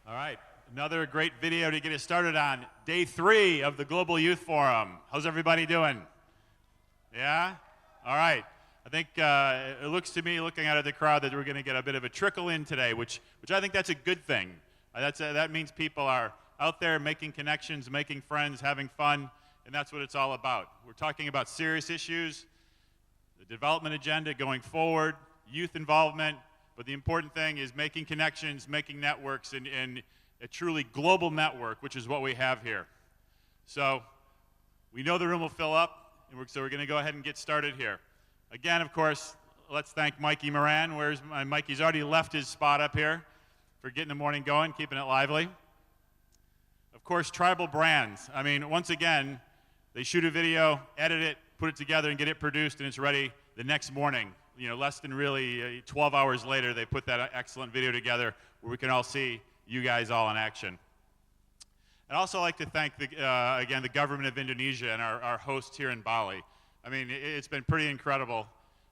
All right, another great video to get us started on day 3 of the Global Youth Forum. How's everybody doing? Yeah? All right. I think it looks to me, looking out at the crowd, that we're going to get a bit of a trickle in today, which I think that's a good thing. That means people are out there making connections, making friends, having fun, and that's what it's all about. We're talking about serious issues, the development agenda going forward, youth involvement, but the important thing is making connections, making networks, and a truly global network, which is what we have here. So we know the room will fill up, and so we're going to go ahead and get started here. Again, of course, let's thank Mikey Moran. Where's Mikey's already left his spot up here for getting the morning going, keeping it lively. Of course, Tribal Brands. I mean, once again, they shoot a video, edit it, put it together, and get it produced, and it's ready the next morning. You know, less than really 12 hours later, they put that excellent video together where we can all see you guys all in action. I'd also like to thank, again, the government of Indonesia and our hosts here in Bali. I mean, it's been pretty incredible,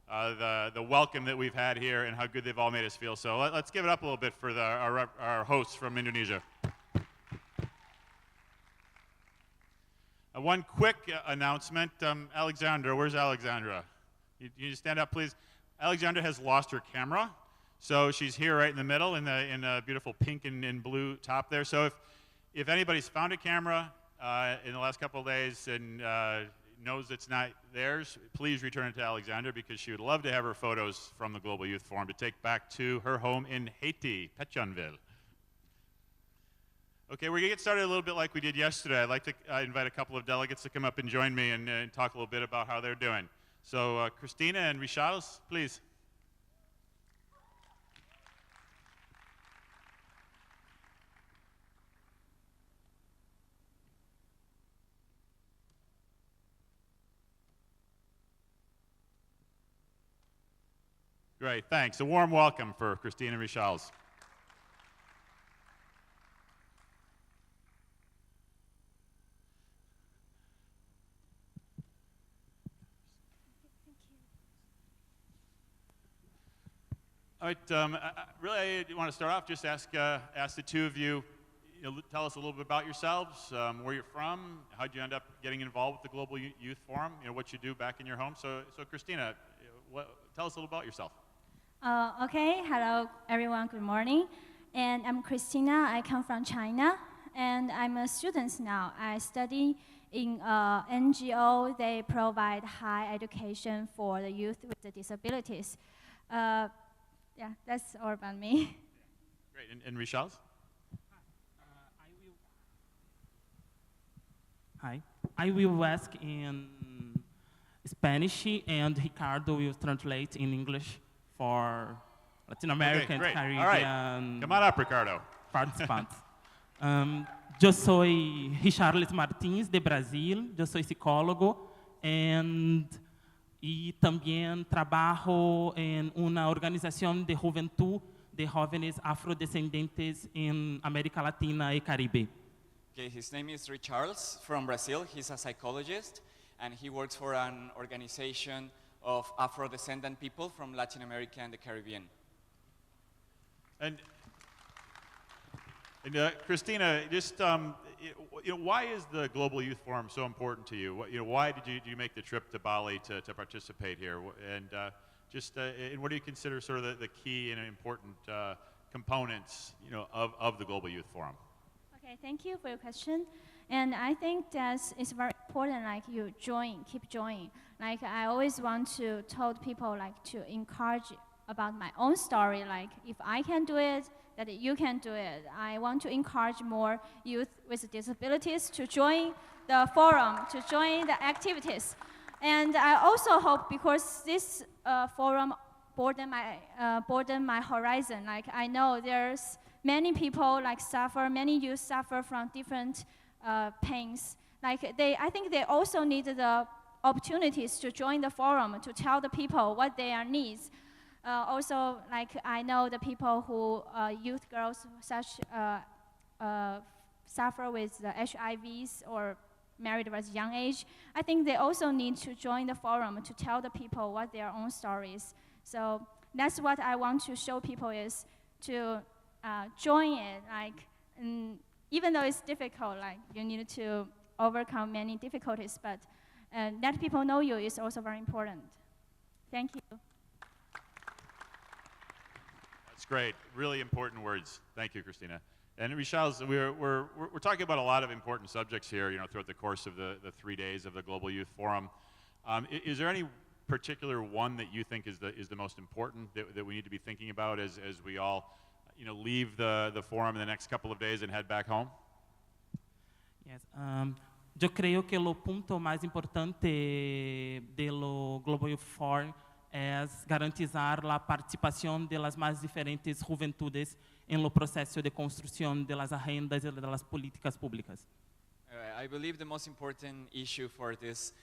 the welcome that we've had here and how good they've all made us feel. So let's give it up a little bit for our hosts from Indonesia. One quick announcement. Alexandra, where's Alexandra? You just stand up, please. Alexandra has lost her camera, so she's here right in the middle in the beautiful pink and blue top there. So if anybody's found a camera in the last couple of days and knows it's not theirs, please return it to Alexandra, because she would love to have her photos from the Global Youth Forum to take back to her home in Haiti, Pétionville. Okay, we're going to get started a little bit like we did yesterday. I'd like to invite a couple of delegates to come up and join me and talk a little bit about how they're doing. So Christina and Richard, please. Great, thanks. A warm welcome for Christina and Richard. All right, really, I want to start off, just ask the two of you, tell us a little bit about yourselves, where you're from, how'd you end up getting involved with the Global Youth Forum, what you do back in your home. So Christina, tell us a little about yourself. Okay, hello everyone, good morning. And I'm Christina, I come from China, and I'm a student now. I study in NGO. They provide high education for the youth with the disabilities. Yeah, that's all about me. Great, and Richard? Hi, I will ask in Spanish, and Ricardo will translate in English for Latin American, okay, Caribbean. All right. Come on up, Ricardo. Participants. Eu sou Richarles Martins, de Brasil. Eu sou psicólogo e também trabalho em uma organização de juventude de jovens afrodescendentes em América Latina e Caribe. Okay, his name is Richarles from Brazil. He's a psychologist, and he works for an organization of Afro-descendant people from Latin America and the Caribbean. And Christina, just why is the Global Youth Forum so important to you? Why did you make the trip to Bali to participate here? And and what do you consider sort of the key and important components of the Global Youth Forum? Okay, thank you for your question. And I think that it's very important, like, you keep joining. Like, I always want to tell people, like, to encourage about my own story. Like, if I can do it, that you can do it. I want to encourage more youth with disabilities to join the forum, to join the activities. And I also hope, because this forum broaden my horizon. Like, I know there's many people many youth suffer from different pains. Like, I think they also need the opportunities to join the forum, to tell the people what their needs. Also, like, I know the people who, youth girls suffer with the HIVs or married at a young age. I think they also need to join the forum to tell the people what their own stories. So that's what I want to show people, is to join it. Like, And even though it's difficult, like you need to overcome many difficulties, but let people know you is also very important. Thank you. That's great. Really important words. Thank you, Christina. And Richelle, we're talking about a lot of important subjects here, throughout the course of the 3 days of the Global Youth Forum. Is there any particular one that you think is the most important that we need to be thinking about as we all, leave the forum in the next couple of days and head back home? Yes. Yo creo que lo punto más importante de lo Global Youth Forum es garantizar la participación de las más diferentes juventudes en lo proceso de construcción de las agendas y de las políticas públicas. I believe the most important issue for this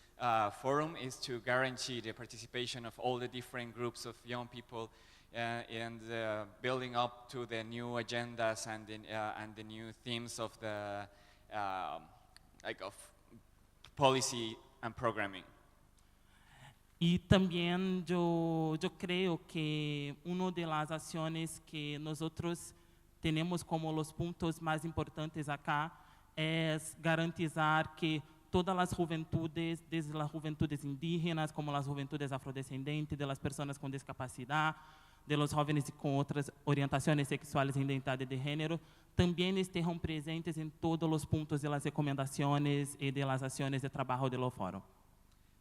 forum is to guarantee the participation of all the different groups of young people in the building up to the new agendas and the new themes of the of policy and programming. Y también yo creo que una de las acciones que nosotros tenemos como los puntos más importantes acá es garantizar que todas las juventudes, desde las juventudes indígenas como las juventudes afrodescendentes, de las personas con discapacidad, de los jóvenes con otras orientaciones sexuales e identidade de género, también estén presentes en todos los puntos de las recomendaciones y de las acciones de trabajo del foro.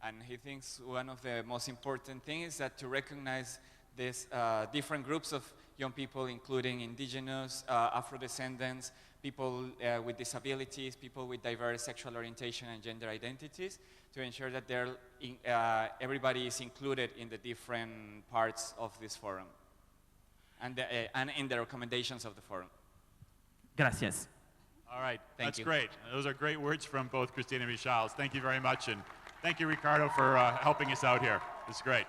And he thinks one of the most important things is that to recognize these different groups of young people, including indigenous, Afro-descendants, people with disabilities, people with diverse sexual orientation and gender identities, to ensure that everybody is included in the different parts of this forum and in the recommendations of the forum. Gracias. All right, Thank you. Great. Those are great words from both Christina and Richelle. Thank you very much, and thank you, Ricardo, for helping us out here. It's great.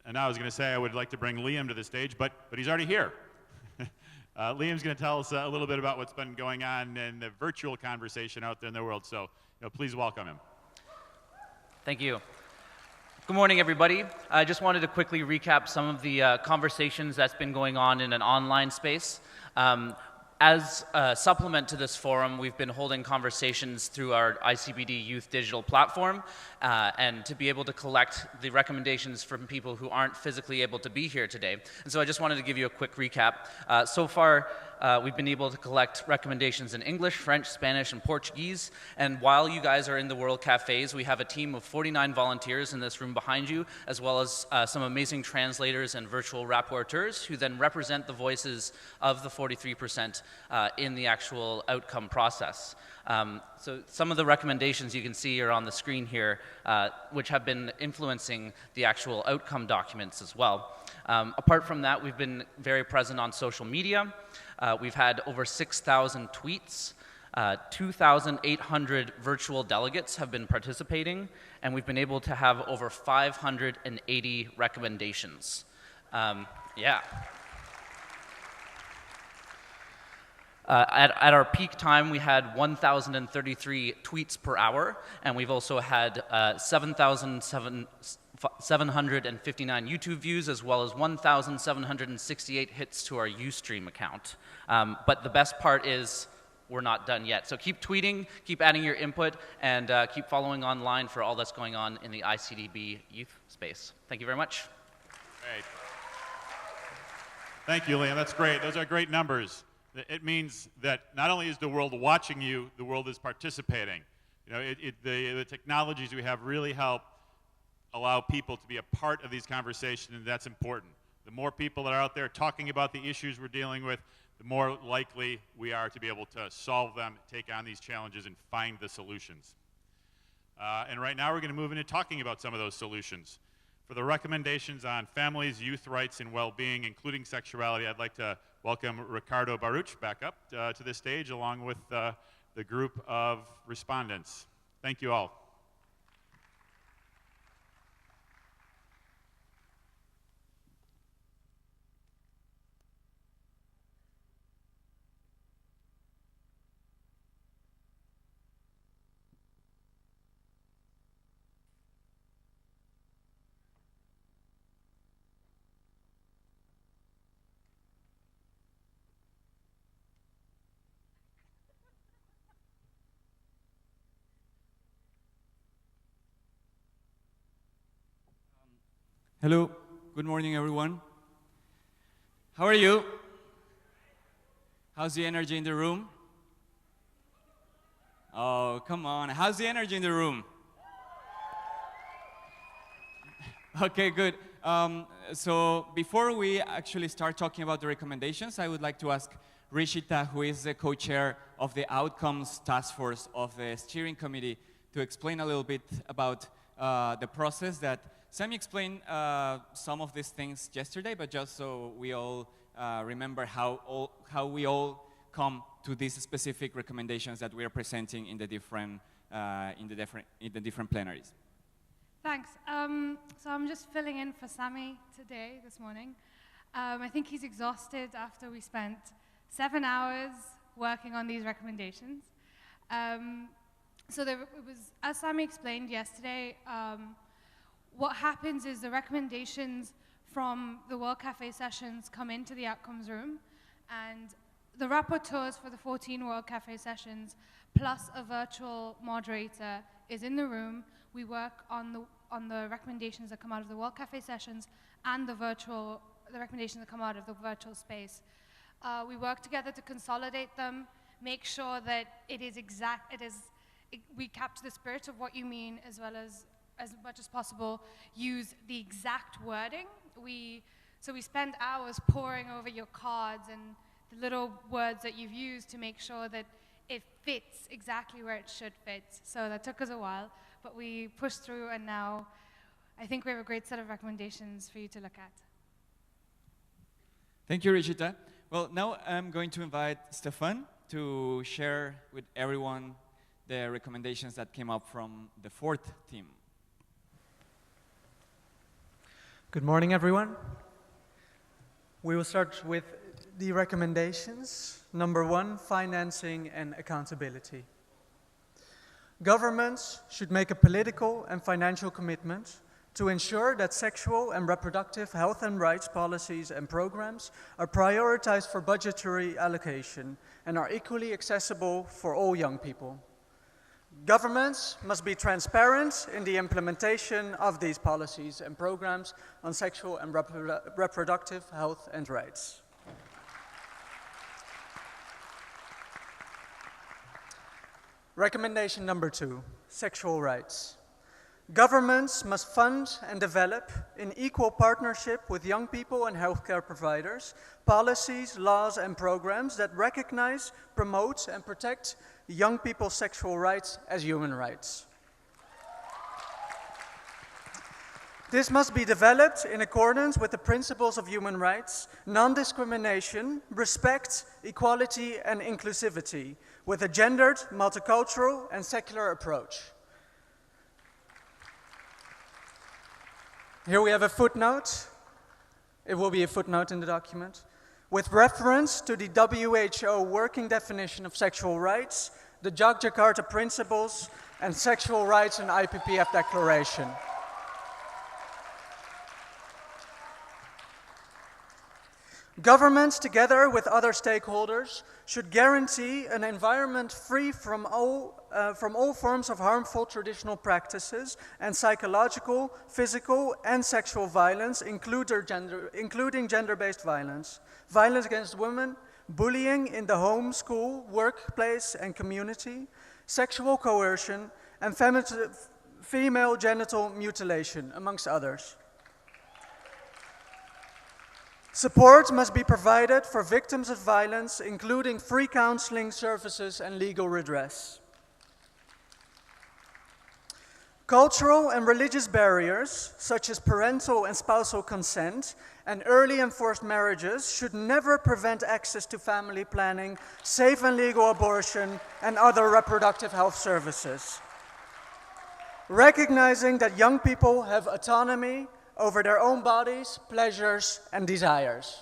And now I was going to say I would like to bring Liam to the stage, but he's already here. Liam's going to tell us a little bit about what's been going on in the virtual conversation out there in the world. So please welcome him. Thank you. Good morning, everybody. I just wanted to quickly recap some of the conversations that's been going on in an online space. As a supplement to this forum, we've been holding conversations through our ICBD Youth Digital platform, and to be able to collect the recommendations from people who aren't physically able to be here today. And so I just wanted to give you a quick recap. So far, we've been able to collect recommendations in English, French, Spanish, and Portuguese. And while you guys are in the World Cafes, we have a team of 49 volunteers in this room behind you, as well as some amazing translators and virtual rapporteurs who then represent the voices of the 43% in the actual outcome process. So some of the recommendations you can see are on the screen here, which have been influencing the actual outcome documents as well. Apart from that, we've been very present on social media. We've had over 6,000 tweets. 2,800 virtual delegates have been participating, and we've been able to have over 580 recommendations. Yeah. At our peak time, we had 1,033 tweets per hour, and we've also had 7,759 YouTube views, as well as 1,768 hits to our Ustream account. But the best part is we're not done yet. So keep tweeting, keep adding your input, and keep following online for all that's going on in the ICDB youth space. Thank you very much. Great. Thank you, Liam. That's great. Those are great numbers. It means that not only is the world watching you, the world is participating. The technologies we have really help allow people to be a part of these conversations, and that's important. The more people that are out there talking about the issues we're dealing with, the more likely we are to be able to solve them, take on these challenges, and find the solutions. And right now we're going to move into talking about some of those solutions. For the recommendations on families, youth rights, and well-being, including sexuality, I'd like to welcome Ricardo Baruch back up to the stage, along with the group of respondents. Thank you all. Hello, good morning everyone. How are you? How's the energy in the room? Oh, come on, how's the energy in the room? Okay, good. So before we actually start talking about the recommendations, I would like to ask Rishita, who is the co-chair of the Outcomes Task Force of the Steering Committee, to explain a little bit about the process that Sammy explained some of these things yesterday, but just so we all remember how we all come to these specific recommendations that we are presenting in the different plenaries. Thanks. So I'm just filling in for Sammy today, this morning. I think he's exhausted after we spent 7 hours working on these recommendations. It was, as Sammy explained yesterday, what happens is the recommendations from the World Cafe sessions come into the outcomes room, and the rapporteurs for the 14 World Cafe sessions, plus a virtual moderator, is in the room. We work on the recommendations that come out of the World Cafe sessions and the recommendations that come out of the virtual space. We work together to consolidate them, make sure that we capture the spirit of what you mean, as well as much as possible, use the exact wording. So we spend hours poring over your cards and the little words that you've used to make sure that it fits exactly where it should fit. So that took us a while, but we pushed through, and now I think we have a great set of recommendations for you to look at. Thank you, Rishita. Well, now I'm going to invite Stefan to share with everyone the recommendations that came up from the fourth team. Good morning, everyone. We will start with the recommendations. Number 1, financing and accountability. Governments should make a political and financial commitment to ensure that sexual and reproductive health and rights policies and programs are prioritized for budgetary allocation and are equally accessible for all young people. Governments must be transparent in the implementation of these policies and programs on sexual and reproductive health and rights. Recommendation number 2, sexual rights. Governments must fund and develop, in equal partnership with young people and healthcare providers, policies, laws, and programs that recognize, promote, and protect young people's sexual rights as human rights. This must be developed in accordance with the principles of human rights, non-discrimination, respect, equality, and inclusivity, with a gendered, multicultural, and secular approach. Here we have a footnote. It will be a footnote in the document. With reference to the WHO working definition of sexual rights, the Jakarta Principles, and Sexual Rights and IPPF Declaration. Governments, together with other stakeholders, should guarantee an environment free from all forms of harmful traditional practices and psychological, physical, and sexual violence, including gender-based violence, violence against women, bullying in the home, school, workplace, and community, sexual coercion, and female genital mutilation, amongst others. Support must be provided for victims of violence, including free counseling services and legal redress. Cultural and religious barriers, such as parental and spousal consent and early and forced marriages, should never prevent access to family planning, safe and legal abortion, and other reproductive health services. Recognizing that young people have autonomy over their own bodies, pleasures, and desires.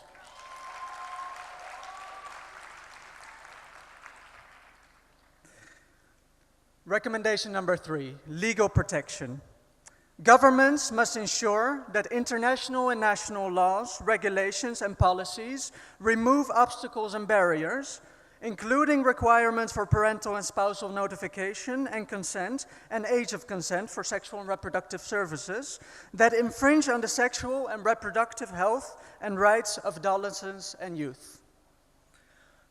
Recommendation number 3, legal protection. Governments must ensure that international and national laws, regulations, and policies remove obstacles and barriers, including requirements for parental and spousal notification and consent and age of consent for sexual and reproductive services that infringe on the sexual and reproductive health and rights of adolescents and youth.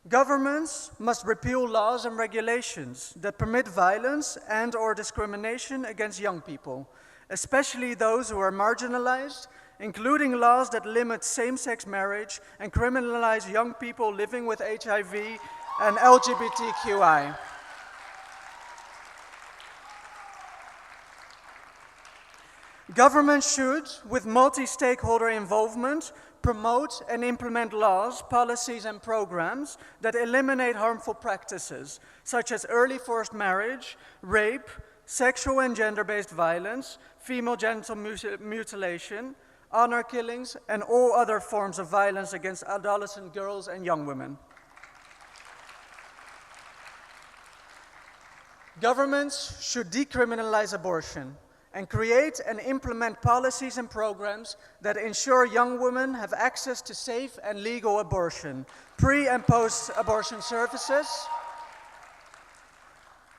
Governments must repeal laws and regulations that permit violence and/or discrimination against young people, especially those who are marginalized, including laws that limit same-sex marriage and criminalize young people living with HIV and LGBTQI. Governments should, with multi-stakeholder involvement, promote and implement laws, policies, and programs that eliminate harmful practices, such as early forced marriage, rape, sexual and gender-based violence, female genital mutilation, honor killings, and all other forms of violence against adolescent girls and young women. Governments should decriminalize abortion and create and implement policies and programs that ensure young women have access to safe and legal abortion, pre- and post-abortion services,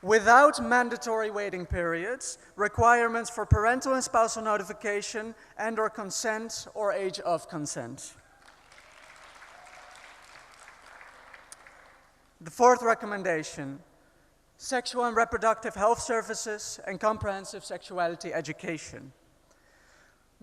without mandatory waiting periods, requirements for parental and spousal notification and/or consent or age of consent. The fourth recommendation: sexual and reproductive health services and comprehensive sexuality education.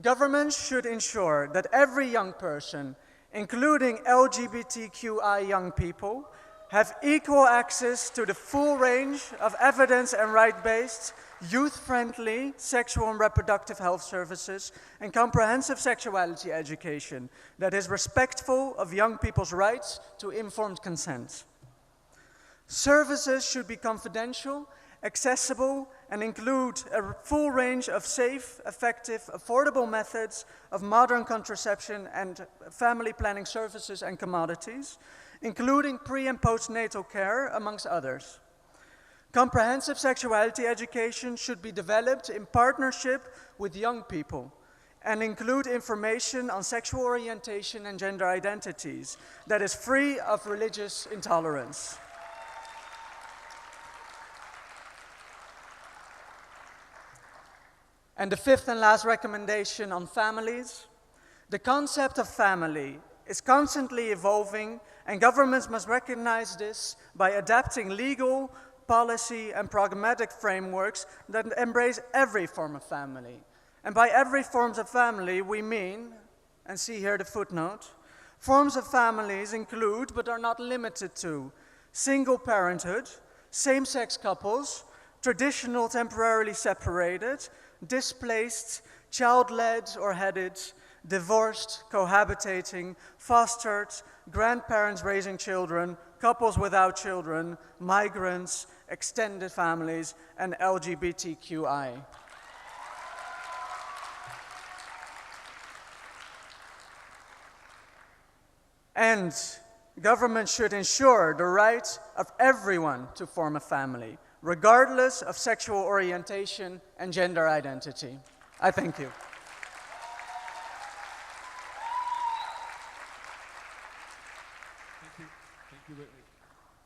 Governments should ensure that every young person, including LGBTQI young people, have equal access to the full range of evidence and right-based, youth-friendly sexual and reproductive health services and comprehensive sexuality education that is respectful of young people's rights to informed consent. Services should be confidential, accessible, and include a full range of safe, effective, affordable methods of modern contraception and family planning services and commodities, including pre- and postnatal care, amongst others. Comprehensive sexuality education should be developed in partnership with young people and include information on sexual orientation and gender identities that is free of religious intolerance. And the fifth and last recommendation on families: the concept of family is constantly evolving, and governments must recognize this by adapting legal, policy, and pragmatic frameworks that embrace every form of family. And by every form of family, we mean, and see here the footnote, forms of families include, but are not limited to, single parenthood, same-sex couples, traditional temporarily separated, displaced, child-led or headed, divorced, cohabitating, fostered, grandparents raising children, couples without children, migrants, extended families, and LGBTQI. And government should ensure the right of everyone to form a family, regardless of sexual orientation and gender identity. I thank you.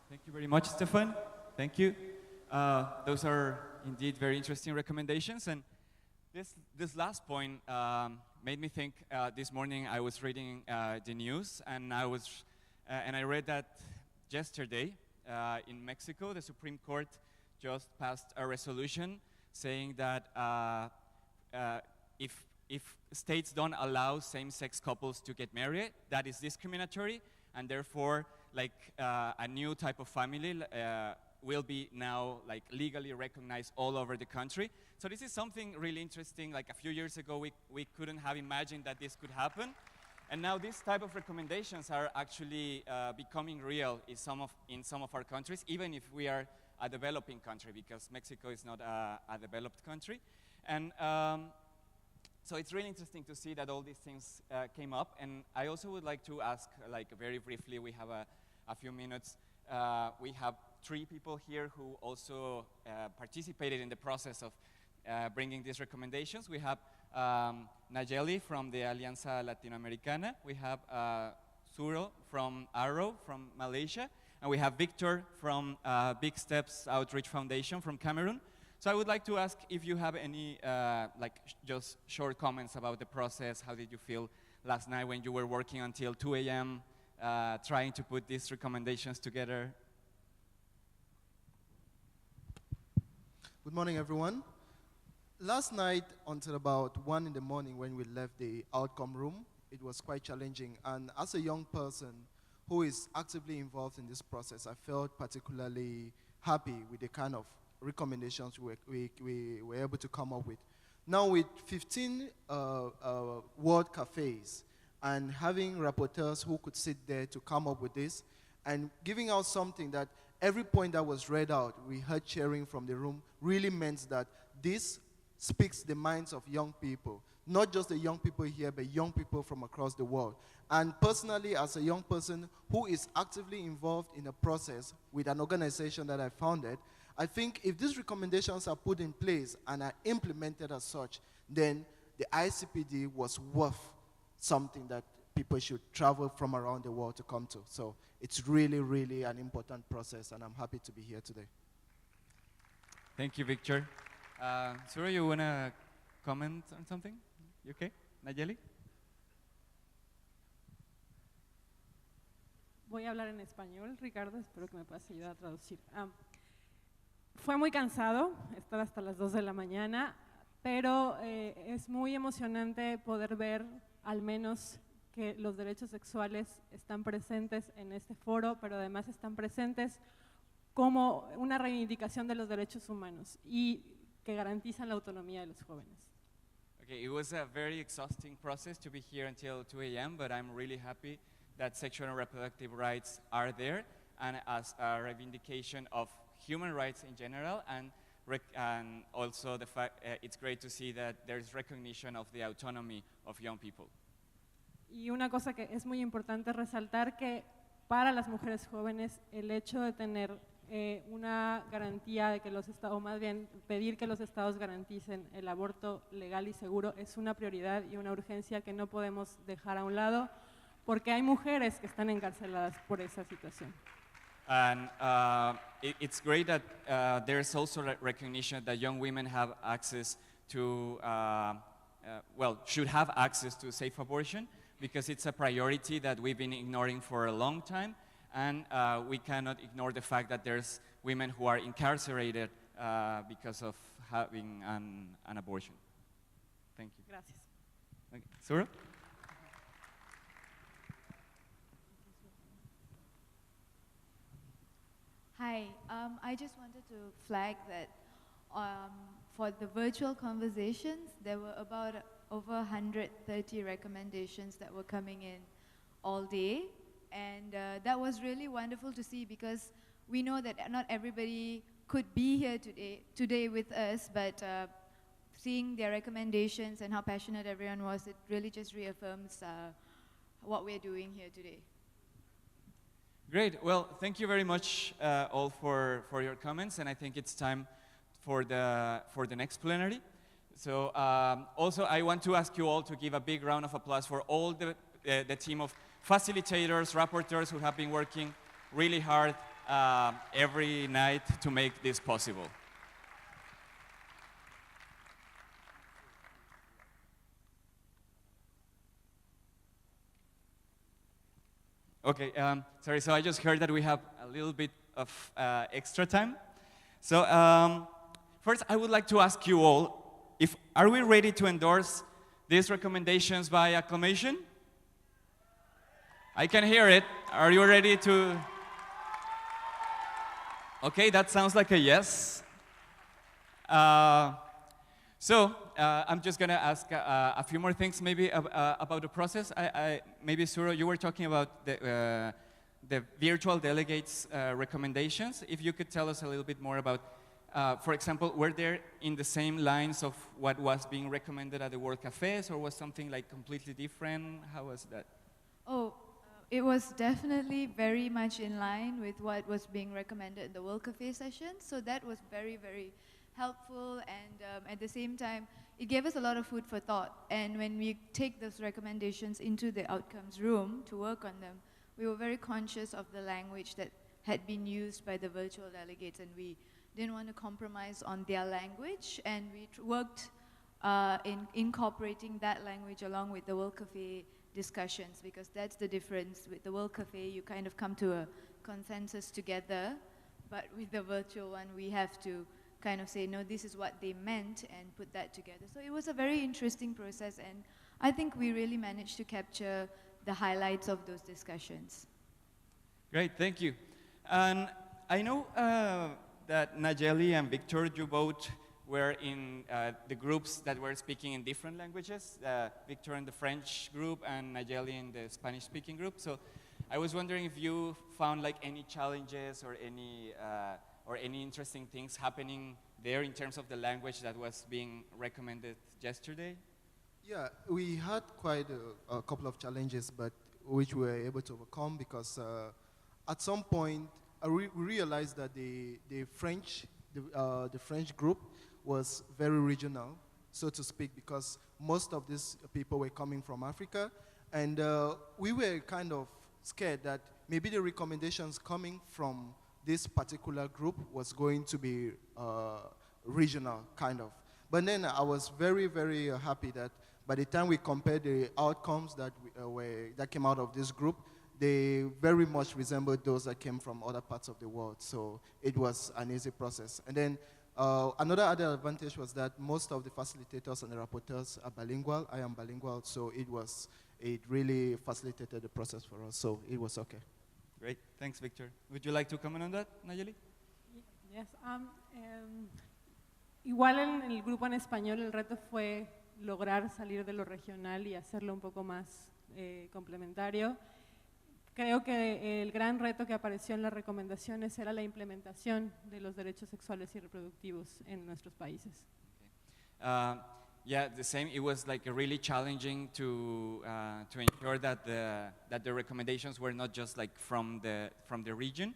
Thank you very much, Stefan. Thank you. Those are indeed very interesting recommendations. And this last point made me think. This morning I was reading the news, and I read that yesterday in Mexico, the Supreme Court just passed a resolution saying that if states don't allow same-sex couples to get married, that is discriminatory, and therefore, a new type of family will be now legally recognized all over the country. So this is something really interesting. Like a few years ago, we couldn't have imagined that this could happen. And now these type of recommendations are actually becoming real in some of our countries, even if we are a developing country, because Mexico is not a developed country. And so it's really interesting to see that all these things came up. And I also would like to ask, very briefly, we have a few minutes. We have 3 people here who also participated in the process of bringing these recommendations. We have Nayeli from the Alianza Latinoamericana. We have Suro from ARROW from Malaysia. And we have Victor from Big Steps Outreach Foundation from Cameroon. So I would like to ask if you have any just short comments about the process. How did you feel last night when you were working until 2 a.m. Trying to put these recommendations together? Good morning, everyone. Last night until about 1 in the morning when we left the outcome room, it was quite challenging. And as a young person who is actively involved in this process, I felt particularly happy with the kind of recommendations we were able to come up with. Now with 15 world cafes and having rapporteurs who could sit there to come up with this and giving out something that every point that was read out, we heard cheering from the room, really meant that this speaks the minds of young people, not just the young people here, but young people from across the world. And personally, as a young person who is actively involved in a process with an organization that I founded, I think if these recommendations are put in place and are implemented as such, then the ICPD was worth something that people should travel from around the world to come to. So it's really, really an important process, and I'm happy to be here today. Thank you, Victor. Sura, you want to comment on something? You okay? Nayeli? Voy a hablar en español, Ricardo, espero que me puedas ayudar a traducir. Fue muy cansado estar hasta las 2 de la mañana, pero es muy emocionante poder ver al menos que los derechos sexuales están presentes en este foro, pero además están presentes como una reivindicación de los derechos humanos y que garantizan la autonomía de los jóvenes. Okay, it was a very exhausting process to be here until 2 a.m., but I'm really happy that sexual and reproductive rights are there, and as a reivindication of human rights in general, and also the fact it's great to see that there's recognition of the autonomy of young people. Y una cosa que es muy importante resaltar, que para las mujeres jóvenes el hecho de tener una garantía de que los estados, o más bien pedir que los estados garanticen el aborto legal y seguro, es una prioridad y una urgencia que no podemos dejar a un lado, porque hay mujeres que están encarceladas por esa situación. And it's great that there's also recognition that young women have access to, should have access to safe abortion, because it's a priority that we've been ignoring for a long time, and we cannot ignore the fact that there's women who are incarcerated because of having an abortion. Thank you. Gracias. Okay. Sura? Hi, I just wanted to flag that for the virtual conversations, there were about over 130 recommendations that were coming in all day. And that was really wonderful to see, because we know that not everybody could be here today with us, but seeing their recommendations and how passionate everyone was, it really just reaffirms what we're doing here today. Great. Well, thank you very much all for your comments, and I think it's time for the next plenary. So also I want to ask you all to give a big round of applause for all the team of facilitators, rapporteurs who have been working really hard every night to make this possible. Okay, sorry, so I just heard that we have a little bit of extra time. So first I would like to ask you all, are we ready to endorse these recommendations by acclamation? I can hear it. Are you ready to? Okay, that sounds like a yes. So I'm just going to ask a few more things maybe about the process. Maybe, Suro, you were talking about the virtual delegates recommendations. If you could tell us a little bit more about, for example, were there in the same lines of what was being recommended at the World Cafes, or was something like completely different? How was that? Oh, it was definitely very much in line with what was being recommended in the World Cafe session. So that was very, very helpful, and at the same time, it gave us a lot of food for thought. And when we take those recommendations into the outcomes room to work on them, we were very conscious of the language that had been used by the virtual delegates, and we didn't want to compromise on their language, and we worked in incorporating that language along with the World Cafe discussions, because that's the difference. With the World Cafe, you kind of come to a consensus together, but with the virtual one, we have to kind of say, no, this is what they meant, and put that together. So it was a very interesting process, and I think we really managed to capture the highlights of those discussions. Great, thank you. And I know that Nayeli and Victor, you both were in the groups that were speaking in different languages, Victor in the French group and Nayeli in the Spanish-speaking group. So I was wondering if you found like any challenges or any interesting things happening there in terms of the language that was being recommended yesterday? Yeah, we had quite a couple of challenges, but which we were able to overcome because at some point we realized that the French group was very regional, so to speak, because most of these people were coming from Africa, and we were kind of scared that maybe the recommendations coming from this particular group was going to be regional, kind of. But then I was very, very happy that by the time we compared the outcomes that that came out of this group, they very much resembled those that came from other parts of the world. So it was an easy process. And then another other advantage was that most of the facilitators and the rapporteurs are bilingual. I am bilingual, so it really facilitated the process for us. So it was okay. Great, thanks, Victor. Would you like to comment on that, Nayeli? Yes. Igual en el grupo en español el reto fue lograr salir de lo regional y hacerlo un poco más complementario. Creo que el gran reto que apareció en las recomendaciones era la implementación de los derechos sexuales y reproductivos en nuestros países. Okay. Yeah, the same. It was like really challenging to ensure that the recommendations were not just like from the region,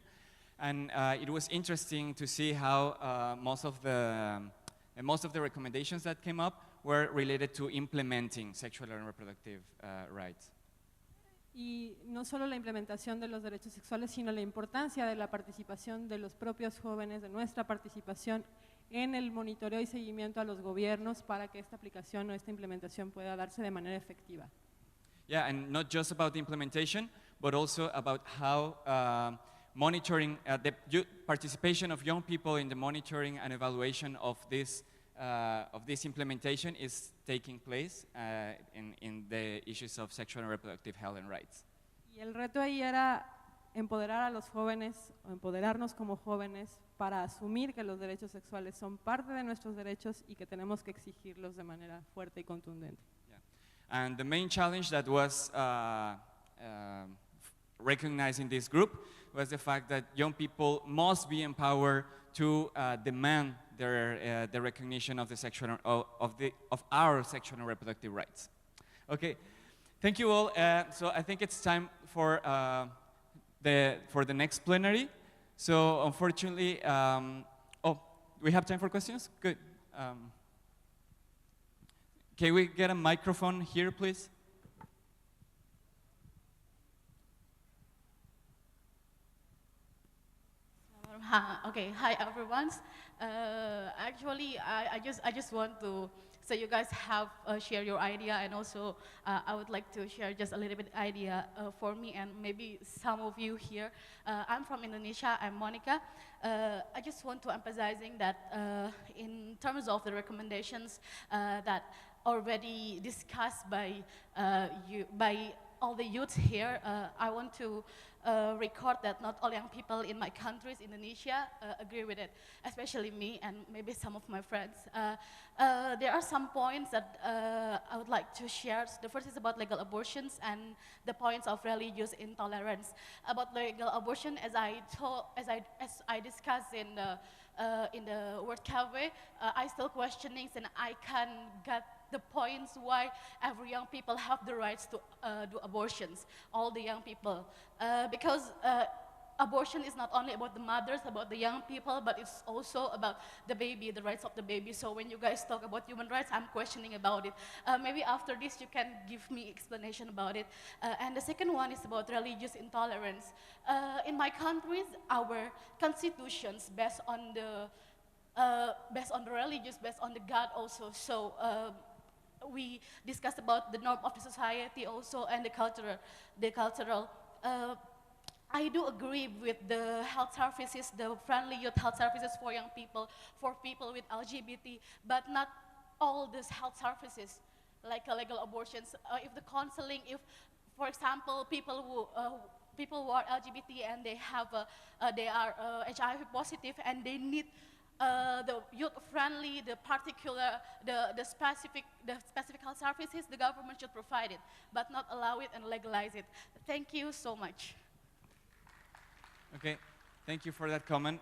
and it was interesting to see how most of the recommendations that came up were related to implementing sexual and reproductive rights. Y no solo la implementación de los derechos sexuales, sino la importancia de la participación de los propios jóvenes, de nuestra participación en el monitoreo y seguimiento a los gobiernos para que esta aplicación o esta implementación pueda darse de manera efectiva. Yeah, and not just about the implementation, but also about how monitoring, the participation of young people in the monitoring and evaluation of this implementation is taking place in the issues of sexual and reproductive health and rights. Y el reto ahí era empoderar a los jóvenes, o empoderarnos como jóvenes para asumir que los derechos sexuales son parte de nuestros derechos y que tenemos que exigirlos de manera fuerte y contundente. Yeah. And the main challenge that was recognized in this group was the fact that young people must be empowered to demand the recognition of the sexual of our sexual and reproductive rights. Okay, thank you all. So I think it's time for the next plenary. So unfortunately, we have time for questions? Good. Can we get a microphone here, please? Okay, hi everyone. Actually, I just want to say you guys have share your idea, and also I would like to share just a little bit idea for me and maybe some of you here. I'm from Indonesia. I'm Monica. I just want to emphasizing that in terms of the recommendations that already discussed by all the youth here, I want to record that not all young people in my country, Indonesia, agree with it, especially me and maybe some of my friends. There are some points that I would like to share. The first is about legal abortions and the points of religious intolerance. About legal abortion, as I discussed in the World Cafe, I still questioning and I can get the points why every young people have the rights to do abortions, all the young people. Because abortion is not only about the mothers, about the young people, but it's also about the baby, the rights of the baby. So when you guys talk about human rights, I'm questioning about it. Maybe after this you can give me explanation about it. And the second one is about religious intolerance. In my countries, our constitutions based on the religious, based on the God also. So we discussed about the norm of the society also and the cultural. I do agree with the health services, the friendly youth health services for young people, for people with LGBT, but not all these health services, like legal abortions. If the counseling, if, for example, people who are LGBT and they are HIV positive and they need the youth-friendly, the specific health services, the government should provide it, but not allow it and legalize it. Thank you so much. Okay, thank you for that comment.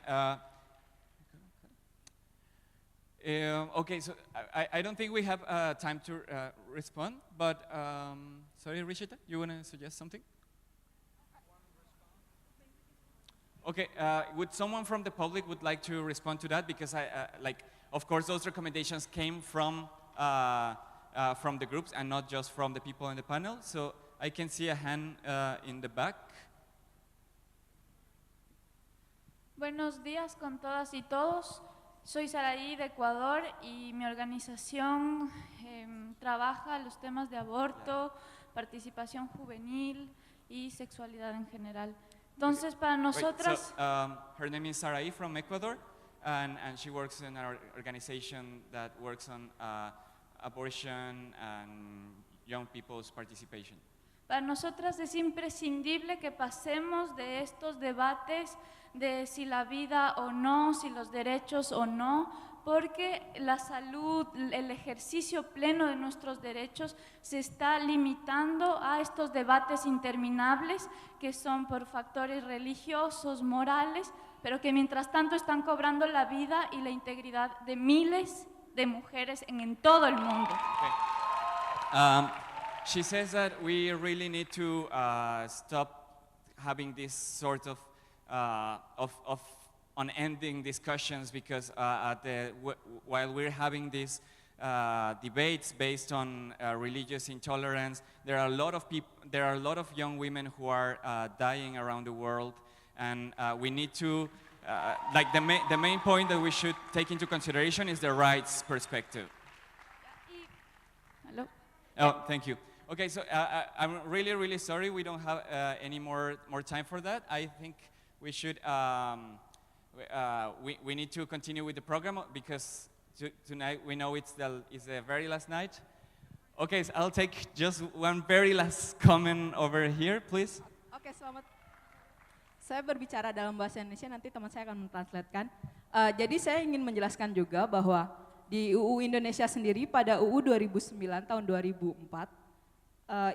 Okay, so I don't think we have time to respond, but sorry, Rishita, you want to suggest something? Okay, would someone from the public would like to respond to that? Because of course, those recommendations came from the groups and not just from the people in the panel. So I can see a hand in the back. Buenos días con todas y todos. Soy Saraí de Ecuador y mi organización trabaja los temas de aborto, participación juvenil y sexualidad en general. Entonces, para nosotras... Her name is Saraí from Ecuador, and she works in our organization that works on abortion and young people's participation. Para nosotras es imprescindible que pasemos de estos debates de si la vida o no, si los derechos o no, porque la salud, el ejercicio pleno de nuestros derechos se está limitando a estos debates interminables que son por factores religiosos, morales, pero que mientras tanto están cobrando la vida y la integridad de miles de mujeres en todo el mundo. Okay. She says that we really need to stop having this sort of unending discussions because while we're having these debates based on religious intolerance, there are a lot of young women who are dying around the world, and we need to the main point that we should take into consideration is the rights perspective. Hello? Oh, thank you. Okay, so I'm really sorry we don't have any more time for that. I think we should we need to continue with the program because tonight we know it's the very last night. Okay, so I'll take just one very last comment over here, please. Oke, selamat. Saya berbicara dalam bahasa Indonesia, nanti teman saya akan mentranslatekan. Jadi saya ingin menjelaskan juga bahwa di UU Indonesia sendiri pada UU 2009 tahun 2004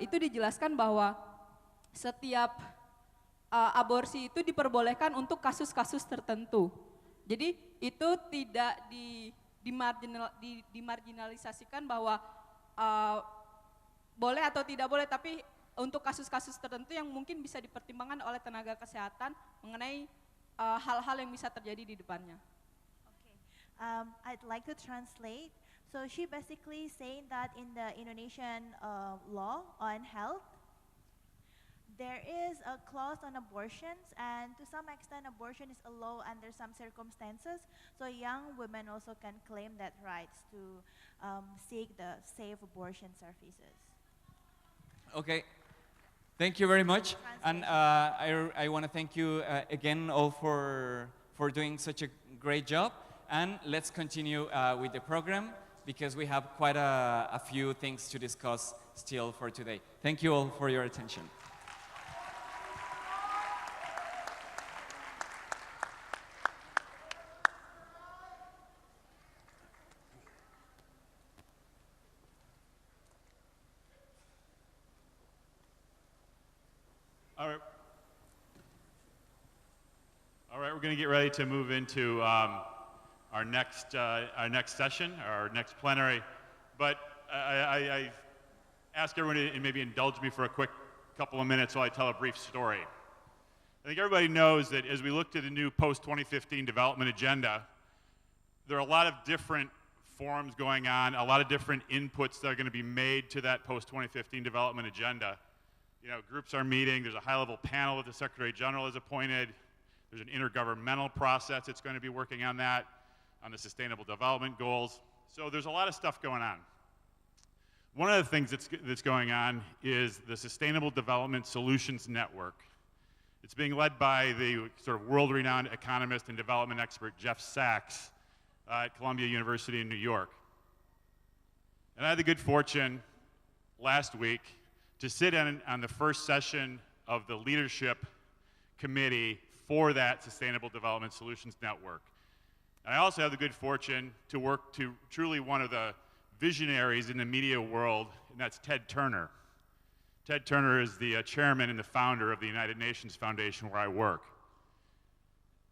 itu dijelaskan bahwa setiap aborsi itu diperbolehkan untuk kasus-kasus tertentu. Jadi itu tidak dimarginalisasikan bahwa boleh atau tidak boleh, tapi untuk kasus-kasus tertentu yang mungkin bisa dipertimbangkan oleh tenaga kesehatan mengenai hal-hal yang bisa terjadi di depannya. Okay, I'd like to translate. So she basically saying that in the Indonesian law on health, there is a clause on abortions, and to some extent abortion is allowed under some circumstances, so young women also can claim that rights to seek the safe abortion services. Okay, thank you very much, and I want to thank you again all for doing such a great job, and let's continue with the program because we have quite a few things to discuss still for today. Thank you all for your attention. All right, we're going to get ready to move into our next session, our next plenary. But I ask everyone to maybe indulge me for a quick couple of minutes while I tell a brief story. I think everybody knows that as we look to the new post-2015 development agenda, there are a lot of different forums going on, a lot of different inputs that are going to be made to that post-2015 development agenda. You know, groups are meeting, there's a high-level panel that the Secretary General has appointed, there's an intergovernmental process that's going to be working on that, on the Sustainable Development Goals. So there's a lot of stuff going on. One of the things that's going on is the Sustainable Development Solutions Network. It's being led by the sort of world-renowned economist and development expert Jeff Sachs at Columbia University in New York. And I had the good fortune last week to sit in on the first session of the leadership committee for that Sustainable Development Solutions Network. And I also have the good fortune to work to truly one of the visionaries in the media world, and that's Ted Turner. Ted Turner is the chairman and the founder of the United Nations Foundation where I work.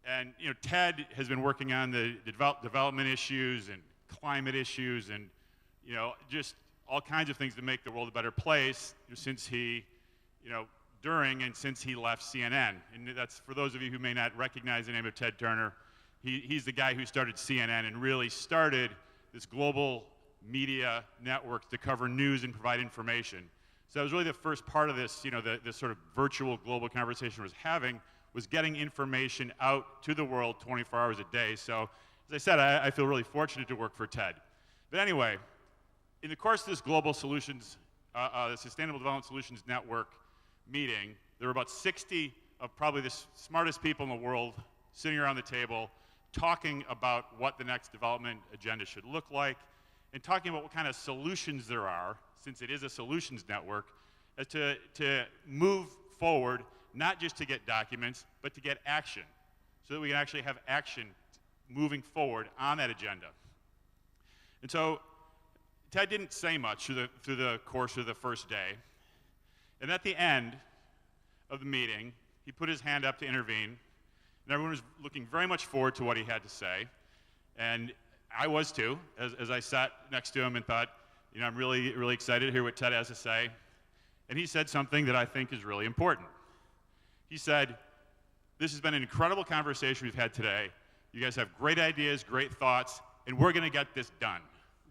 And you know, Ted has been working on the development issues and climate issues and you know, just all kinds of things to make the world a better place since he, you know, during and since he left CNN. And that's, for those of you who may not recognize the name of Ted Turner, he's the guy who started CNN and really started this global media network to cover news and provide information. So that was really the first part of this, you know, this sort of virtual global conversation was having, was getting information out to the world 24 hours a day. So, as I said, I feel really fortunate to work for Ted. But anyway, in the course of this global solutions, the Sustainable Development Solutions Network meeting, there were about 60 of probably the smartest people in the world sitting around the table talking about what the next development agenda should look like and talking about what kind of solutions there are, since it is a solutions network, as to move forward, not just to get documents, but to get action, so that we can actually have action moving forward on that agenda. And so Ted didn't say much through the course of the first day. And at the end of the meeting, he put his hand up to intervene, and everyone was looking very much forward to what he had to say. And I was too, as I sat next to him and thought, you know, I'm really, really excited to hear what Ted has to say. And he said something that I think is really important. He said, this has been an incredible conversation we've had today. You guys have great ideas, great thoughts, and we're going to get this done.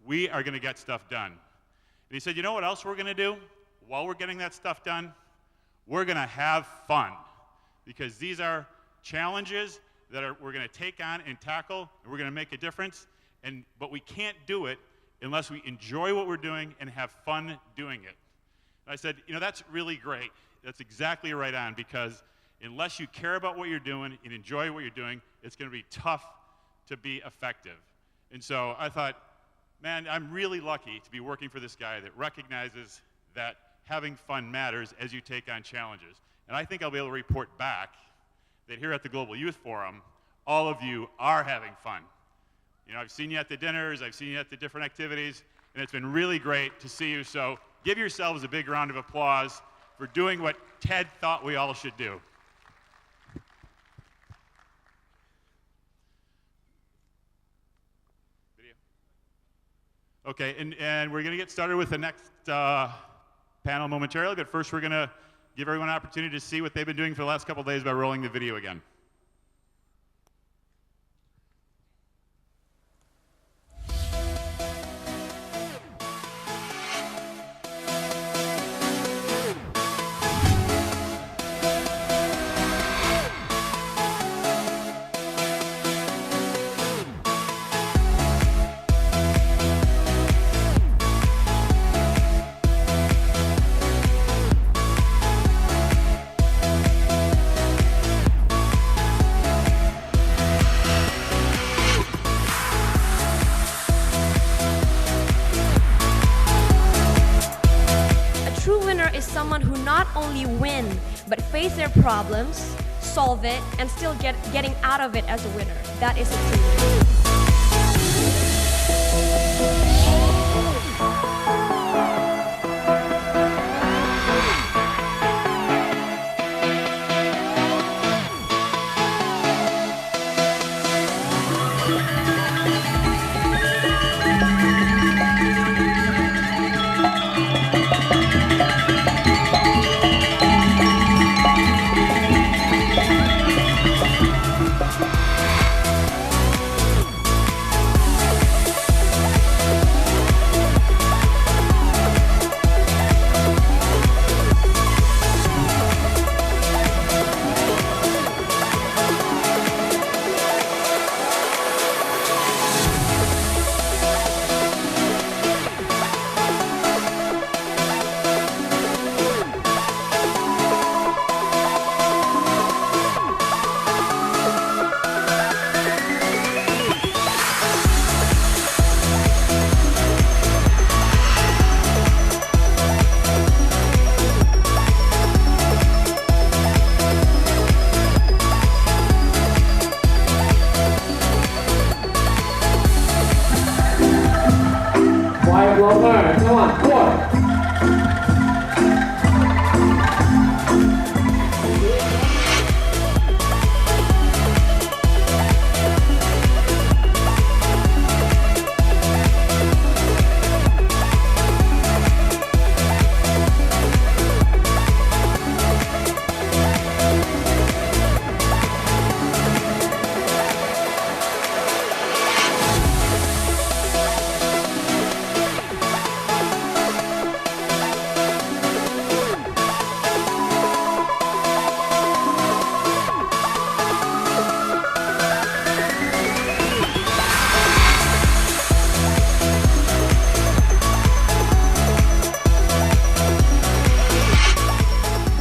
We are going to get stuff done. And he said, you know what else we're going to do while we're getting that stuff done? We're going to have fun, because these are challenges that we're going to take on and tackle, and we're going to make a difference. But we can't do it unless we enjoy what we're doing and have fun doing it. And I said, you know, that's really great. That's exactly right on, because unless you care about what you're doing and enjoy what you're doing, it's going to be tough to be effective. And so I thought, man, I'm really lucky to be working for this guy that recognizes that having fun matters as you take on challenges. And I think I'll be able to report back that here at the Global Youth Forum, all of you are having fun. You know, I've seen you at the dinners, I've seen you at the different activities, and it's been really great to see you. So give yourselves a big round of applause for doing what Ted thought we all should do. Video. Okay, and we're going to get started with the next panel momentarily, but first we're going to give everyone an opportunity to see what they've been doing for the last couple of days by rolling the video again. Someone who not only win, but face their problems, solve it, and still getting out of it as a winner. That is a true winner.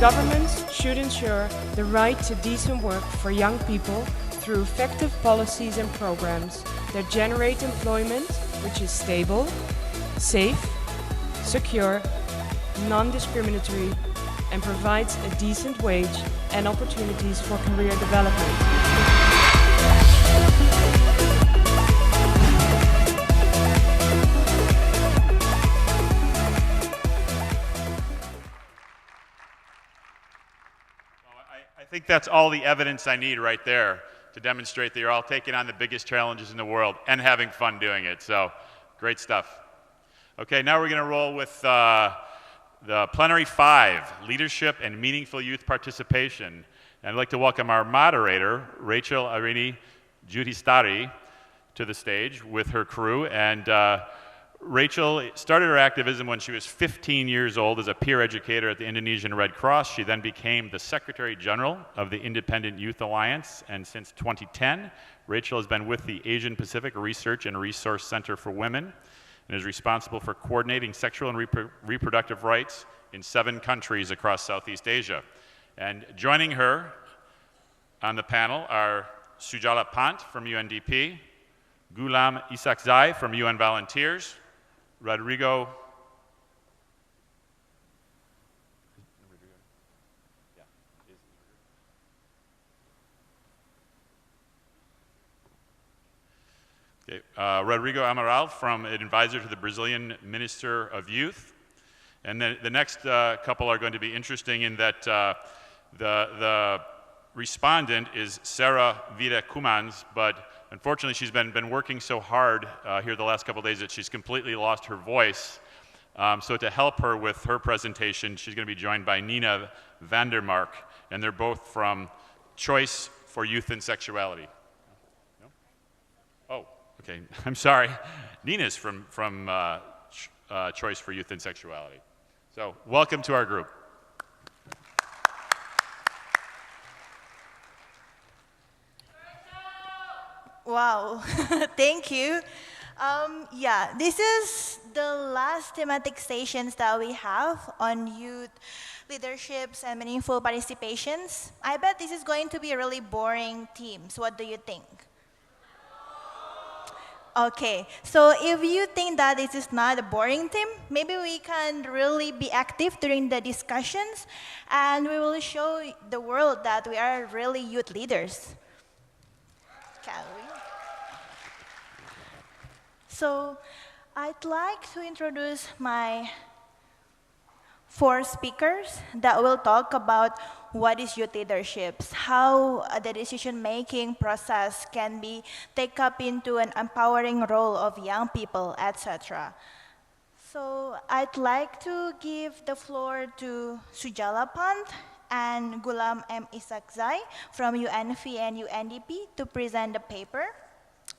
Governments should ensure the right to decent work for young people through effective policies and programs that generate employment which is stable, safe, secure, non-discriminatory, and provides a decent wage and opportunities for career development. I think that's all the evidence I need right there to demonstrate that you're all taking on the biggest challenges in the world and having fun doing it. So, great stuff. Okay, now we're going to roll with the Plenary 5, Leadership and Meaningful Youth Participation. And I'd like to welcome our moderator, Rachel Arini Judhistari, to the stage with her crew. And Rachel started her activism when she was 15 years old as a peer educator at the Indonesian Red Cross. She then became the Secretary General of the Independent Youth Alliance, and since 2010, Rachel has been with the Asian Pacific Research and Resource Center for Women and is responsible for coordinating sexual and reproductive rights in 7 countries across Southeast Asia. And joining her on the panel are Sujala Pant from UNDP, Gulam Isakzai from UN Volunteers, Rodrigo Rodrigo Amaral, from an advisor to the Brazilian Minister of Youth. And then the next couple are going to be interesting in that the respondent is Sarah Vida Kumans, but unfortunately she's been working so hard here the last couple of days that she's completely lost her voice. So to help her with her presentation, she's going to be joined by Nina Vandermark, and they're both from Choice for Youth and Sexuality. No? Oh, okay, I'm sorry. Nina's from Choice for Youth and Sexuality. So welcome to our group. Wow, thank you. Yeah, this is the last thematic stations that we have on youth leaderships and meaningful participations. I bet this is going to be a really boring themes. What do you think? Okay, so if you think that this is not a boring theme, maybe we can really be active during the discussions, and we will show the world that we are really youth leaders. Can we? So I'd like to introduce my 4 speakers that will talk about what is youth leaderships, how the decision-making process can be taken up into an empowering role of young people, etc. So I'd like to give the floor to Sujala Pant and Gulam M. Isakzai from UNV and UNDP to present the paper.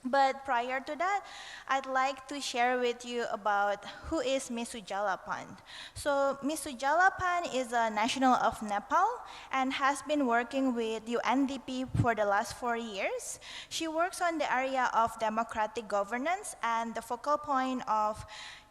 But prior to that, I'd like to share with you about who is Ms. Sujala Pant. So Ms. Sujala Pant is a national of Nepal and has been working with UNDP for the last 4 years. She works on the area of democratic governance and the focal point of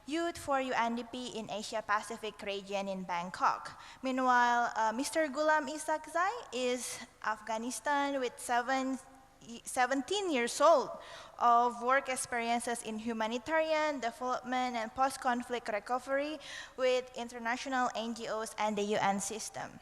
Youth for UNDP in Asia Pacific region in Bangkok. Meanwhile, Mr. Gulam Isakzai is Afghanistan with 17 years old of work experiences in humanitarian development and post-conflict recovery with international NGOs and the UN system.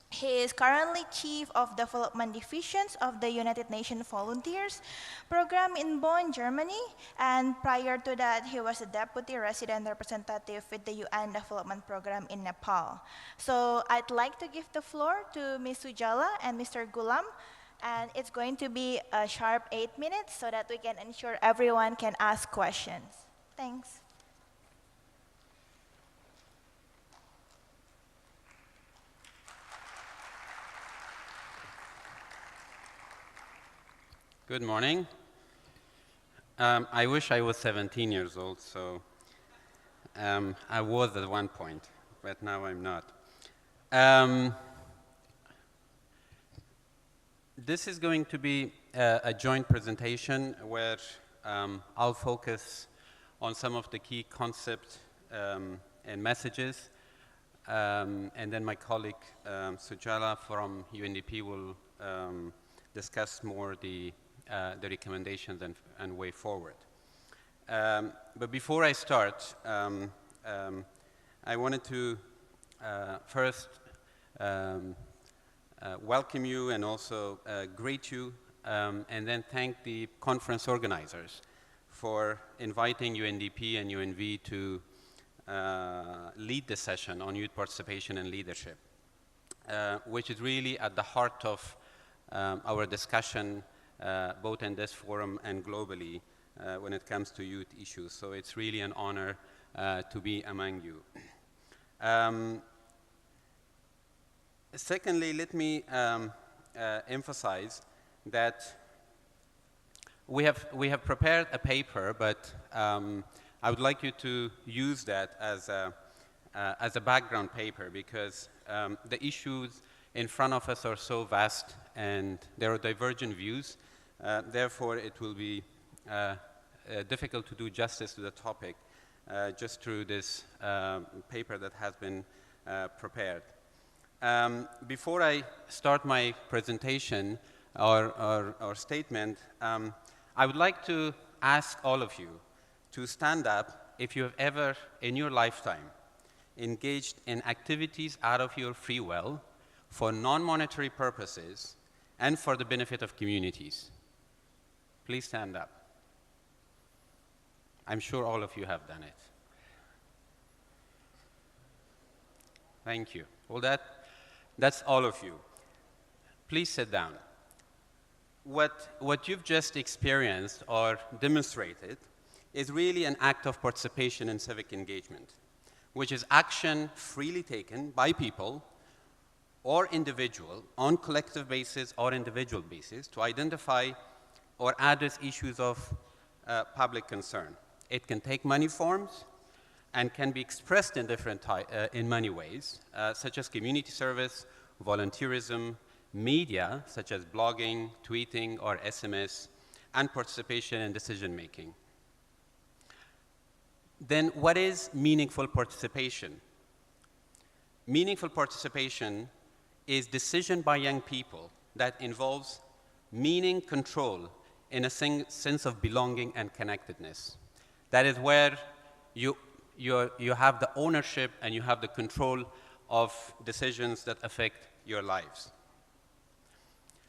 He is currently Chief of Development Divisions of the United Nations Volunteers Program in Bonn, Germany, and prior to that, he was a Deputy Resident Representative with the UN Development Program in Nepal. So I'd like to give the floor to Ms. Sujala and Mr. Gulam, and it's going to be a sharp 8 minutes so that we can ensure everyone can ask questions. Thanks. Good morning. I wish I was 17 years old, so I was at one point, but now I'm not. This is going to be a joint presentation where I'll focus on some of the key concepts and messages and then my colleague Sujala from UNDP will discuss more the recommendations and way forward. But before I start, I wanted to first welcome you and also greet you, and then thank the conference organizers for inviting UNDP and UNV to lead this session on youth participation and leadership, which is really at the heart of our discussion, both in this forum and globally, when it comes to youth issues. So it's really an honor to be among you. Secondly, let me emphasize that we have prepared a paper, but I would like you to use that as a background paper, because the issues in front of us are so vast and there are divergent views. Therefore, it will be difficult to do justice to the topic just through this paper that has been prepared. Before I start my presentation or statement, I would like to ask all of you to stand up if you have ever in your lifetime engaged in activities out of your free will for non-monetary purposes and for the benefit of communities. Please stand up. I'm sure all of you have done it. Thank you. Well, that's all of you. Please sit down. What you've just experienced or demonstrated is really an act of participation in civic engagement, which is action freely taken by people or individual on collective basis or individual basis to identify or address issues of public concern. It can take many forms and can be expressed in in many ways, such as community service, volunteerism, media, such as blogging, tweeting, or SMS, and participation in decision-making. Then what is meaningful participation? Meaningful participation is decision by young people that involves meaning control in a sense of belonging and connectedness. That is where you have the ownership and you have the control of decisions that affect your lives.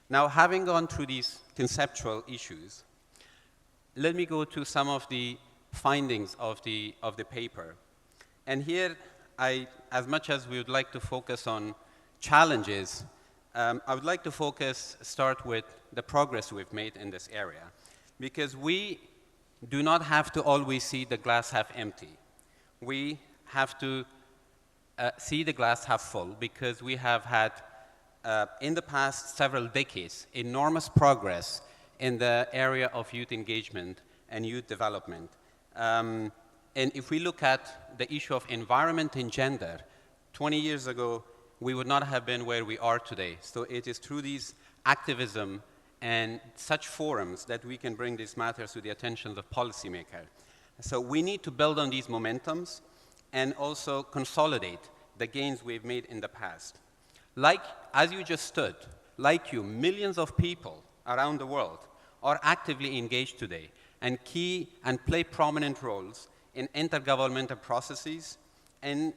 Now, having gone through these conceptual issues, let me go to some of the findings of the paper. And here, as much as we would like to focus on challenges, I would like to start with the progress we've made in this area, because we do not have to always see the glass half empty. We have to see the glass half full, because we have had, in the past several decades, enormous progress in the area of youth engagement and youth development. And if we look at the issue of environment and gender, 20 years ago, we would not have been where we are today. So it is through these activism and such forums that we can bring these matters to the attention of policymakers. So we need to build on these momentums and also consolidate the gains we've made in the past. Like, as you just stood, like you, millions of people around the world are actively engaged today and play prominent roles in intergovernmental processes and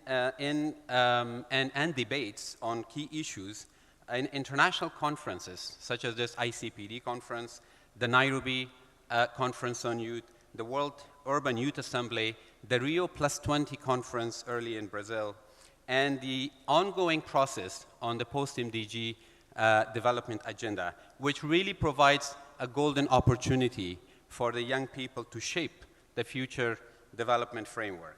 debates on key issues in international conferences, such as this ICPD conference, the Nairobi Conference on Youth, the World Urban Youth Assembly, the Rio +20 conference early in Brazil, and the ongoing process on the post-MDG development agenda, which really provides a golden opportunity for the young people to shape the future development framework.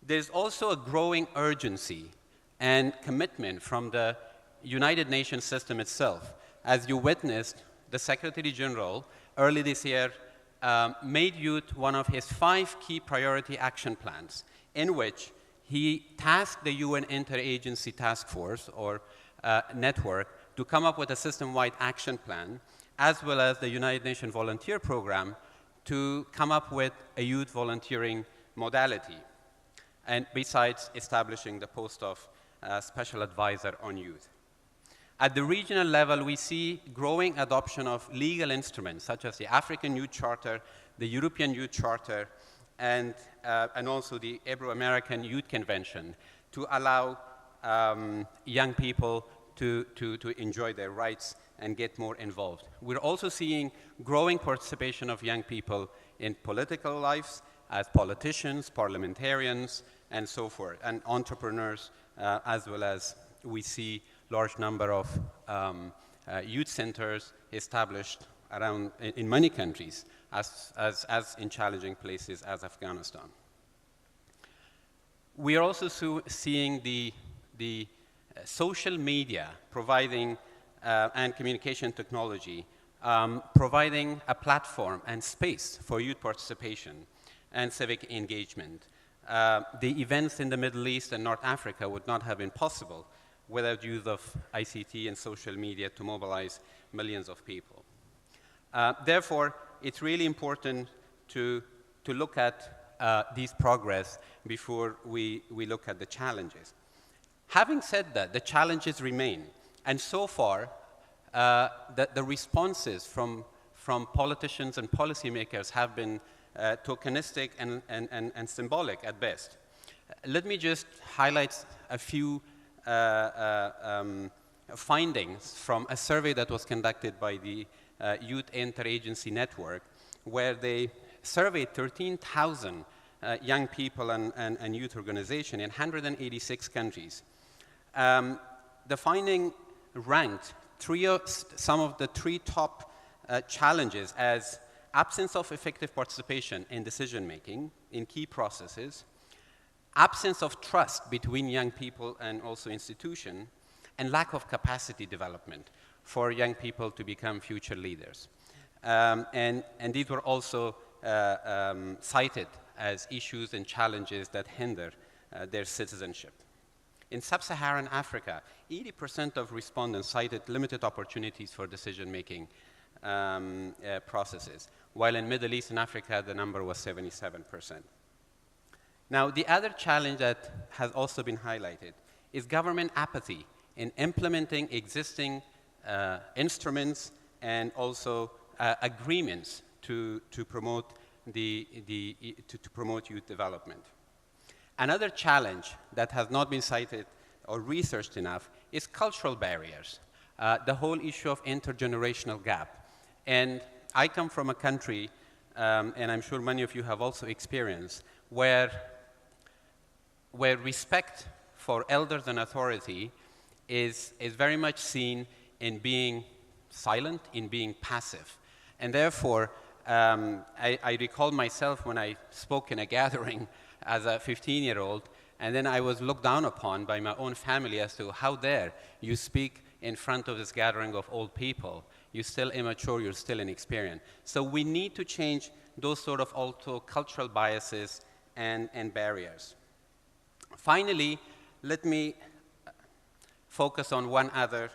There's also a growing urgency and commitment from the United Nations system itself. As you witnessed, the Secretary General early this year made youth one of his 5 key priority action plans, in which he tasked the UN Interagency Task Force or network to come up with a system-wide action plan, as well as the United Nations Volunteer Program to come up with a youth volunteering modality. and besides establishing the post of Special Advisor on Youth. At the regional level, we see growing adoption of legal instruments such as the African Youth Charter, the European Youth Charter, and also the Ibero-American Youth Convention to allow young people to enjoy their rights and get more involved. We're also seeing growing participation of young people in political lives as politicians, parliamentarians, and so forth, and entrepreneurs, as well as we see large number of youth centers established around in many countries, as in challenging places as Afghanistan. We are also seeing the social media providing and communication technology providing a platform and space for youth participation and civic engagement. The events in the Middle East and North Africa would not have been possible without use of ICT and social media to mobilize millions of people. Therefore, it's really important to look at these progress before we look at the challenges. Having said that, the challenges remain, and so far, the responses from politicians and policymakers have been tokenistic and symbolic at best. Let me just highlight a few findings from a survey that was conducted by the Youth Interagency Network, where they surveyed 13,000 young people and youth organizations in 186 countries. The finding ranked some of the three top challenges as absence of effective participation in decision-making in key processes, absence of trust between young people and also institutions, and lack of capacity development for young people to become future leaders. And these were also cited as issues and challenges that hinder their citizenship. In sub-Saharan Africa, 80% of respondents cited limited opportunities for decision-making processes, while in Middle East and Africa, the number was 77%. Now, the other challenge that has also been highlighted is government apathy in implementing existing instruments and also agreements to promote promote youth development. Another challenge that has not been cited or researched enough is cultural barriers, the whole issue of intergenerational gap. And I come from a country, and I'm sure many of you have also experienced, where respect for elders and authority is very much seen in being silent, in being passive. And therefore, I recall myself when I spoke in a gathering as a 15-year-old, and then I was looked down upon by my own family as to how dare you speak in front of this gathering of old people. You're still immature, you're still inexperienced. So we need to change those sort of also cultural biases and barriers. Finally, let me focus on one other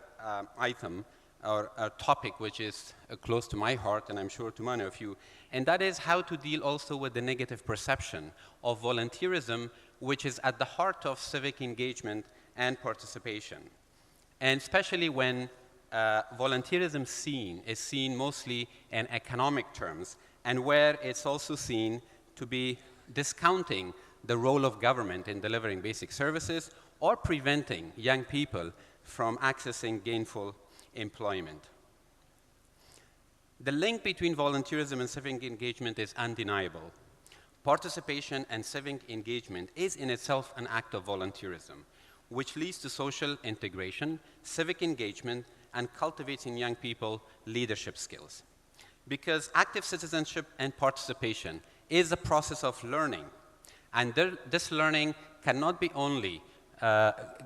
item or topic which is close to my heart, and I'm sure to many of you, and that is how to deal also with the negative perception of volunteerism, which is at the heart of civic engagement and participation. And especially when volunteerism is seen mostly in economic terms, and where it's also seen to be discounting the role of government in delivering basic services or preventing young people from accessing gainful employment. The link between volunteerism and civic engagement is undeniable. Participation and civic engagement is in itself an act of volunteerism, which leads to social integration, civic engagement, and cultivating young people leadership skills. Because active citizenship and participation is a process of learning, and this learning cannot be only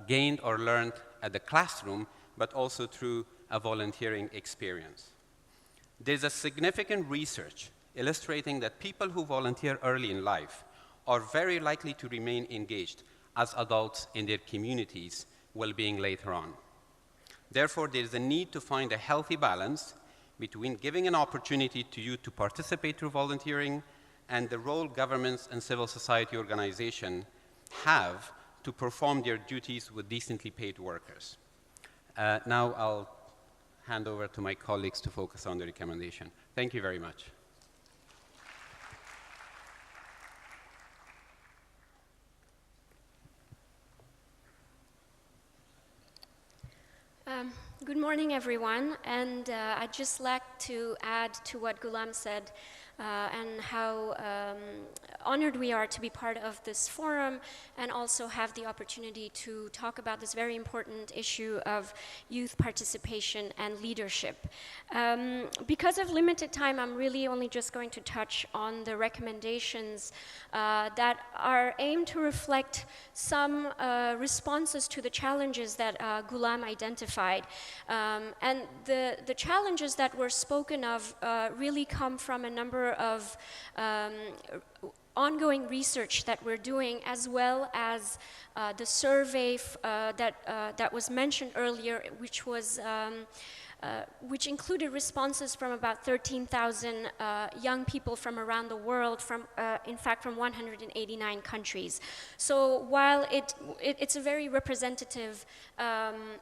gained or learned at the classroom, but also through a volunteering experience. There's a significant research illustrating that people who volunteer early in life are very likely to remain engaged as adults in their communities' well-being later on. Therefore, there is a need to find a healthy balance between giving an opportunity to youth to participate through volunteering and the role governments and civil society organizations have to perform their duties with decently paid workers. Now I'll hand over to my colleagues to focus on the recommendation. Thank you very much. Good morning, everyone, and I'd just like to add to what Ghulam said and how honored we are to be part of this forum and also have the opportunity to talk about this very important issue of youth participation and leadership. Because of limited time, I'm really only just going to touch on the recommendations that are aimed to reflect some responses to the challenges that Ghulam identified. And the challenges that were spoken of really come from a number of ongoing research that we're doing, as well as the survey that was mentioned earlier, which included responses from about 13,000 young people from around the world, in fact, from 189 countries. So while it's a very representative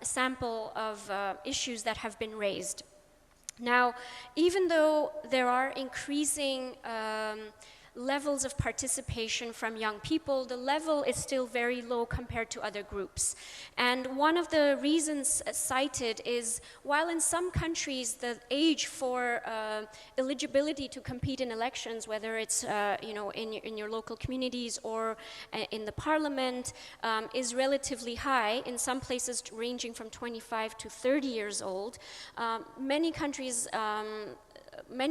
sample of issues that have been raised. Now, even though there are increasing levels of participation from young people, the level is still very low compared to other groups. And one of the reasons cited is, while in some countries the age for eligibility to compete in elections, whether it's in your local communities or in the parliament, is relatively high, in some places ranging from 25 to 30 years old, many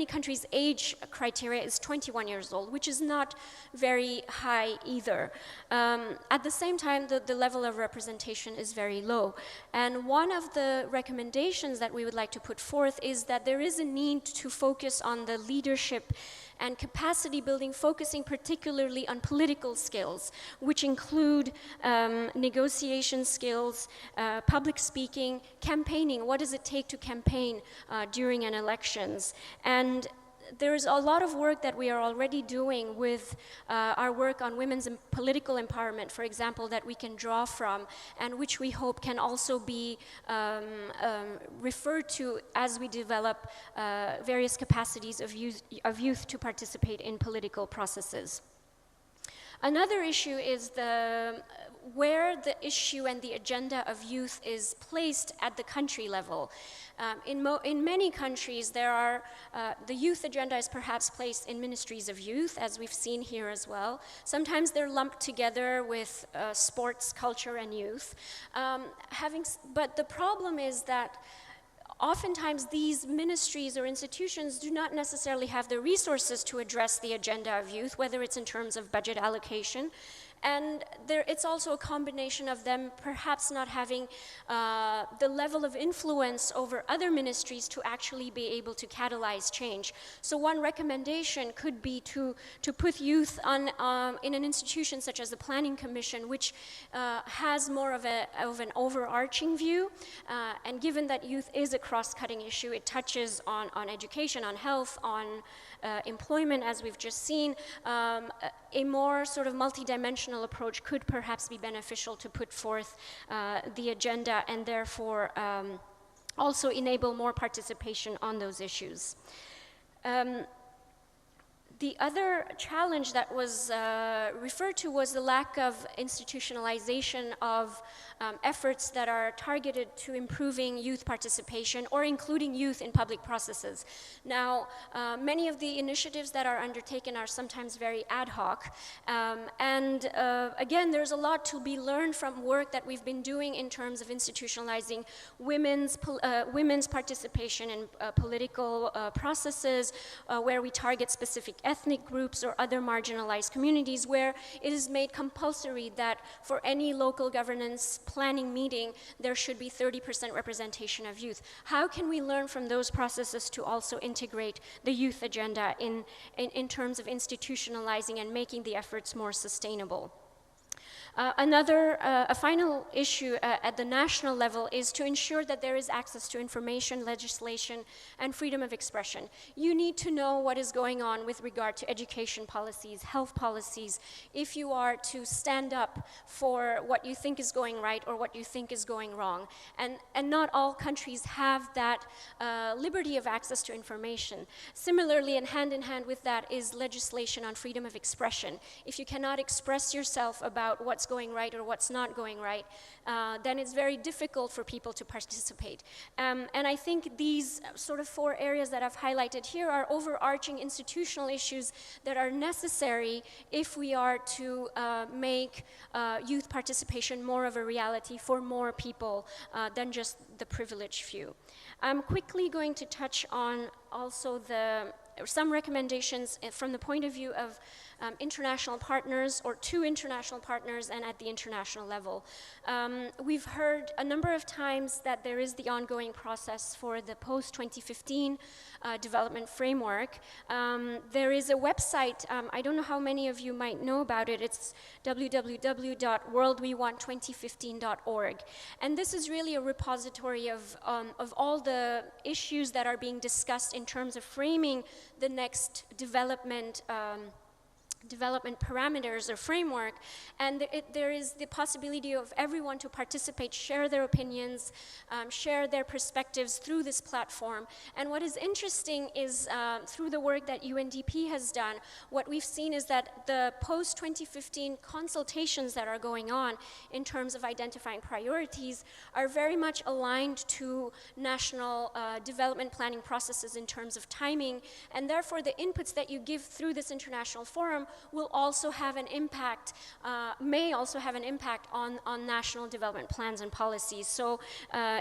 countries' age criteria is 21 years old, which is not very high either. At the same time, the level of representation is very low. And one of the recommendations that we would like to put forth is that there is a need to focus on the leadership and capacity building, focusing particularly on political skills, which include negotiation skills, public speaking, campaigning. What does it take to campaign during an elections? And there's a lot of work that we are already doing with our work on women's political empowerment, for example, that we can draw from, and which we hope can also be referred to as we develop various capacities of youth to participate in political processes. Another issue is where the issue and the agenda of youth is placed at the country level. In many countries, the youth agenda is perhaps placed in ministries of youth, as we've seen here as well. Sometimes they're lumped together with sports, culture, and youth. But the problem is that oftentimes these ministries or institutions do not necessarily have the resources to address the agenda of youth, whether it's in terms of budget allocation. And it's also a combination of them perhaps not having the level of influence over other ministries to actually be able to catalyze change. So one recommendation could be to put youth in an institution such as the Planning Commission, which has more of an overarching view. And given that youth is a cross-cutting issue, it touches on education, on health, on employment, as we've just seen. A more sort of multidimensional approach could perhaps be beneficial to put forth the agenda and therefore also enable more participation on those issues. The other challenge that was referred to was the lack of institutionalization of efforts that are targeted to improving youth participation or including youth in public processes. Now, many of the initiatives that are undertaken are sometimes very ad hoc. Again, there's a lot to be learned from work that we've been doing in terms of institutionalizing women's participation in political processes, where we target specific ethnic groups or other marginalized communities, where it is made compulsory that for any local governance planning meeting, there should be 30% representation of youth. How can we learn from those processes to also integrate the youth agenda in terms of institutionalizing and making the efforts more sustainable? A final issue at the national level is to ensure that there is access to information, legislation, and freedom of expression. You need to know what is going on with regard to education policies, health policies, if you are to stand up for what you think is going right or what you think is going wrong. And not all countries have that liberty of access to information. Similarly, and hand in hand with that is legislation on freedom of expression. If you cannot express yourself about what's going right or what's not going right, then it's very difficult for people to participate. And I think these sort of 4 areas that I've highlighted here are overarching institutional issues that are necessary if we are to make youth participation more of a reality for more people than just the privileged few. I'm quickly going to touch on also some recommendations from the point of view of international partners, or to international partners, and at the international level. We've heard a number of times that there is the ongoing process for the post-2015 development framework. There is a website, I don't know how many of you might know about it, it's www.worldwewant2015.org. And this is really a repository of all the issues that are being discussed in terms of framing the next development parameters or framework, and there is the possibility of everyone to participate, share their opinions, share their perspectives through this platform. And what is interesting is through the work that UNDP has done, what we've seen is that the post-2015 consultations that are going on in terms of identifying priorities are very much aligned to national development planning processes in terms of timing, and therefore the inputs that you give through this international forum will also have an impact, may also have an impact on national development plans and policies. So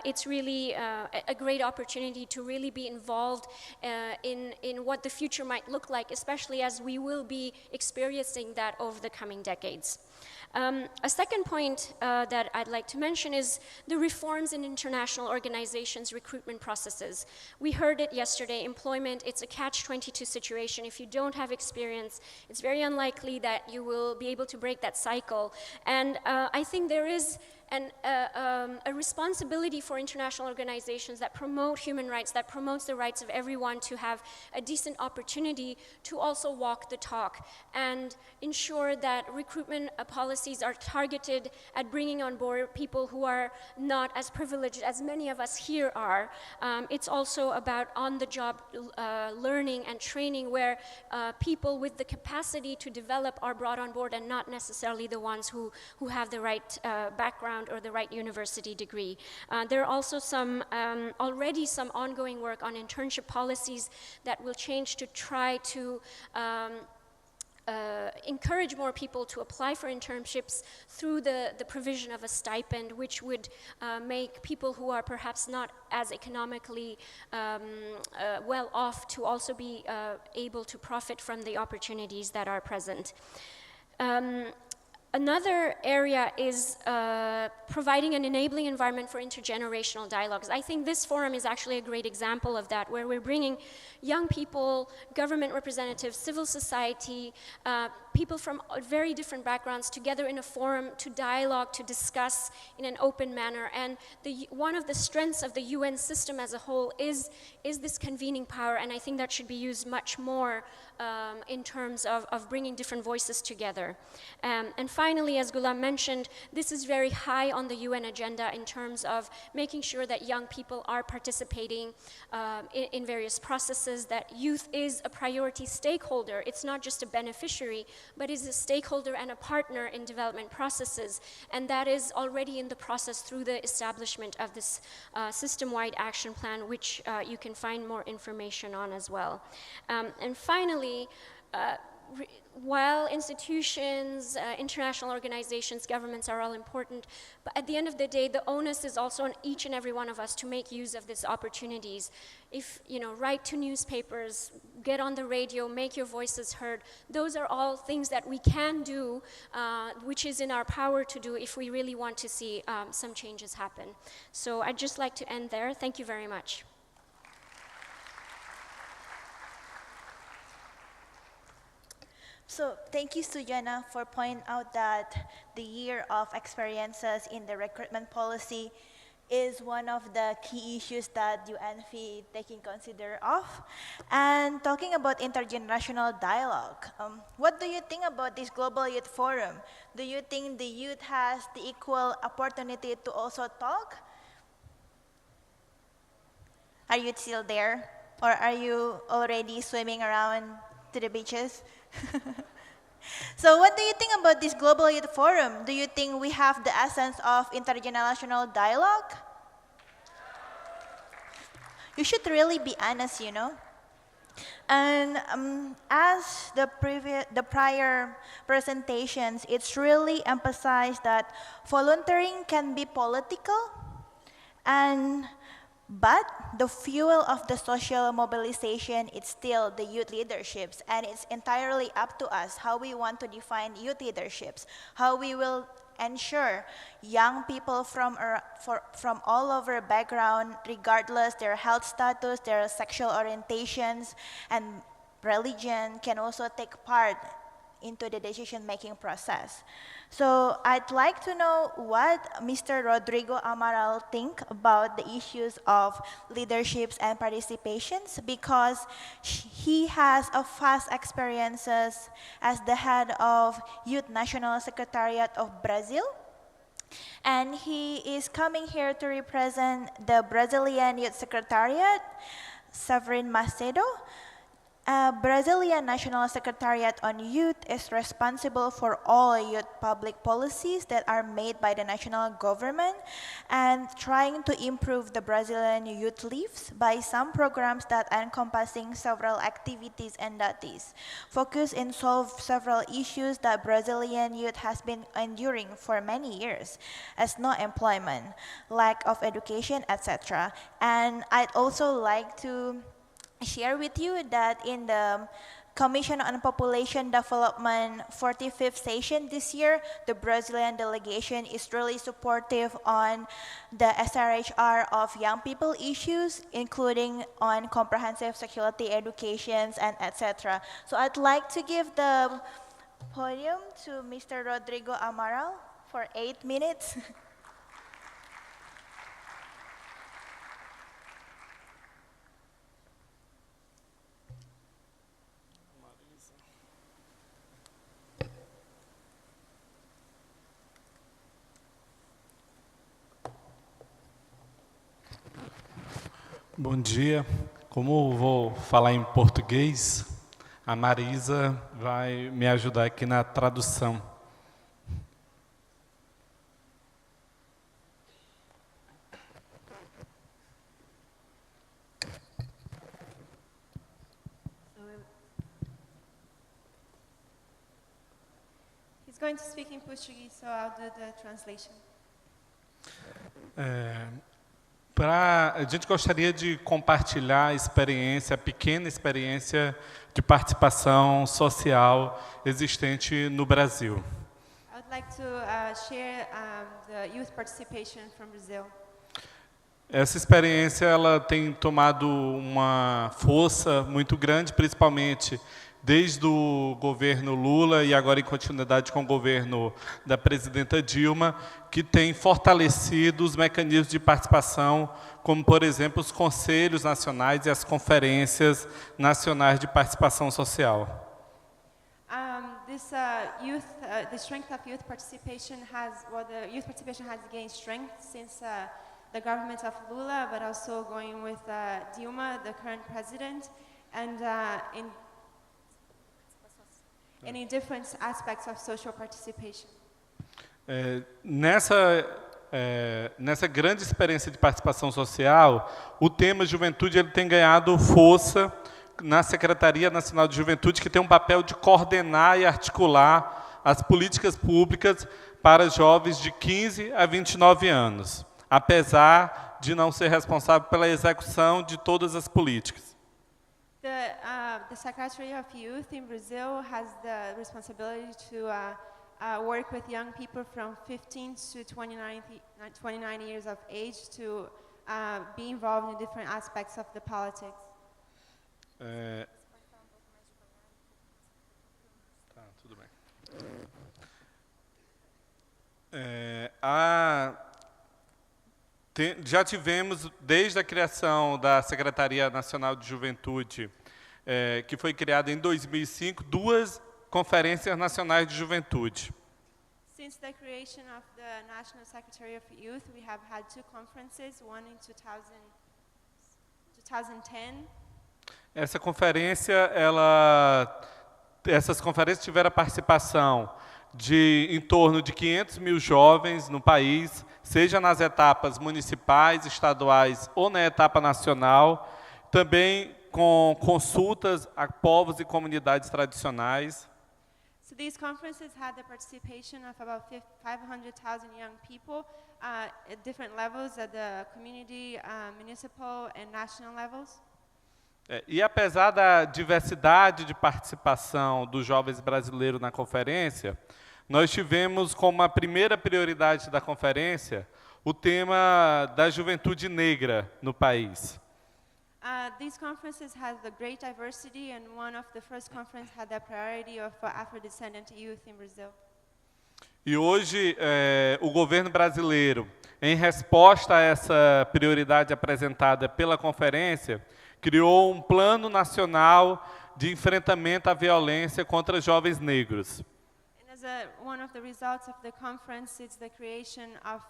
it's really a great opportunity to really be involved in what the future might look like, especially as we will be experiencing that over the coming decades. A second point that I'd like to mention is the reforms in international organizations' recruitment processes. We heard it yesterday, employment, it's a catch-22 situation. If you don't have experience, it's very unlikely that you will be able to break that cycle. And I think there is a responsibility for international organizations that promote human rights, that promotes the rights of everyone to have a decent opportunity to also walk the talk and ensure that recruitment policies are targeted at bringing on board people who are not as privileged as many of us here are. It's also about on-the-job learning and training where people with the capacity to develop are brought on board and not necessarily the ones who have the right background or the right university degree. There are also already some ongoing work on internship policies that will change to try to encourage more people to apply for internships through the provision of a stipend, which would make people who are perhaps not as economically well off to also be able to profit from the opportunities that are present. Another area is providing an enabling environment for intergenerational dialogues. I think this forum is actually a great example of that, where we're bringing young people, government representatives, civil society, people from very different backgrounds together in a forum to dialogue, to discuss in an open manner. And one of the strengths of the UN system as a whole is this convening power, and I think that should be used much more in terms of bringing different voices together. And finally, as Ghulam mentioned, this is very high on the UN agenda in terms of making sure that young people are participating in various processes, that youth is a priority stakeholder. It's not just a beneficiary, but is a stakeholder and a partner in development processes. And that is already in the process through the establishment of this system-wide action plan, which you can find more information on as well. And finally, while institutions, international organizations, governments are all important, but at the end of the day, the onus is also on each and every one of us to make use of these opportunities. If, write to newspapers, get on the radio, make your voices heard. Those are all things that we can do, which is in our power to do if we really want to see some changes happen. So I'd just like to end there. Thank you very much. So thank you, Sujana, for pointing out that the year of experiences in the recruitment policy is one of the key issues that UNFI taking consider of. And talking about intergenerational dialogue, what do you think about this Global Youth Forum? Do you think the youth has the equal opportunity to also talk? Are you still there? Or are you already swimming around to the beaches? So what do you think about this Global Youth Forum? Do you think we have the essence of intergenerational dialogue? You should really be honest, you know. And as the prior presentations, it's really emphasized that volunteering can be political, but the fuel of the social mobilization is still the youth leaderships, and it's entirely up to us how we want to define youth leaderships, how we will ensure young people from all over background, regardless their health status, their sexual orientations, and religion, can also take part into the decision-making process. So I'd like to know what Mr. Rodrigo Amaral think about the issues of leaderships and participations, because he has a vast experiences as the head of Youth National Secretariat of Brazil. And he is coming here to represent the Brazilian Youth Secretariat, Severin Macedo. Brazilian National Secretariat on Youth is responsible for all youth public policies that are made by the national government and trying to improve the Brazilian youth lives by some programs that are encompassing several activities and duties, focus and solve several issues that Brazilian youth has been enduring for many years, as no employment, lack of education, etc. And I'd also like to share with you that in the Commission on Population Development 45th session this year, the Brazilian delegation is really supportive on the SRHR of young people issues, including on comprehensive sexuality educations and etc. So I'd like to give the podium to Mr. Rodrigo Amaral for 8 minutes. Bom dia. Como vou falar em português, a Marisa vai me ajudar aqui na tradução. He's going to speak in Portuguese, so I'll do the translation. A gente gostaria de compartilhar a experiência, a pequena experiência de participação social existente no Brasil. I would like to share the youth participation from Brazil. Essa experiência ela tem tomado uma força muito grande, principalmente desde o governo Lula e agora em continuidade com o governo da presidenta Dilma, que tem fortalecido os mecanismos de participação, como, por exemplo, os conselhos nacionais e as conferências nacionais de participação social. The strength of youth participation the youth participation has gained strength since the government of Lula, but also going with Dilma, the current president, and in different aspects of social participation. Nessa grande experiência de participação social, o tema juventude ele tem ganhado força na Secretaria Nacional de Juventude, que tem um papel de coordenar e articular as políticas públicas para jovens de 15 a 29 anos, apesar de não ser responsável pela execução de todas as políticas. The Secretary of Youth in Brazil has the responsibility to work with young people from 15 to 29 years of age to be involved in different aspects of the politics. Já tivemos, desde a criação da Secretaria Nacional de Juventude, que foi criada em 2005, 2 conferências nacionais de juventude. Since the creation of the National Secretary of Youth, we have had 2 conferences, one in 2010. Essas conferências tiveram a participação de em torno de 500 mil jovens no país, seja nas etapas municipais, estaduais ou na etapa nacional, também com consultas a povos e comunidades tradicionais. So these conferences had the participation of about 500,000 young people at different levels, at the community, municipal and national levels. E apesar da diversidade de participação dos jovens brasileiros na conferência, nós tivemos como a primeira prioridade da conferência o tema da juventude negra no país. These conferences had the great diversity, and one of the first conferences had the priority of Afro-descendant youth in Brazil. E hoje o governo brasileiro, em resposta a essa prioridade apresentada pela conferência, criou um plano nacional de enfrentamento à violência contra jovens negros. And as one of the results of the conference, it's the creation of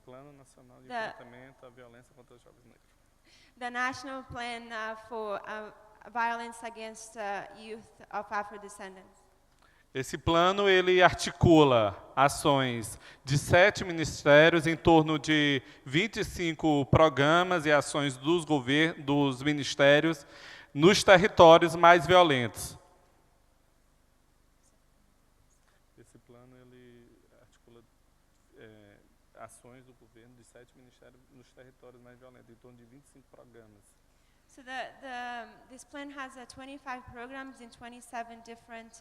Plano Nacional de Enfrentamento à Violência contra Jovens Negros. The National Plan for Violence Against Youth of Afro-Descendants. Esse plano ele articula ações de 7 ministérios em torno de 25 programas e ações dos ministérios nos territórios mais violentos. Esse plano ele articula ações do governo de 7 ministérios nos territórios mais violentos, em torno de 25 programas. So this plan has 25 programs in 27 different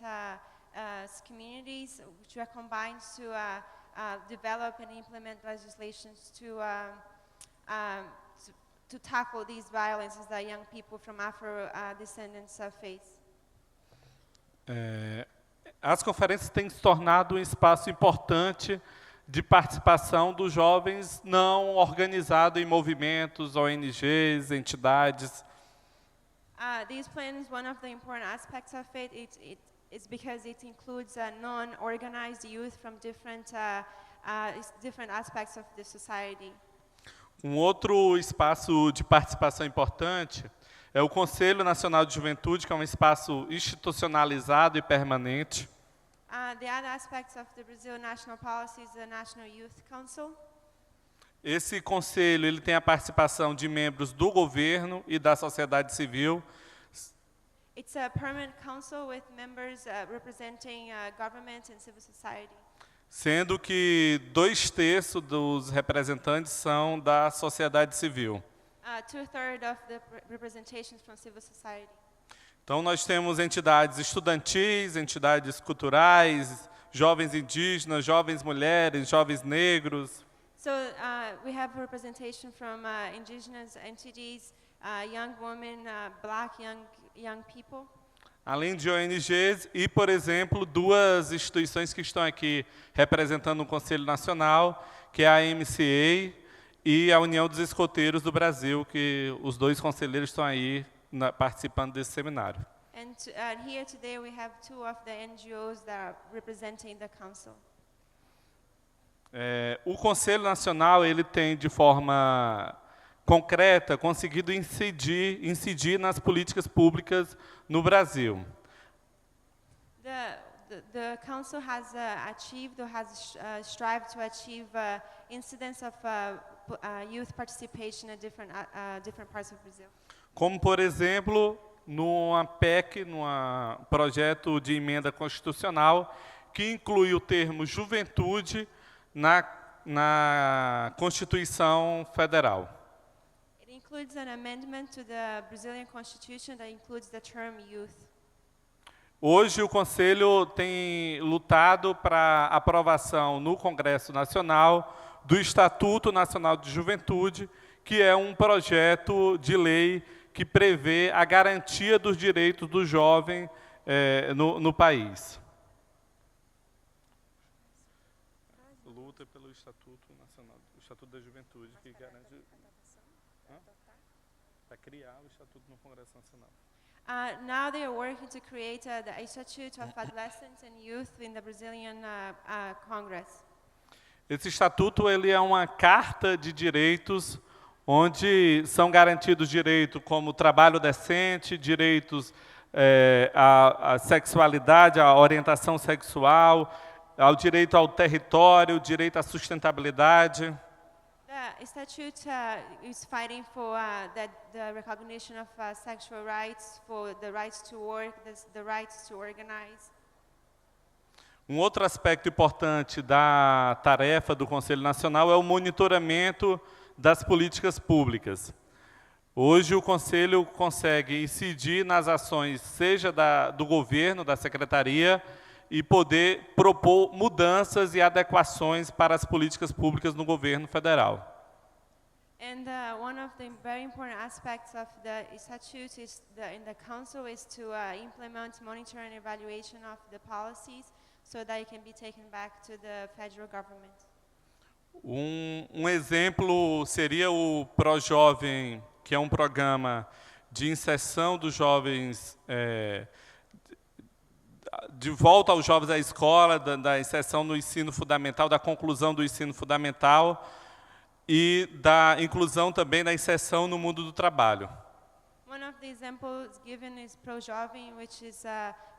communities, which are combined to develop and implement legislations to tackle these violences that young people from Afro-descendants face. As conferências têm se tornado um espaço importante de participação dos jovens não organizados em movimentos, ONGs, entidades. These plans, one of the important aspects of it, is because it includes non-organized youth from different aspects of the society. Um outro espaço de participação importante é o Conselho Nacional de Juventude, que é um espaço institucionalizado e permanente. The other aspects of the Brazil national policy is the National Youth Council. Esse conselho ele tem a participação de membros do governo e da sociedade civil. It's a permanent council with members representing government and civil society. Sendo que 2/3 dos representantes são da sociedade civil. 2/3 of the representations from civil society. Então nós temos entidades estudantis, entidades culturais, jovens indígenas, jovens mulheres, jovens negros. So we have representation from indigenous entities, young women, black young people. Além de ONGs e, por exemplo, 2 instituições que estão aqui representando o Conselho Nacional, que é a MCA e a União dos Escoteiros do Brasil, que os 2 conselheiros estão aí participando desse seminário. And here today we have 2 of the NGOs that are representing the council. O Conselho Nacional ele tem, de forma concreta, conseguido incidir nas políticas públicas no Brasil. The council has achieved or has strived to achieve incidence of youth participation in different parts of Brazil. Como, por exemplo, numa PEC, num projeto de emenda constitucional, que inclui o termo juventude na Constituição Federal. It includes an amendment to the Brazilian Constitution that includes the term youth. Hoje o Conselho tem lutado para a aprovação no Congresso Nacional do Estatuto Nacional de Juventude, que é um projeto de lei que prevê a garantia dos direitos do jovem no país. Luta pelo Estatuto Nacional, o Estatuto da Juventude, que garante para criar o Estatuto no Congresso Nacional. Now they are working to create the Institute of Adolescents and Youth in the Brazilian Congress. Esse estatuto ele é uma carta de direitos onde são garantidos direitos como trabalho decente, direitos à sexualidade, à orientação sexual, ao direito ao território, direito à sustentabilidade. The statute is fighting for the recognition of sexual rights, for the rights to work, the rights to organize. Um outro aspecto importante da tarefa do Conselho Nacional é o monitoramento das políticas públicas. Hoje o Conselho consegue incidir nas ações, seja do governo, da secretaria, e poder propor mudanças e adequações para as políticas públicas no governo federal. And one of the very important aspects of the statute in the council is to implement, monitor, and evaluation of the policies so that it can be taken back to the federal government. Um exemplo seria o ProJovem, que é um programa de inserção dos jovens, de volta aos jovens à escola, da inserção no ensino fundamental, da conclusão do ensino fundamental e da inclusão também da inserção no mundo do trabalho. One of the examples given is ProJovem, which is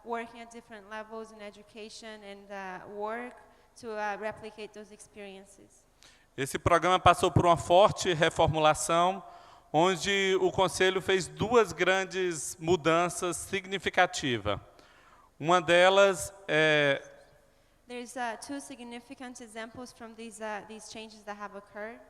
working at different levels in education and work to replicate those experiences. Esse programa passou por uma forte reformulação, onde o Conselho fez duas grandes mudanças significativas. Uma delas There's two significant examples from these changes that have occurred.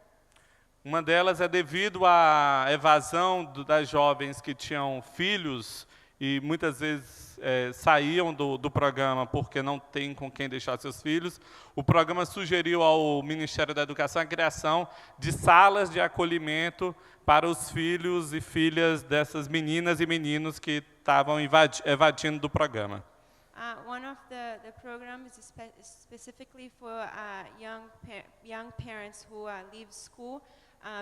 Uma delas é devido à evasão das jovens que tinham filhos e muitas vezes saíam do programa porque não têm com quem deixar seus filhos. O programa sugeriu ao Ministério da Educação a criação de salas de acolhimento para os filhos e filhas dessas meninas e meninos que estavam evadindo do programa. One of the programs is specifically for young parents who leave school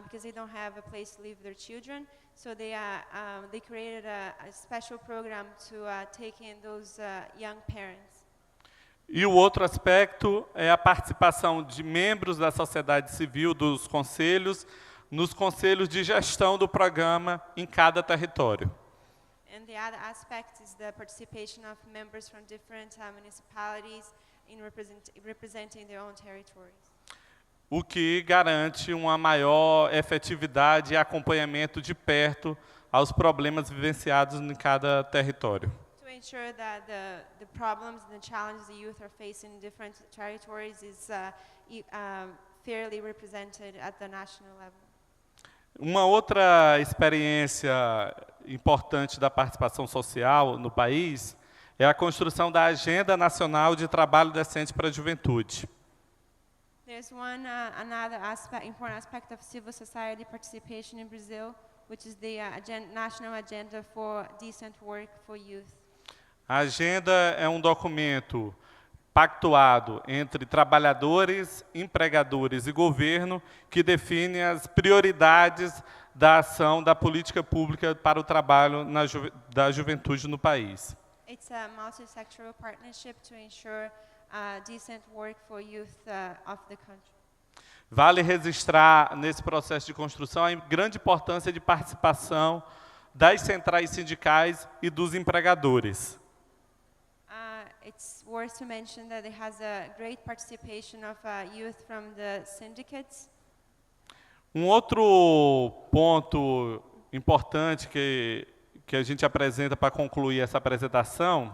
because they don't have a place to leave their children. So they created a special program to take in those young parents. E o outro aspecto é a participação de membros da sociedade civil, dos conselhos, nos conselhos de gestão do programa em cada território. And the other aspect is the participation of members from different municipalities in representing their own territories. O que garante uma maior efetividade e acompanhamento de perto aos problemas vivenciados em cada território. To ensure that the problems and the challenges the youth are facing in different territories is fairly represented at the national level. Uma outra experiência importante da participação social no país é a construção da Agenda Nacional de Trabalho Decente para a Juventude. There's another important aspect of civil society participation in Brazil, which is the National Agenda for Decent Work for Youth. A agenda é um documento pactuado entre trabalhadores, empregadores e governo que define as prioridades da ação da política pública para o trabalho da juventude no país. It's a multi-sectoral partnership to ensure decent work for youth of the country. Vale registrar nesse processo de construção a grande importância de participação das centrais sindicais e dos empregadores. It's worth to mention that it has a great participation of youth from the syndicates. Um outro ponto importante que a gente apresenta para concluir essa apresentação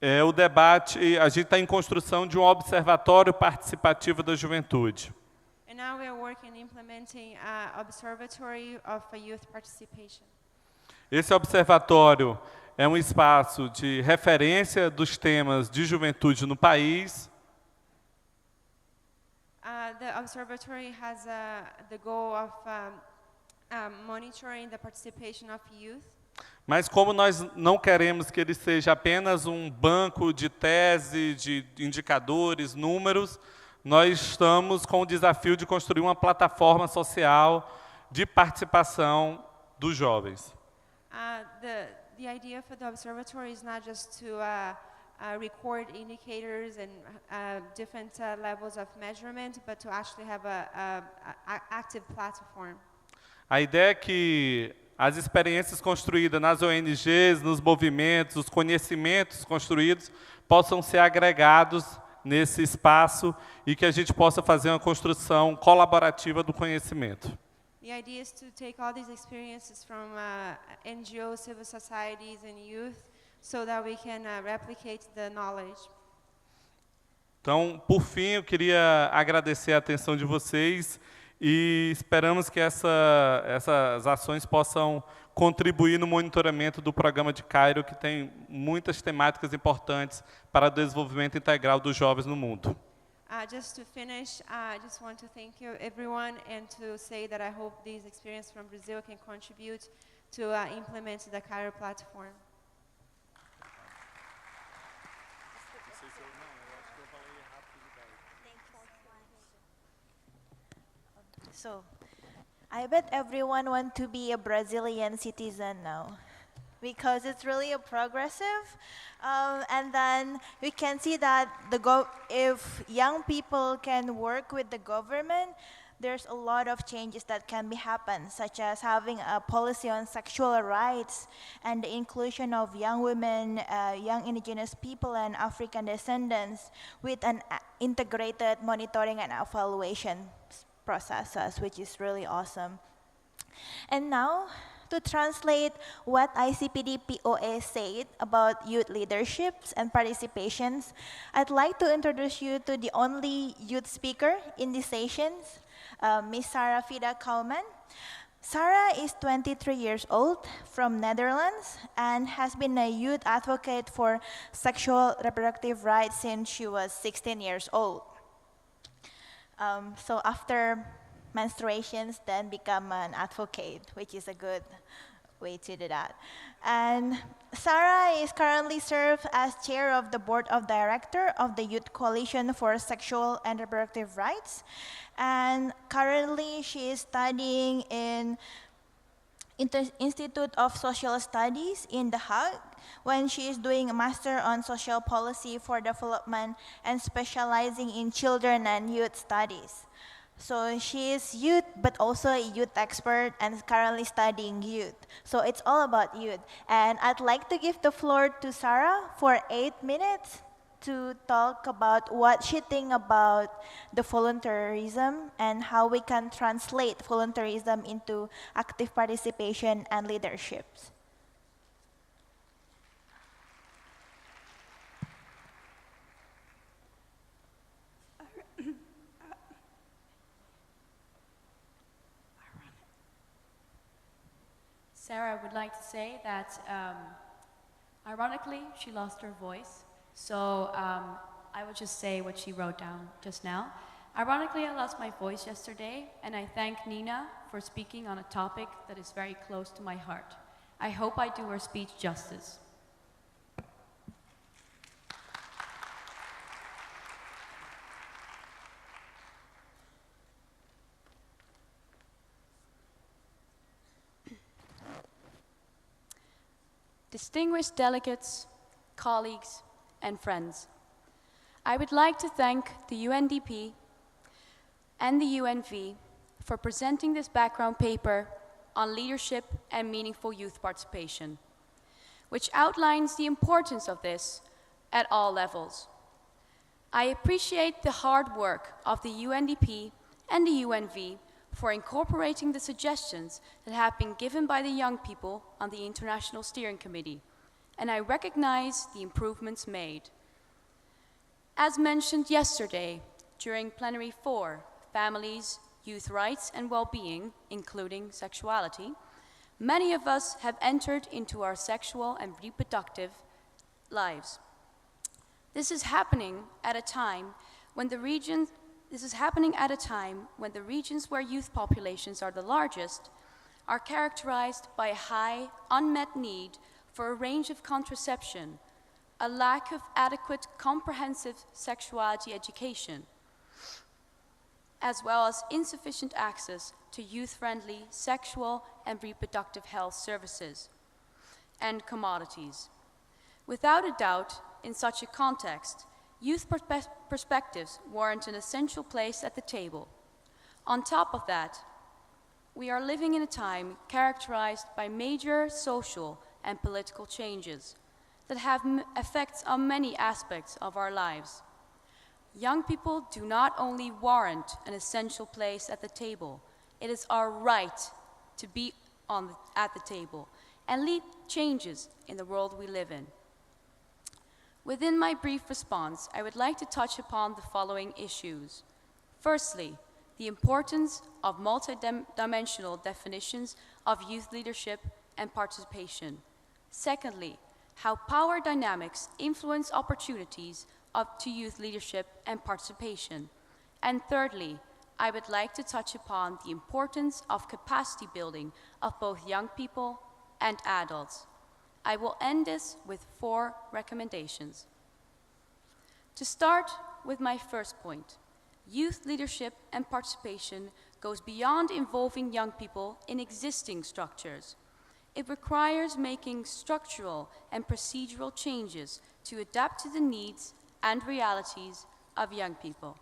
é o debate. A gente está em construção de um observatório participativo da juventude. And now we are working on implementing an observatory of youth participation. Esse observatório é um espaço de referência dos temas de juventude no país. The observatory has the goal of monitoring the participation of youth. Mas como nós não queremos que ele seja apenas um banco de tese, de indicadores, números, nós estamos com o desafio de construir uma plataforma social de participação dos jovens. The idea for the observatory is not just to record indicators and different levels of measurement, but to actually have a active platform. A ideia é que as experiências construídas nas ONGs, nos movimentos, os conhecimentos construídos possam ser agregados nesse espaço e que a gente possa fazer uma construção colaborativa do conhecimento. The idea is to take all these experiences from NGOs, civil societies, and youth, so that we can replicate the knowledge. Então, por fim, eu queria agradecer a atenção de vocês e esperamos que essas ações possam contribuir no monitoramento do programa de Cairo, que tem muitas temáticas importantes para o desenvolvimento integral dos jovens no mundo. Just to finish, I just want to thank you everyone and to say that I hope these experiences from Brazil can contribute to implement the Cairo platform. So, I bet everyone wants to be a Brazilian citizen now, because it's really a progressive, and then we can see that if young people can work with the government, there's a lot of changes that can be happen, such as having a policy on sexual rights and the inclusion of young women, young indigenous people, and African descendants with an integrated monitoring and evaluation processes, which is really awesome. And now, to translate what ICPD POA said about youth leaderships and participations, I'd like to introduce you to the only youth speaker in these sessions, Ms. Sarah Fida Kouman. Sarah is 23 years old from Netherlands and has been a youth advocate for sexual reproductive rights since she was 16 years old. So after menstruations, then become an advocate, which is a good way to do that. And Sarah is currently serves as chair of the board of director of the Youth Coalition for Sexual and Reproductive Rights. And currently she is studying in Institute of Social Studies in The Hague, when she is doing a master on social policy for development and specializing in children and youth studies. So she is youth, but also a youth expert and is currently studying youth. So it's all about youth. And I'd like to give the floor to Sarah for 8 minutes to talk about what she thinks about the volunteerism and how we can translate volunteerism into active participation and leaderships. Sarah would like to say that, ironically, she lost her voice. So I will just say what she wrote down just now. Ironically, I lost my voice yesterday, and I thank Nina for speaking on a topic that is very close to my heart. I hope I do her speech justice. Distinguished delegates, colleagues, and friends, I would like to thank the UNDP and the UNV for presenting this background paper on leadership and meaningful youth participation, which outlines the importance of this at all levels. I appreciate the hard work of the UNDP and the UNV for incorporating the suggestions that have been given by the young people on the International Steering Committee, and I recognize the improvements made. As mentioned yesterday, during Plenary 4, Families, Youth Rights and Well-being, including Sexuality, many of us have entered into our sexual and reproductive lives. This is happening at a time when the regions where youth populations are the largest are characterized by a high unmet need for a range of contraception, a lack of adequate comprehensive sexuality education, as well as insufficient access to youth-friendly sexual and reproductive health services and commodities. Without a doubt, in such a context, youth perspectives warrant an essential place at the table. On top of that, we are living in a time characterized by major social and political changes that have effects on many aspects of our lives. Young people do not only warrant an essential place at the table, it is our right to be at the table and lead changes in the world we live in. Within my brief response, I would like to touch upon the following issues. Firstly, the importance of multidimensional definitions of youth leadership and participation. Secondly, how power dynamics influence opportunities to youth leadership and participation. And thirdly, I would like to touch upon the importance of capacity building of both young people and adults. I will end this with 4 recommendations. To start with my first point, youth leadership and participation goes beyond involving young people in existing structures. It requires making structural and procedural changes to adapt to the needs and realities of young people.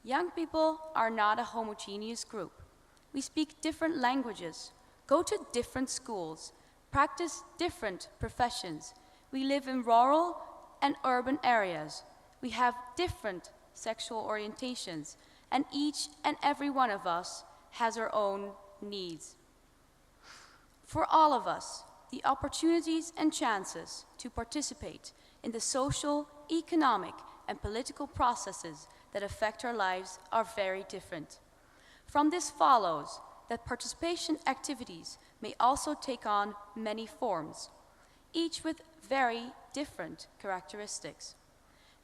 Young people are not a homogeneous group. We speak different languages, go to different schools, practice different professions. We live in rural and urban areas. We have different sexual orientations, and each and every one of us has our own needs. For all of us, the opportunities and chances to participate in the social, economic, and political processes that affect our lives are very different. From this follows that participation activities may also take on many forms, each with very different characteristics.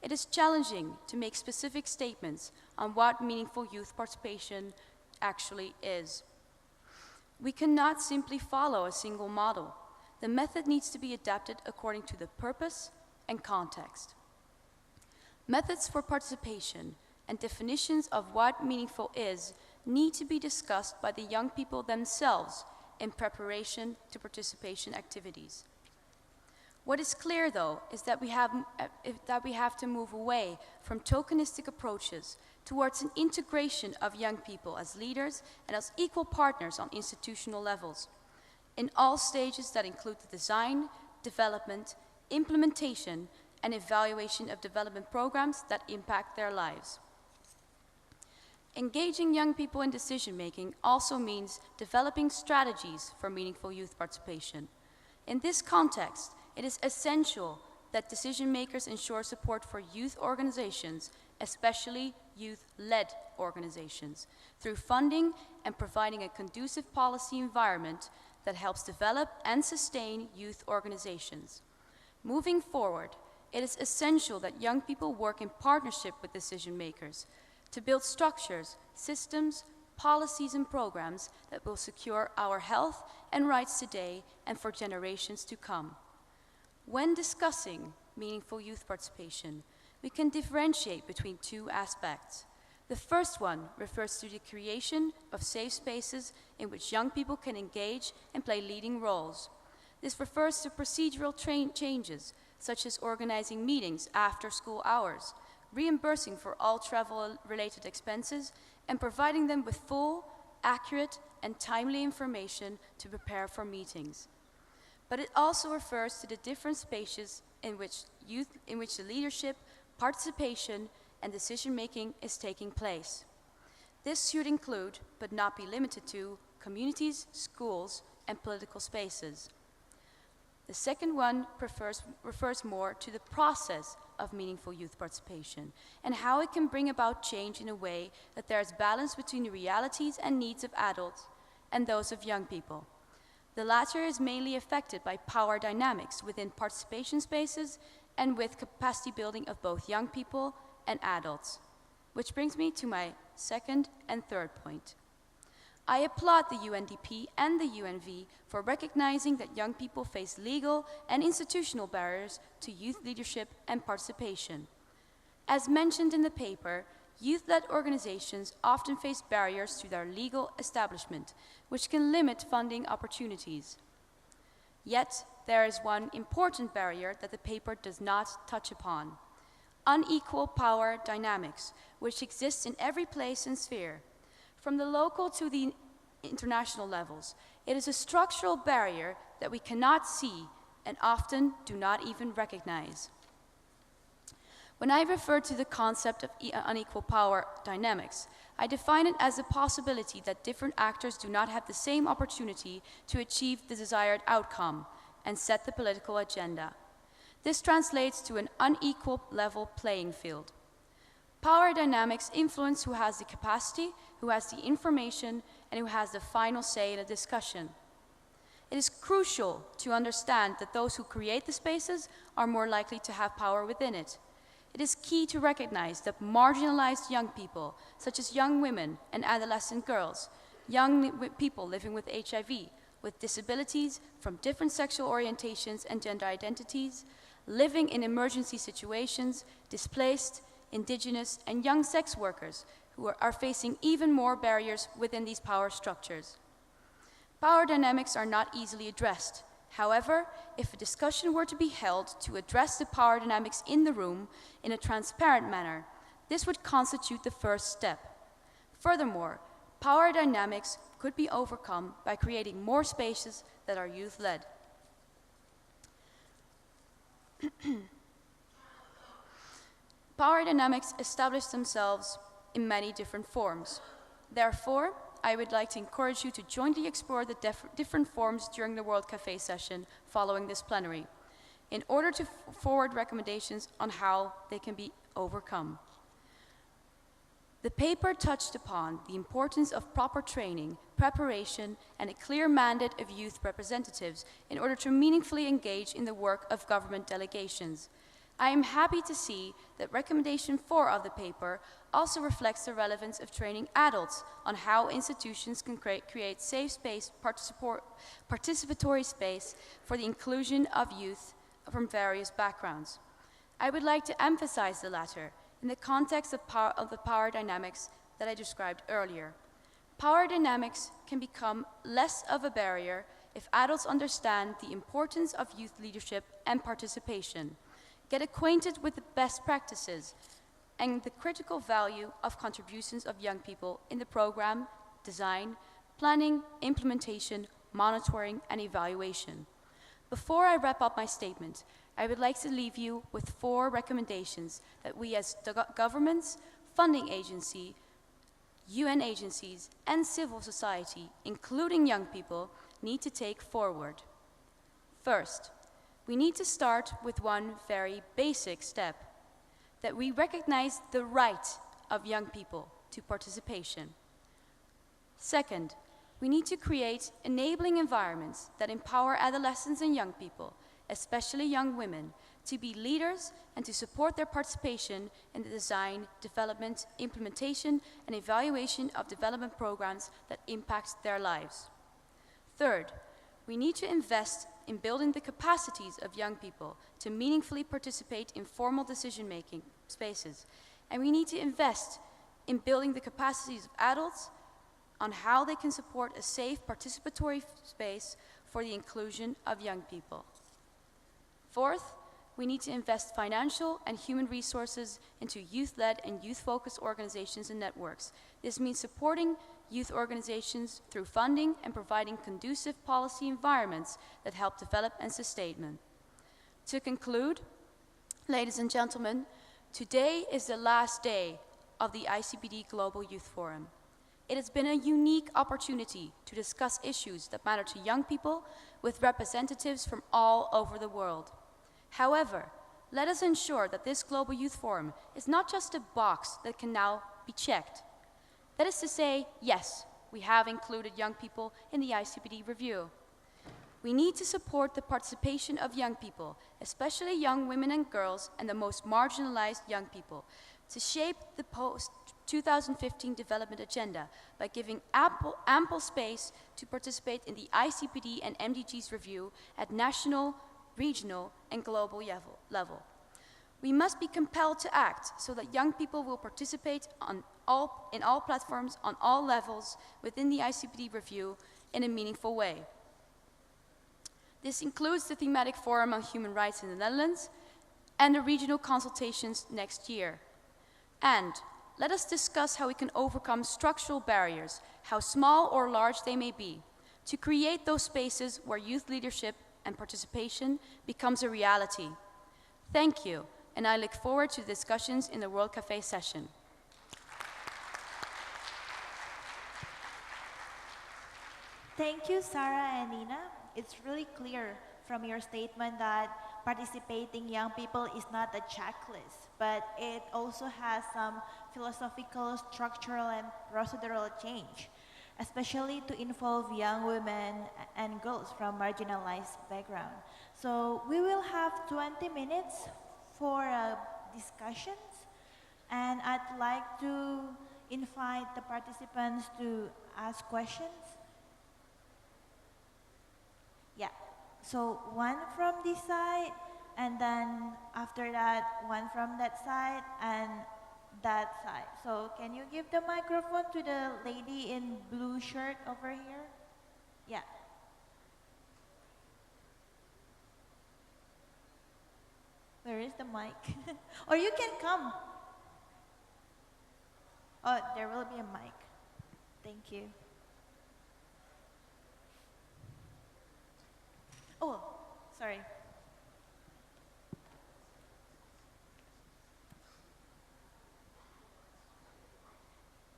It is challenging to make specific statements on what meaningful youth participation actually is. We cannot simply follow a single model. The method needs to be adapted according to the purpose and context. Methods for participation and definitions of what meaningful is need to be discussed by the young people themselves in preparation to participation activities. What is clear, though, is that we have to move away from tokenistic approaches towards an integration of young people as leaders and as equal partners on institutional levels, in all stages that include the design, development, implementation, and evaluation of development programs that impact their lives. Engaging young people in decision-making also means developing strategies for meaningful youth participation. In this context, it is essential that decision-makers ensure support for youth organizations, especially youth-led organizations, through funding and providing a conducive policy environment that helps develop and sustain youth organizations. Moving forward, it is essential that young people work in partnership with decision-makers to build structures, systems, policies, and programs that will secure our health and rights today and for generations to come. When discussing meaningful youth participation, we can differentiate between 2 aspects. The first one refers to the creation of safe spaces in which young people can engage and play leading roles. This refers to procedural changes, such as organizing meetings after school hours, reimbursing for all travel-related expenses, and providing them with full, accurate, and timely information to prepare for meetings. But it also refers to the different spaces in which the leadership, participation, and decision-making is taking place. This should include, but not be limited to, communities, schools, and political spaces. The second one refers more to the process of meaningful youth participation and how it can bring about change in a way that there is balance between the realities and needs of adults and those of young people. The latter is mainly affected by power dynamics within participation spaces and with capacity building of both young people and adults. Which brings me to my second and third point. I applaud the UNDP and the UNV for recognizing that young people face legal and institutional barriers to youth leadership and participation. As mentioned in the paper, youth-led organizations often face barriers to their legal establishment, which can limit funding opportunities. Yet, there is one important barrier that the paper does not touch upon: unequal power dynamics, which exists in every place and sphere. From the local to the international levels, it is a structural barrier that we cannot see and often do not even recognize. When I refer to the concept of unequal power dynamics, I define it as a possibility that different actors do not have the same opportunity to achieve the desired outcome and set the political agenda. This translates to an unequal level playing field. Power dynamics influence who has the capacity, who has the information, and who has the final say in a discussion. It is crucial to understand that those who create the spaces are more likely to have power within it. It is key to recognize that marginalized young people, such as young women and adolescent girls, young people living with HIV, with disabilities from different sexual orientations and gender identities, living in emergency situations, displaced, indigenous, and young sex workers who are facing even more barriers within these power structures. Power dynamics are not easily addressed. However, if a discussion were to be held to address the power dynamics in the room in a transparent manner, this would constitute the first step. Furthermore, power dynamics could be overcome by creating more spaces that are youth-led. Power dynamics establish themselves in many different forms. Therefore, I would like to encourage you to jointly explore the different forms during the World Café session following this plenary, in order to forward recommendations on how they can be overcome. The paper touched upon the importance of proper training, preparation, and a clear mandate of youth representatives in order to meaningfully engage in the work of government delegations. I am happy to see that recommendation 4 of the paper also reflects the relevance of training adults on how institutions can create safe space, participatory space for the inclusion of youth from various backgrounds. I would like to emphasize the latter in the context of the power dynamics that I described earlier. Power dynamics can become less of a barrier if adults understand the importance of youth leadership and participation, get acquainted with the best practices, and the critical value of contributions of young people in the program, design, planning, implementation, monitoring, and evaluation. Before I wrap up my statement, I would like to leave you with 4 recommendations that we as governments, funding agency, UN agencies, and civil society, including young people, need to take forward. First, we need to start with one very basic step, that we recognize the right of young people to participation. Second, we need to create enabling environments that empower adolescents and young people, especially young women, to be leaders and to support their participation in the design, development, implementation, and evaluation of development programs that impact their lives. Third, we need to invest in building the capacities of young people to meaningfully participate in formal decision-making spaces. And we need to invest in building the capacities of adults on how they can support a safe participatory space for the inclusion of young people. Fourth, we need to invest financial and human resources into youth-led and youth-focused organizations and networks. This means supporting youth organizations through funding and providing conducive policy environments that help develop and sustain them. To conclude, ladies and gentlemen, today is the last day of the ICPD Global Youth Forum. It has been a unique opportunity to discuss issues that matter to young people with representatives from all over the world. However, let us ensure that this Global Youth Forum is not just a box that can now be checked. That is to say, yes, we have included young people in the ICPD review. We need to support the participation of young people, especially young women and girls and the most marginalized young people, to shape the post-2015 development agenda by giving ample space to participate in the ICPD and MDGs review at national, regional, and global level. We must be compelled to act so that young people will participate in all platforms, on all levels, within the ICPD review in a meaningful way. This includes the thematic forum on human rights in the Netherlands and the regional consultations next year. And let us discuss how we can overcome structural barriers, how small or large they may be, to create those spaces where youth leadership and participation becomes a reality. Thank you, and I look forward to discussions in the World Café session. Thank you, Sarah and Nina. It's really clear from your statement that participating young people is not a checklist, but it also has some philosophical, structural, and procedural change, especially to involve young women and girls from marginalized background. So we will have 20 minutes for discussions, and I'd like to invite the participants to ask questions. Yeah, so one from this side, and then after that, one from that side, and that side. So can you give the microphone to the lady in blue shirt over here? Yeah. Where is the mic? Or you can come. Oh, there will be a mic. Thank you. Oh, sorry.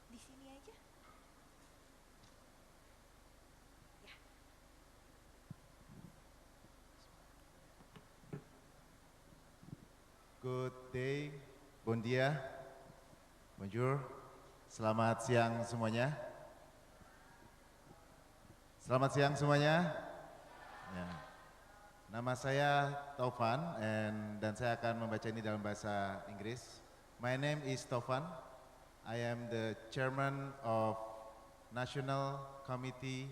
Di sini aja. Ya. Good day, bon dia, bonjour, selamat siang semuanya. Selamat siang semuanya. Ya. Nama saya Taufan dan saya akan membaca ini dalam bahasa Inggris. My name is Taufan. I am the chairman of National Committee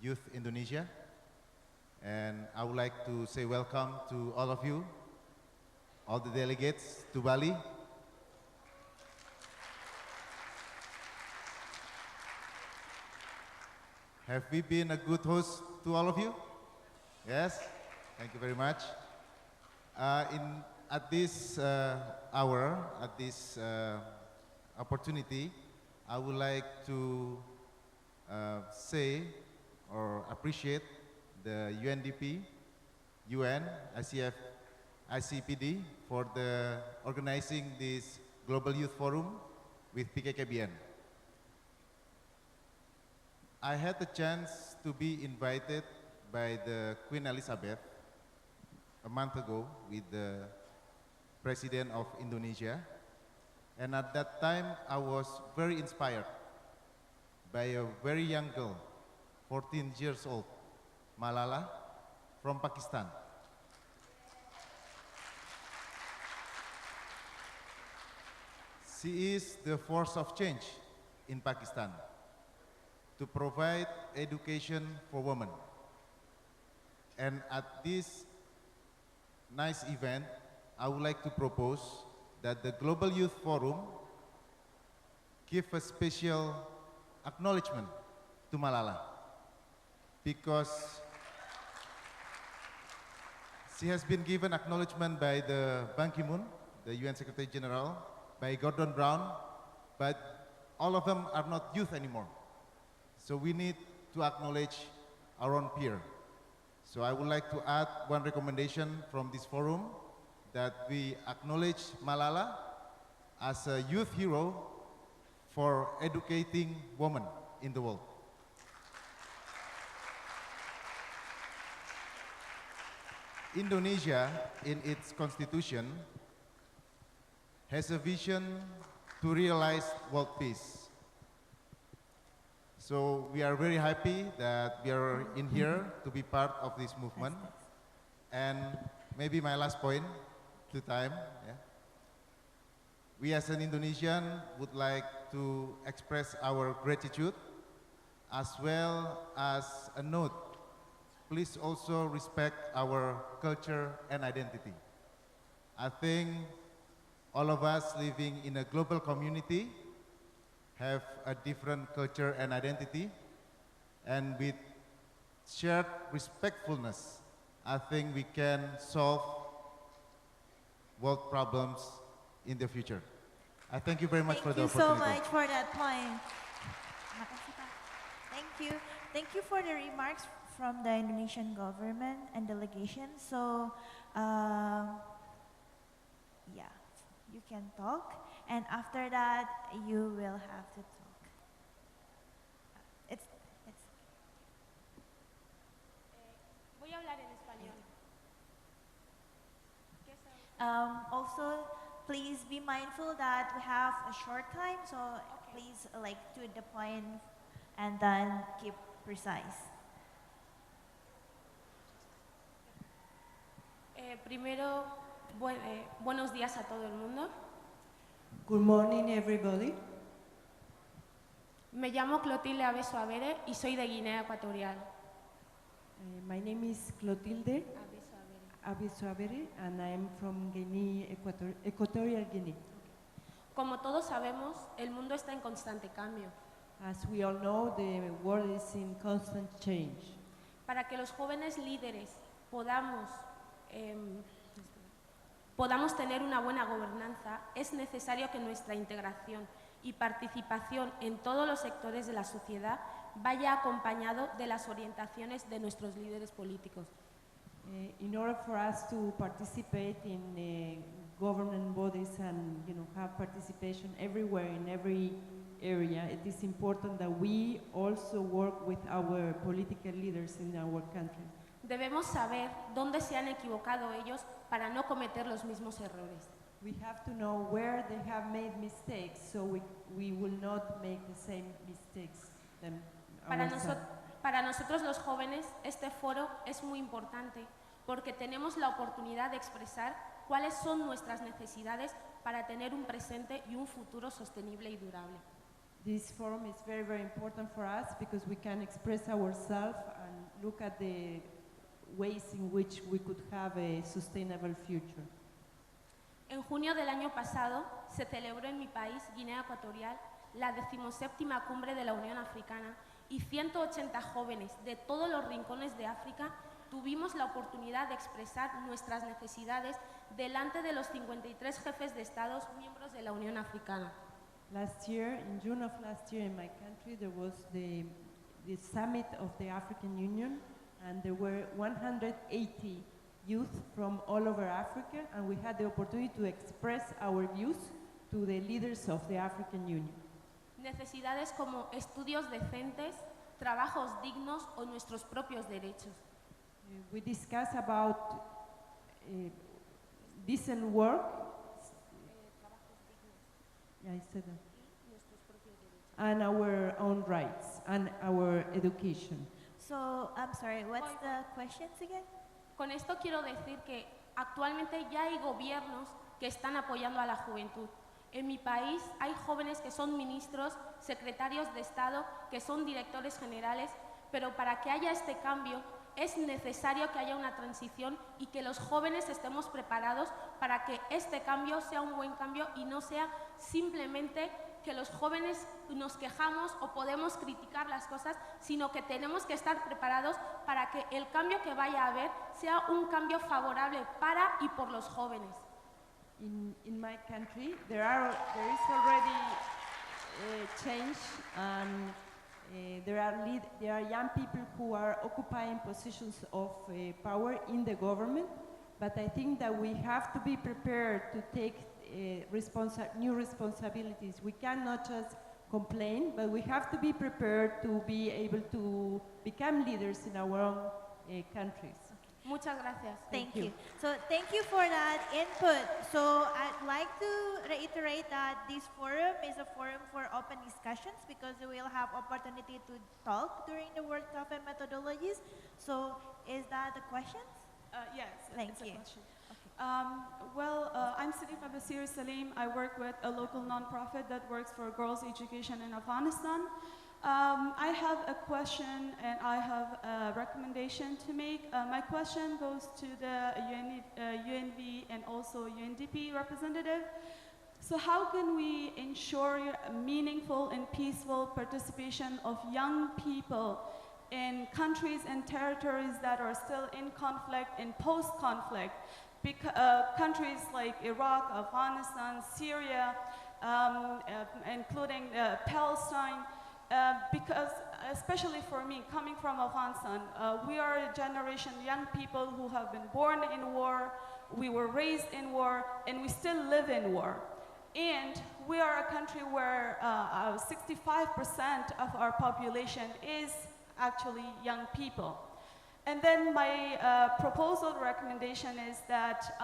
Youth Indonesia, and I would like to say welcome to all of you, all the delegates to Bali. Have we been a good host to all of you? Yes, thank you very much. At this hour, at this opportunity, I would like to say or appreciate the UNDP, UN, ICF, ICPD for organizing this Global Youth Forum with PKKBN. I had the chance to be invited by the Queen Elizabeth a month ago with the President of Indonesia, and at that time I was very inspired by a very young girl, 14 years old, Malala, from Pakistan. She is the force of change in Pakistan to provide education for women. And at this nice event, I would like to propose that the Global Youth Forum give a special acknowledgement to Malala, because she has been given acknowledgement by the Ban Ki-moon, the UN Secretary General, by Gordon Brown, but all of them are not youth anymore. So we need to acknowledge our own peer. So I would like to add one recommendation from this forum, that we acknowledge Malala as a youth hero for educating women in the world. Indonesia, in its constitution, has a vision to realize world peace. So we are very happy that we are in here to be part of this movement. And maybe my last point to time. Yeah. we as an Indonesian would like to express our gratitude, as well as a note, please also respect our culture and identity. I think all of us living in a global community have a different culture and identity, and with shared respectfulness, I think we can solve world problems in the future. I thank you very much for the opportunity. Thank you so much for that point. Thank you. Thank you for the remarks from the Indonesian government and delegation. So, yeah, you can talk, and after that, you will have to talk. It's Voy a hablar en español. Also, please be mindful that we have a short time, so please to the point and then keep precise. Primero, buenos días a todo el mundo. Good morning, everybody. Me llamo Clotilde Abeso Avere y soy de Guinea Ecuatorial. My name is Clotilde Abeso Avere, and I am from Guinea, Equatorial Guinea. Como todos sabemos, el mundo está en constante cambio. As we all know, the world is in constant change. Para que los jóvenes líderes podamos tener una buena gobernanza, es necesario que nuestra integración y participación en todos los sectores de la sociedad vaya acompañado de las orientaciones de nuestros líderes políticos. In order for us to participate in government bodies and have participation everywhere in every area, it is important that we also work with our political leaders in our country. Debemos saber dónde se han equivocado ellos para no cometer los mismos errores. We have to know where they have made mistakes, so we will not make the same mistakes Para nosotros los jóvenes, este foro es muy importante porque tenemos la oportunidad de expresar cuáles son nuestras necesidades para tener un presente y un futuro sostenible y durable. This forum is very, very important for us because we can express ourselves and look at the ways in which we could have a sustainable future. En junio del año pasado se celebró en mi país, Guinea Ecuatorial, la 17ª cumbre de la Unión Africana y 180 jóvenes de todos los rincones de África tuvimos la oportunidad de expresar nuestras necesidades delante de los 53 jefes de Estados miembros de la Unión Africana. Last year, in June of last year in my country, there was the summit of the African Union, and there were 180 youth from all over Africa, and we had the opportunity to express our views to the leaders of the African Union. Necesidades como estudios decentes, trabajos dignos o nuestros propios derechos. We discuss about decent work. Yeah, I said that. And our own rights and our education. So, I'm sorry, what's the questions again? Con esto quiero decir que actualmente ya hay gobiernos que están apoyando a la juventud. En mi país hay jóvenes que son ministros, secretarios de Estado, que son directores generales, pero para que haya este cambio es necesario que haya una transición y que los jóvenes estemos preparados para que este cambio sea un buen cambio y no sea simplemente que los jóvenes nos quejamos o podemos criticar las cosas, sino que tenemos que estar preparados para que el cambio que vaya a haber sea un cambio favorable para y por los jóvenes. In my country, there is already change, and there are young people who are occupying positions of power in the government, but I think that we have to be prepared to take new responsibilities. We cannot just complain, but we have to be prepared to be able to become leaders in our own countries. Muchas gracias. Thank you. So thank you for that input. So I'd like to reiterate that this forum is a forum for open discussions because we will have opportunity to talk during the workshop and methodologies. So is that the questions? Yes. Thank it's a you. question. I'm Sadiqa Basir Salim. I work with a local nonprofit that works for girls' education in Afghanistan. I have a question and I have a recommendation to make. My question goes to the UNV and also UNDP representative. So how can we ensure meaningful and peaceful participation of young people in countries and territories that are still in conflict and post-conflict? Countries like Iraq, Afghanistan, Syria, including Palestine, because especially for me, coming from Afghanistan, we are a generation of young people who have been born in war, we were raised in war, and we still live in war. And we are a country where 65% of our population is actually young people. And then my proposal recommendation is that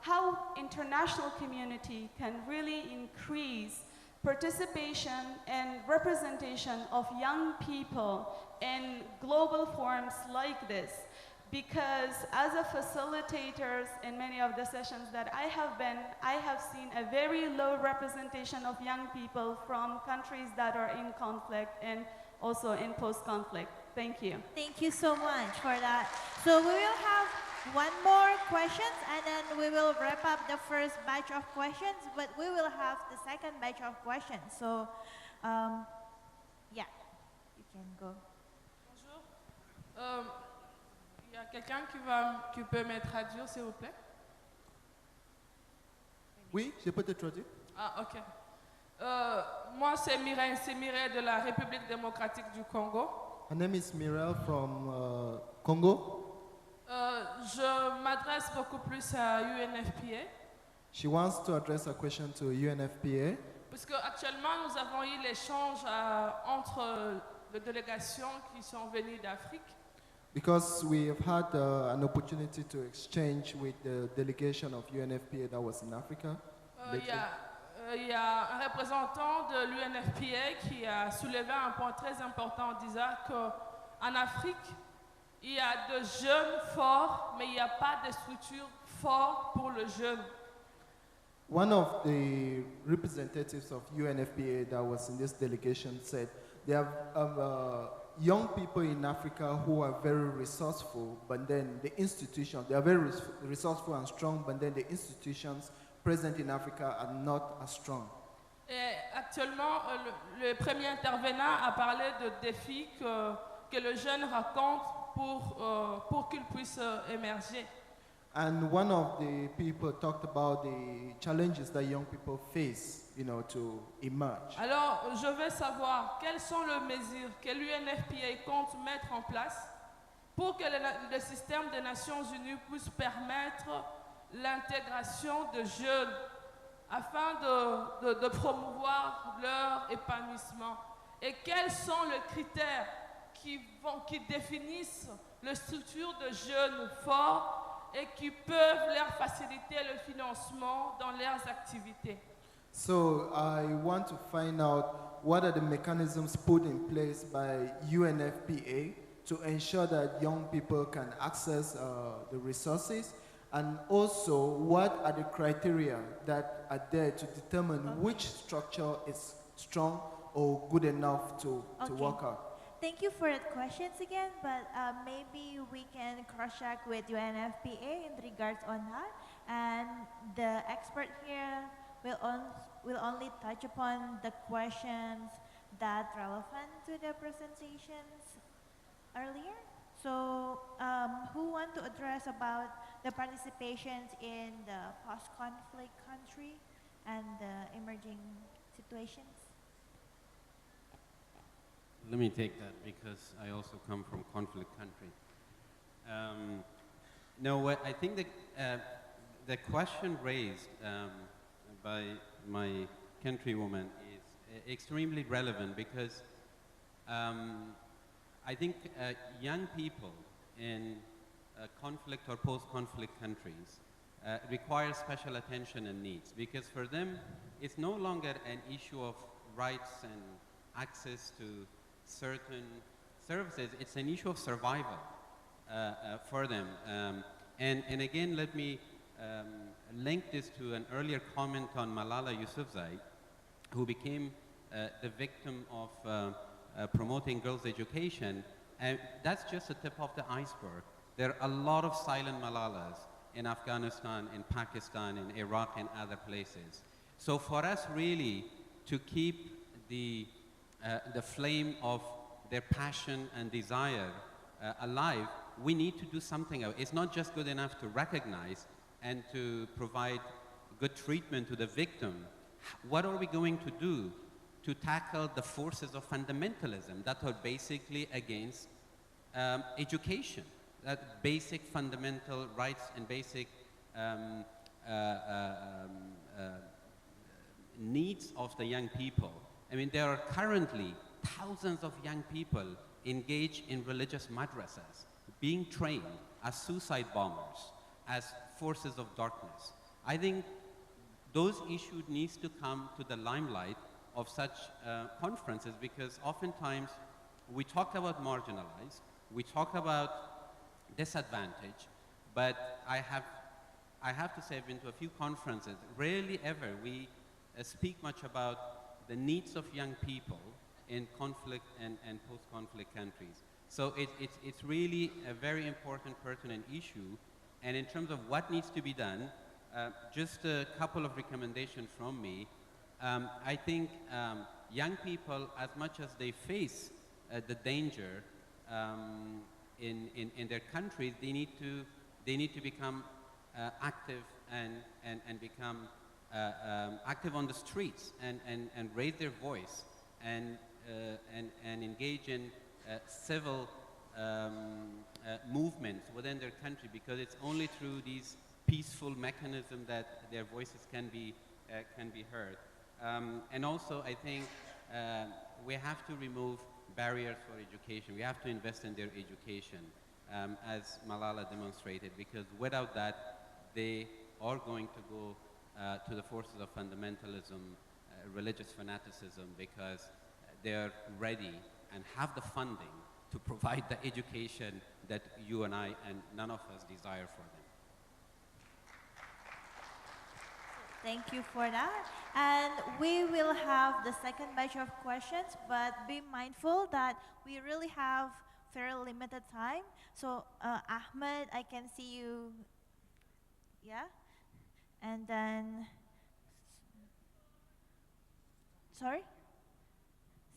how international community can really increase participation and representation of young people in global forums like this. Because as a facilitator in many of the sessions that I have seen a very low representation of young people from countries that are in conflict and also in post-conflict. Thank you. Thank you so much for that. So we will have one more questions and then we will wrap up the first batch of questions, but we will have the second batch of questions. So, yeah, you can go. Bonjour. Il y a quelqu'un qui peut me traduire, s'il vous plaît? Oui, je peux te traduire. Ah, ok. Moi, c'est Mireille de la République démocratique du Congo. Her name is Mirel from Congo. Je m'adresse beaucoup plus à UNFPA. She wants to address a question to UNFPA. Parce qu'actuellement, nous avons eu l'échange entre les délégations qui sont venues d'Afrique. Because we have had an opportunity to exchange with the delegation of UNFPA that was in Africa. Il y a un représentant de l'UNFPA qui a soulevé un point très important en disant qu'en Afrique, il y a de jeunes forts, mais il n'y a pas de structure forte pour le jeune. One of the representatives of UNFPA that was in this delegation said they have young people in Africa who are very resourceful, but then the institutions, they are very resourceful and strong, but then the institutions present in Africa are not as strong. Et actuellement, le premier intervenant a parlé de défis que le jeune raconte pour qu'il puisse émerger. And one of the people talked about the challenges that young people face, to emerge. Alors, je veux savoir quelles sont les mesures que l'UNFPA compte mettre en place pour que le système des Nations Unies puisse permettre l'intégration de jeunes afin de promouvoir leur épanouissement. Et quels sont les critères qui définissent les structures de jeunes forts et qui peuvent leur faciliter le financement dans leurs activités. So I want to find out what are the mechanisms put in place by UNFPA to ensure that young people can access the resources, and also what are the criteria that are there to determine which structure is strong or good enough to work out. Thank you for the questions again, but maybe we can cross-check with UNFPA in regards on that. And the expert here will only touch upon the questions that relevant to the presentations earlier. So who want to address about the participations in the post-conflict country and the emerging situations? Let me take that because I also come from conflict country. I think the question raised by my countrywoman is extremely relevant because I think young people in conflict or post-conflict countries require special attention and needs because for them it's no longer an issue of rights and access to certain services, it's an issue of survival for them. And again, let me link this to an earlier comment on Malala Yousafzai, who became the victim of promoting girls' education. And that's just the tip of the iceberg. There are a lot of silent Malalas in Afghanistan, in Pakistan, in Iraq, and other places. So for us really to keep the flame of their passion and desire alive, we need to do something else. It's not just good enough to recognize and to provide good treatment to the victim. What are we going to do to tackle the forces of fundamentalism that are basically against education, that basic fundamental rights and basic needs of the young people? I mean, there are currently thousands of young people engaged in religious madrasas, being trained as suicide bombers, as forces of darkness. I think those issues need to come to the limelight of such conferences, because oftentimes we talk about marginalized, we talk about disadvantage, but I have to say I've been to a few conferences. Rarely ever we speak much about the needs of young people in conflict and post-conflict countries. So it's really a very important, pertinent issue. And in terms of what needs to be done, just a couple of recommendations from me. I think young people, as much as they face the danger in their countries, they need to become active and become active on the streets and raise their voice and engage in civil movements within their country, because it's only through these peaceful mechanisms that their voices can be heard. And also, I think we have to remove barriers for education. We have to invest in their education, as Malala demonstrated, because without that, they are going to go to the forces of fundamentalism, religious fanaticism, because they're ready and have the funding to provide the education that you and I and none of us desire for them. Thank you for that. And we will have the second batch of questions, but be mindful that we really have very limited time. So Ahmed, I can see you, yeah? And then, sorry?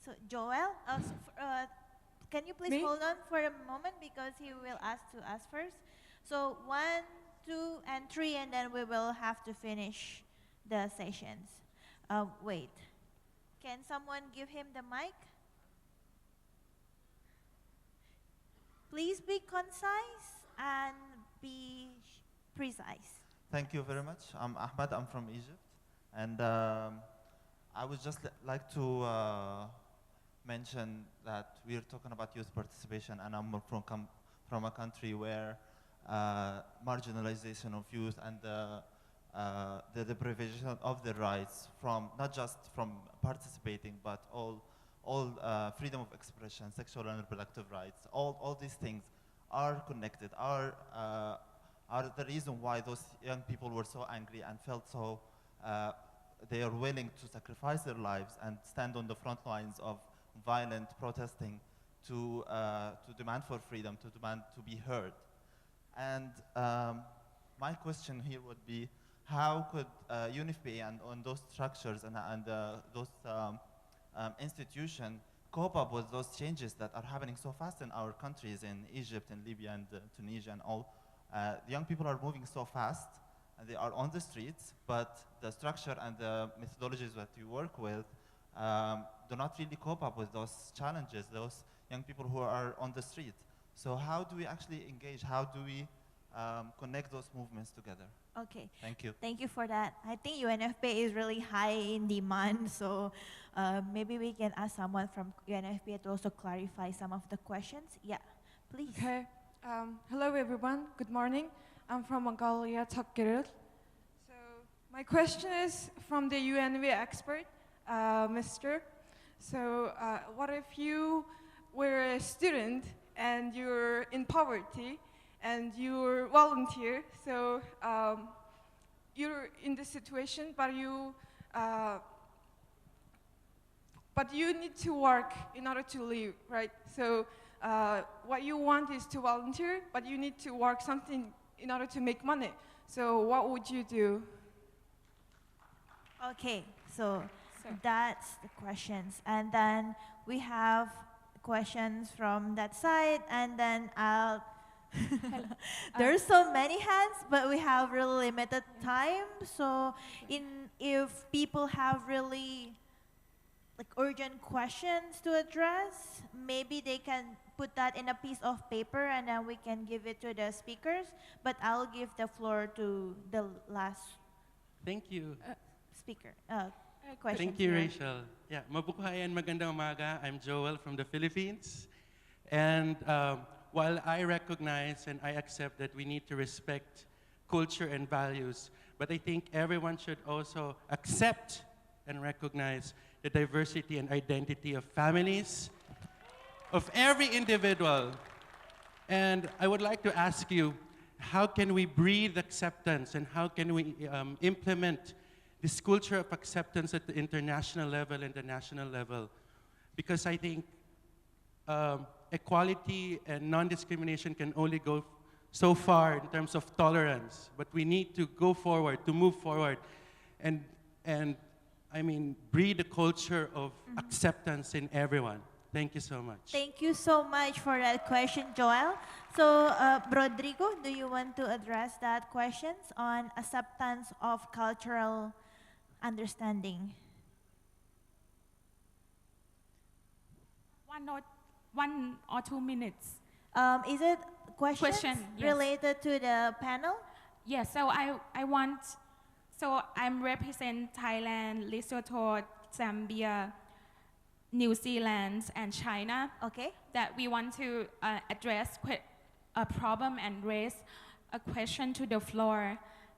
So Joel, can you please hold on for a moment, because he will ask to us first. So 1, 2, and 3, and then we will have to finish the sessions. Wait, can someone give him the mic? Please be concise and be precise. Thank you very much. I'm Ahmed, I'm from Egypt. And I would just like to mention that we're talking about youth participation, and I'm from a country where marginalization of youth and the deprivation of their rights, from not just from participating, but all freedom of expression, sexual and reproductive rights, all these things are connected, are the reason why those young people were so angry and felt so they are willing to sacrifice their lives and stand on the front lines of violent protesting to demand for freedom, to demand to be heard. And my question here would be, how could UNFPA and on those structures and those institutions cope up with those changes that are happening so fast in our countries, in Egypt and Libya and Tunisia and all? The young people are moving so fast, and they are on the streets, but the structure and the methodologies that you work with do not really cope up with those challenges, those young people who are on the street. So how do we actually engage? How do we connect those movements together? Okay. Thank you. Thank you for that. I think UNFPA is really high in demand, so maybe we can ask someone from UNFPA to also clarify some of the questions. Yeah, please. Okay. Hello, everyone. Good morning. I'm from Mongolia, Topkiril. So my question is from the UNV expert, Mr. So what if you were a student and you're in poverty and you're volunteer? So you're in this situation, but you need to work in order to live, right? So what you want is to volunteer, but you need to work something in order to make money. So what would you do? Okay, so that's the questions. And then we have questions from that side, and then I'll there's so many hands, but we have really limited time. So if people have really like urgent questions to address, maybe they can put that in a piece of paper and then we can give it to the speakers. But I'll give the floor to the last Thank you. speaker. Question. Thank you, Rachel. Yeah, mabuhay and magandang umaga. I'm Joel from the Philippines. And while I recognize and I accept that we need to respect culture and values, but I think everyone should also accept and recognize the diversity and identity of families, of every individual. And I would like to ask you, how can we breathe acceptance and how can we implement this culture of acceptance at the international level and the national level? Because I think equality and non-discrimination can only go so far in terms of tolerance, but we need to go forward, to move forward, and I mean, breed a culture of acceptance in everyone. Thank you so much. Thank you so much for that question, Joel. So, Rodrigo, do you want to address that questions on acceptance of cultural understanding? 1 or 2 minutes. Is it questions Yes. related to the panel? Yes, so I'm represent Thailand, Lesotho, Zambia, New Zealand, and China. Okay. That we want to address a problem and raise a question to the floor.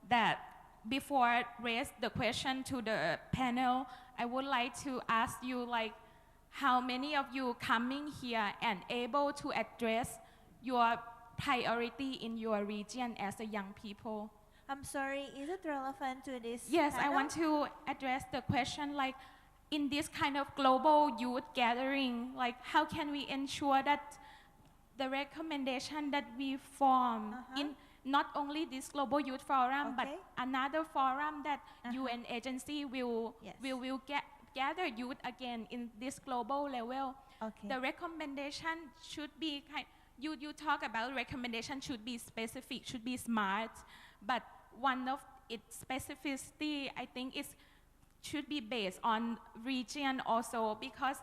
That before I raise the question to the panel, I would like to ask you, like, how many of you coming here and able to address your priority in your region as a young people? I'm sorry, is it relevant to this Yes, I panel? want to address the question, like, in this kind of global youth gathering, like, how can we ensure that the recommendation that we form in not only this global youth forum, but another forum that UN agency will gather youth again in this global level. The recommendation should be you talk about recommendation should be specific, should be smart, but one of its specificity, I think, should be based on region also, because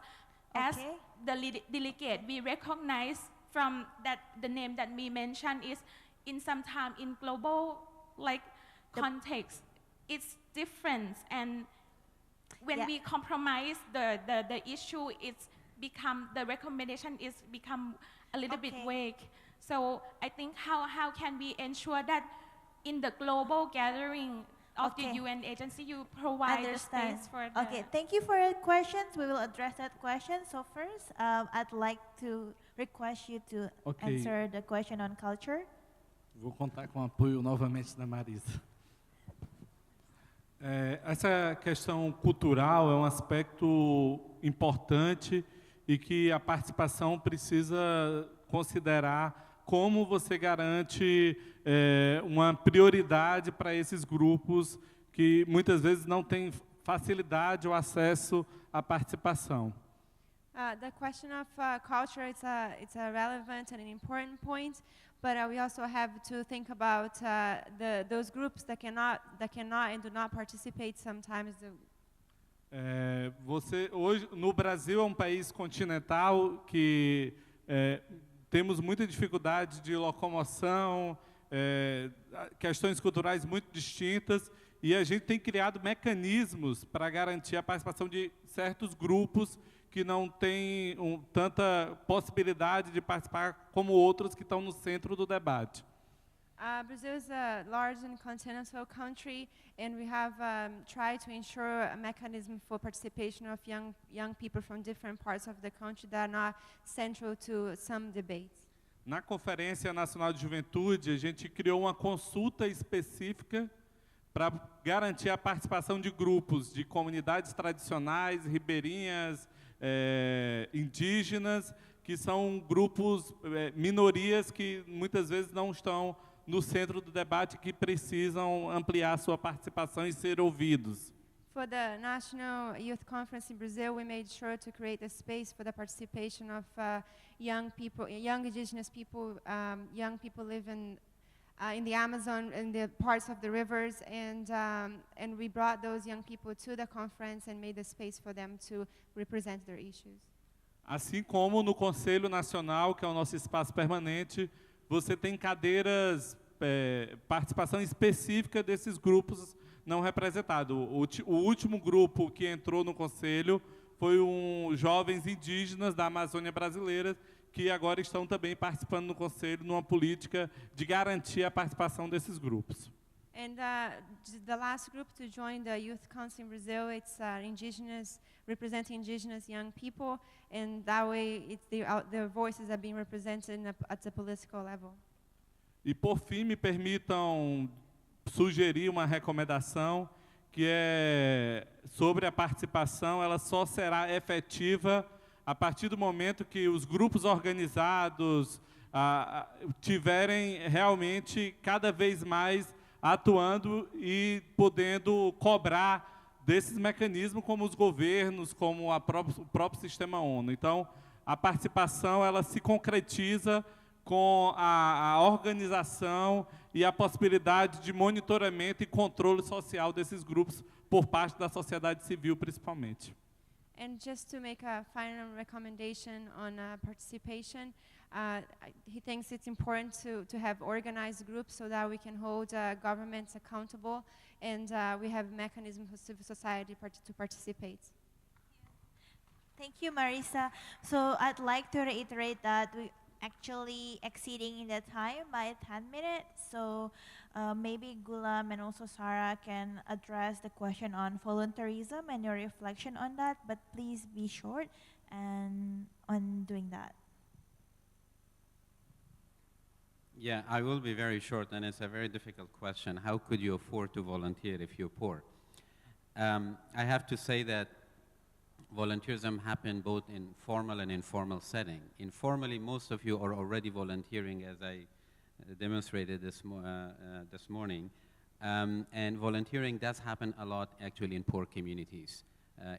as the delegate, we recognize from that the name that we mentioned is in some time in global context, it's different, and when we compromise the issue, the recommendation is become a little bit vague. So I think how can we ensure that in the global gathering of the UN agency, you provide the space for the... Okay, thank you for your questions. We will address that question. So first, I'd like to request you to answer the question on culture. Vou contar com o apoio novamente da Marisa. Essa questão cultural é um aspecto importante e que a participação precisa considerar como você garante uma prioridade para esses grupos que muitas vezes não têm facilidade ou acesso à participação. The question of culture, it's a relevant and an important point, but we also have to think about those groups that cannot and do not participate sometimes. Você hoje no Brasil é um país continental que temos muita dificuldade de locomoção, questões culturais muito distintas, e a gente tem criado mecanismos para garantir a participação de certos grupos que não têm tanta possibilidade de participar como outros que estão no centro do debate. Brazil is a large and continental country, and we have tried to ensure a mechanism for participation of young people from different parts of the country that are not central to some debates. Na Conferência Nacional de Juventude, a gente criou uma consulta específica para garantir a participação de grupos de comunidades tradicionais, ribeirinhas, indígenas, que são grupos, minorias que muitas vezes não estão no centro do debate, que precisam ampliar sua participação e ser ouvidos. For the National Youth Conference in Brazil, we made sure to create a space for the participation of young people, young indigenous people, young people living in the Amazon, in the parts of the rivers, and we brought those young people to the conference and made a space for them to represent their issues. Assim como no Conselho Nacional, que é o nosso espaço permanente, você tem cadeiras, participação específica desses grupos não representados. O último grupo que entrou no Conselho foi jovens indígenas da Amazônia brasileira, que agora estão também participando no Conselho numa política de garantir a participação desses grupos. And the last group to join the Youth Council in Brazil, it's indigenous, representing indigenous young people, and that way their voices are being represented at the political level. E por fim, me permitam sugerir uma recomendação, que é sobre a participação. Ela só será efetiva a partir do momento que os grupos organizados tiverem realmente cada vez mais atuando e podendo cobrar desses mecanismos, como os governos, como o próprio sistema ONU. Então, a participação ela se concretiza com a organização e a possibilidade de monitoramento e controle social desses grupos por parte da sociedade civil, principalmente. And just to make a final recommendation on participation, he thinks it's important to have organized groups so that we can hold governments accountable, and we have mechanisms for civil society to participate. Thank you, Marisa. So I'd like to reiterate that we actually exceeding in the time by 10 minutes. So maybe Gulam and also Sarah can address the question on voluntarism and your reflection on that, but please be short and on doing that. Yeah, I will be very short, and it's a very difficult question. How could you afford to volunteer if you're poor? I have to say that volunteerism happens both in formal and informal setting. Informally, most of you are already volunteering, as I demonstrated this morning. And volunteering does happen a lot, actually, in poor communities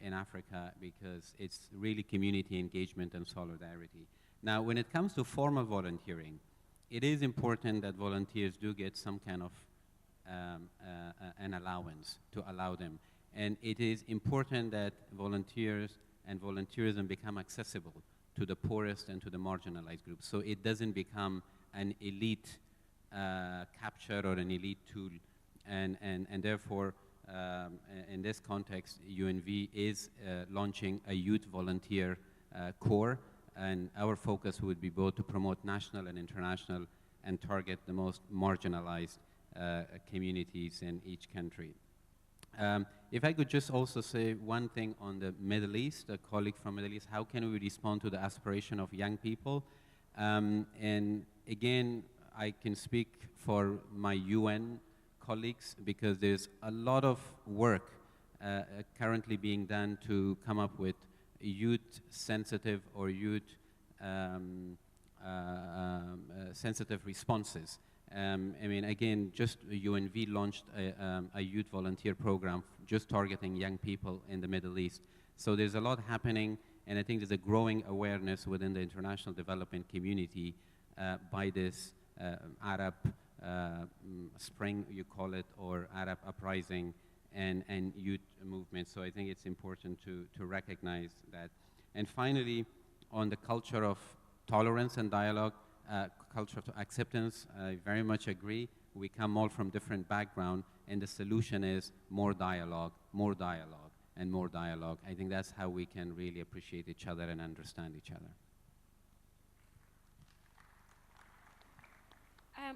in Africa, because it's really community engagement and solidarity. Now, when it comes to formal volunteering, it is important that volunteers do get some kind of an allowance to allow them. And it is important that volunteers and volunteerism become accessible to the poorest and to the marginalized groups, so it doesn't become an elite capture or an elite tool. And therefore, in this context, UNV is launching a youth volunteer corps, and our focus would be both to promote national and international and target the most marginalized communities in each country. If I could just also say one thing on the Middle East, a colleague from Middle East, how can we respond to the aspiration of young people? And again, I can speak for my UN colleagues, because there's a lot of work currently being done to come up with youth-sensitive or youth-sensitive responses. I mean, again, just UNV launched a youth volunteer program just targeting young people in the Middle East. So there's a lot happening, and I think there's a growing awareness within the international development community by this Arab Spring, you call it, or Arab uprising and youth movement. So I think it's important to recognize that. And finally, on the culture of tolerance and dialogue, culture of acceptance, I very much agree. We come all from different backgrounds, and the solution is more dialogue, and more dialogue. I think that's how we can really appreciate each other and understand each other.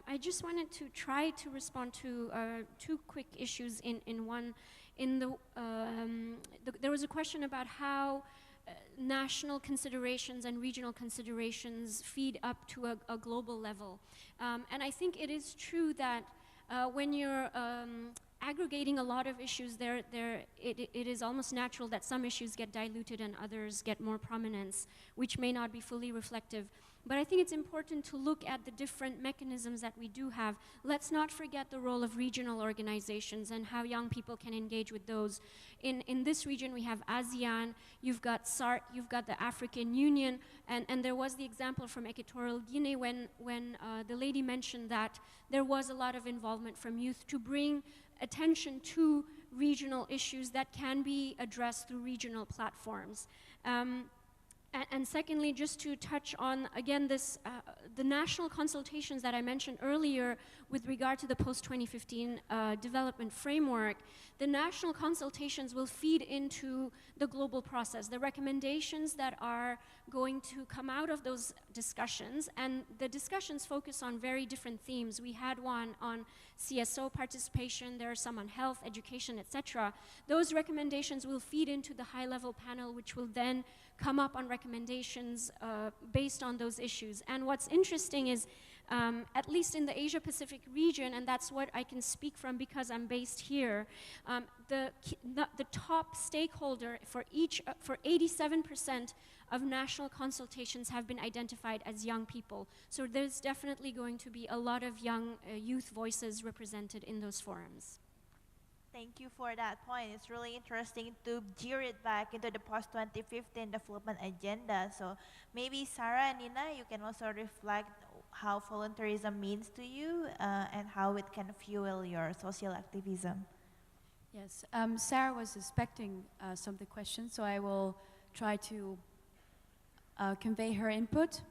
I just wanted to try to respond to two quick issues in one. There was a question about how national considerations and regional considerations feed up to a global level. And I think it is true that when you're aggregating a lot of issues, it is almost natural that some issues get diluted and others get more prominence, which may not be fully reflective. But I think it's important to look at the different mechanisms that we do have. Let's not forget the role of regional organizations and how young people can engage with those. In this region, we have ASEAN, you've got SARC, you've got the African Union, and there was the example from Equatorial Guinea when the lady mentioned that there was a lot of involvement from youth to bring attention to regional issues that can be addressed through regional platforms. And secondly, just to touch on, again, this, the national consultations that I mentioned earlier with regard to the post-2015 development framework, the national consultations will feed into the global process. The recommendations that are going to come out of those discussions, and the discussions focus on very different themes. We had one on CSO participation, there are some on health, education, etc. Those recommendations will feed into the high-level panel, which will then come up on recommendations based on those issues. And what's interesting is, at least in the Asia-Pacific region, and that's what I can speak from because I'm based here, the top stakeholder for 87% of national consultations have been identified as young people. So there's definitely going to be a lot of young youth voices represented in those forums. Thank you for that point. It's really interesting to gear it back into the post-2015 development agenda. So maybe Sarah and Nina, you can also reflect how volunteerism means to you and how it can fuel your social activism. Yes, Sarah was expecting some of the questions, so I will try to convey her input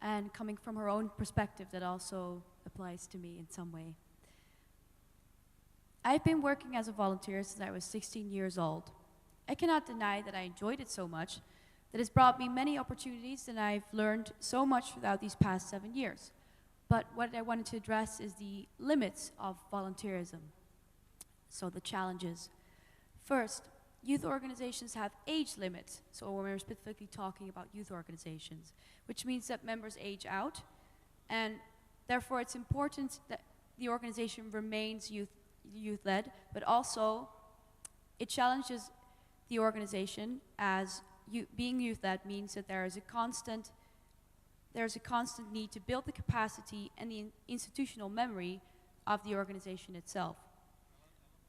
and coming from her own perspective that also applies to me in some way. I've been working as a volunteer since I was 16 years old. I cannot deny that I enjoyed it so much that it's brought me many opportunities and I've learned so much throughout these past 7 years. But what I wanted to address is the limits of volunteerism, so the challenges. First, youth organizations have age limits, so we're specifically talking about youth organizations, which means that members age out, and therefore it's important that the organization remains youth-led, but also it challenges the organization as being youth-led means that there's a constant need to build the capacity and the institutional memory of the organization itself.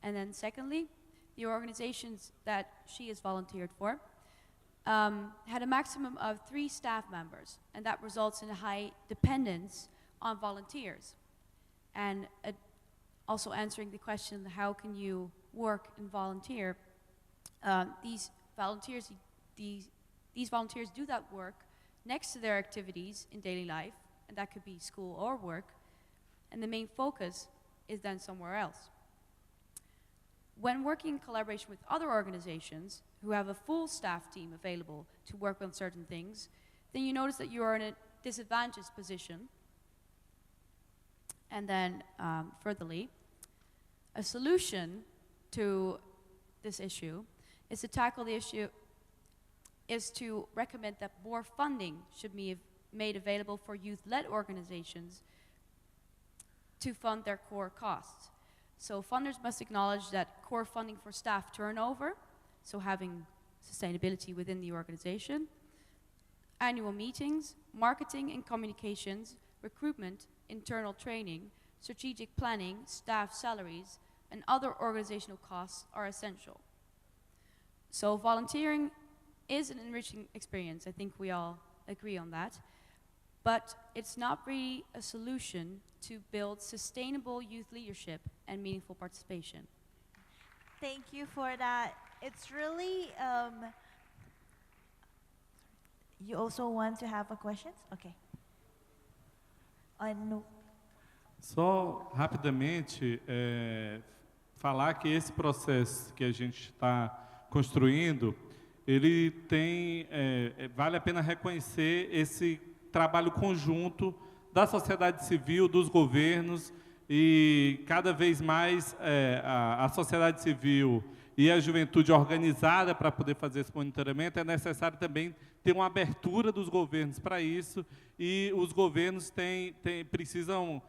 And then secondly, the organizations that she has volunteered for had a maximum of 3 staff members, and that results in a high dependence on volunteers. And also answering the question, how can you work and volunteer? These volunteers do that work next to their activities in daily life, and that could be school or work, and the main focus is then somewhere else. When working in collaboration with other organizations who have a full staff team available to work on certain things, then you notice that you are in a disadvantaged position. And then, furtherly, a solution to this issue is to tackle the issue, is to recommend that more funding should be made available for youth-led organizations to fund their core costs. So funders must acknowledge that core funding for staff turnover, so having sustainability within the organization, annual meetings, marketing and communications, recruitment, internal training, strategic planning, staff salaries, and other organizational costs are essential. So volunteering is an enriching experience. I think we all agree on that. But it's not really a solution to build sustainable youth leadership and meaningful participation. Thank you for that. It's really, you also want to have a question? Okay. No. Só rapidamente falar que esse processo que a gente está construindo, ele tem, vale a pena reconhecer esse trabalho conjunto da sociedade civil, dos governos, e cada vez mais a sociedade civil e a juventude organizada para poder fazer esse monitoramento. É necessário também ter uma abertura dos governos para isso, e os governos precisam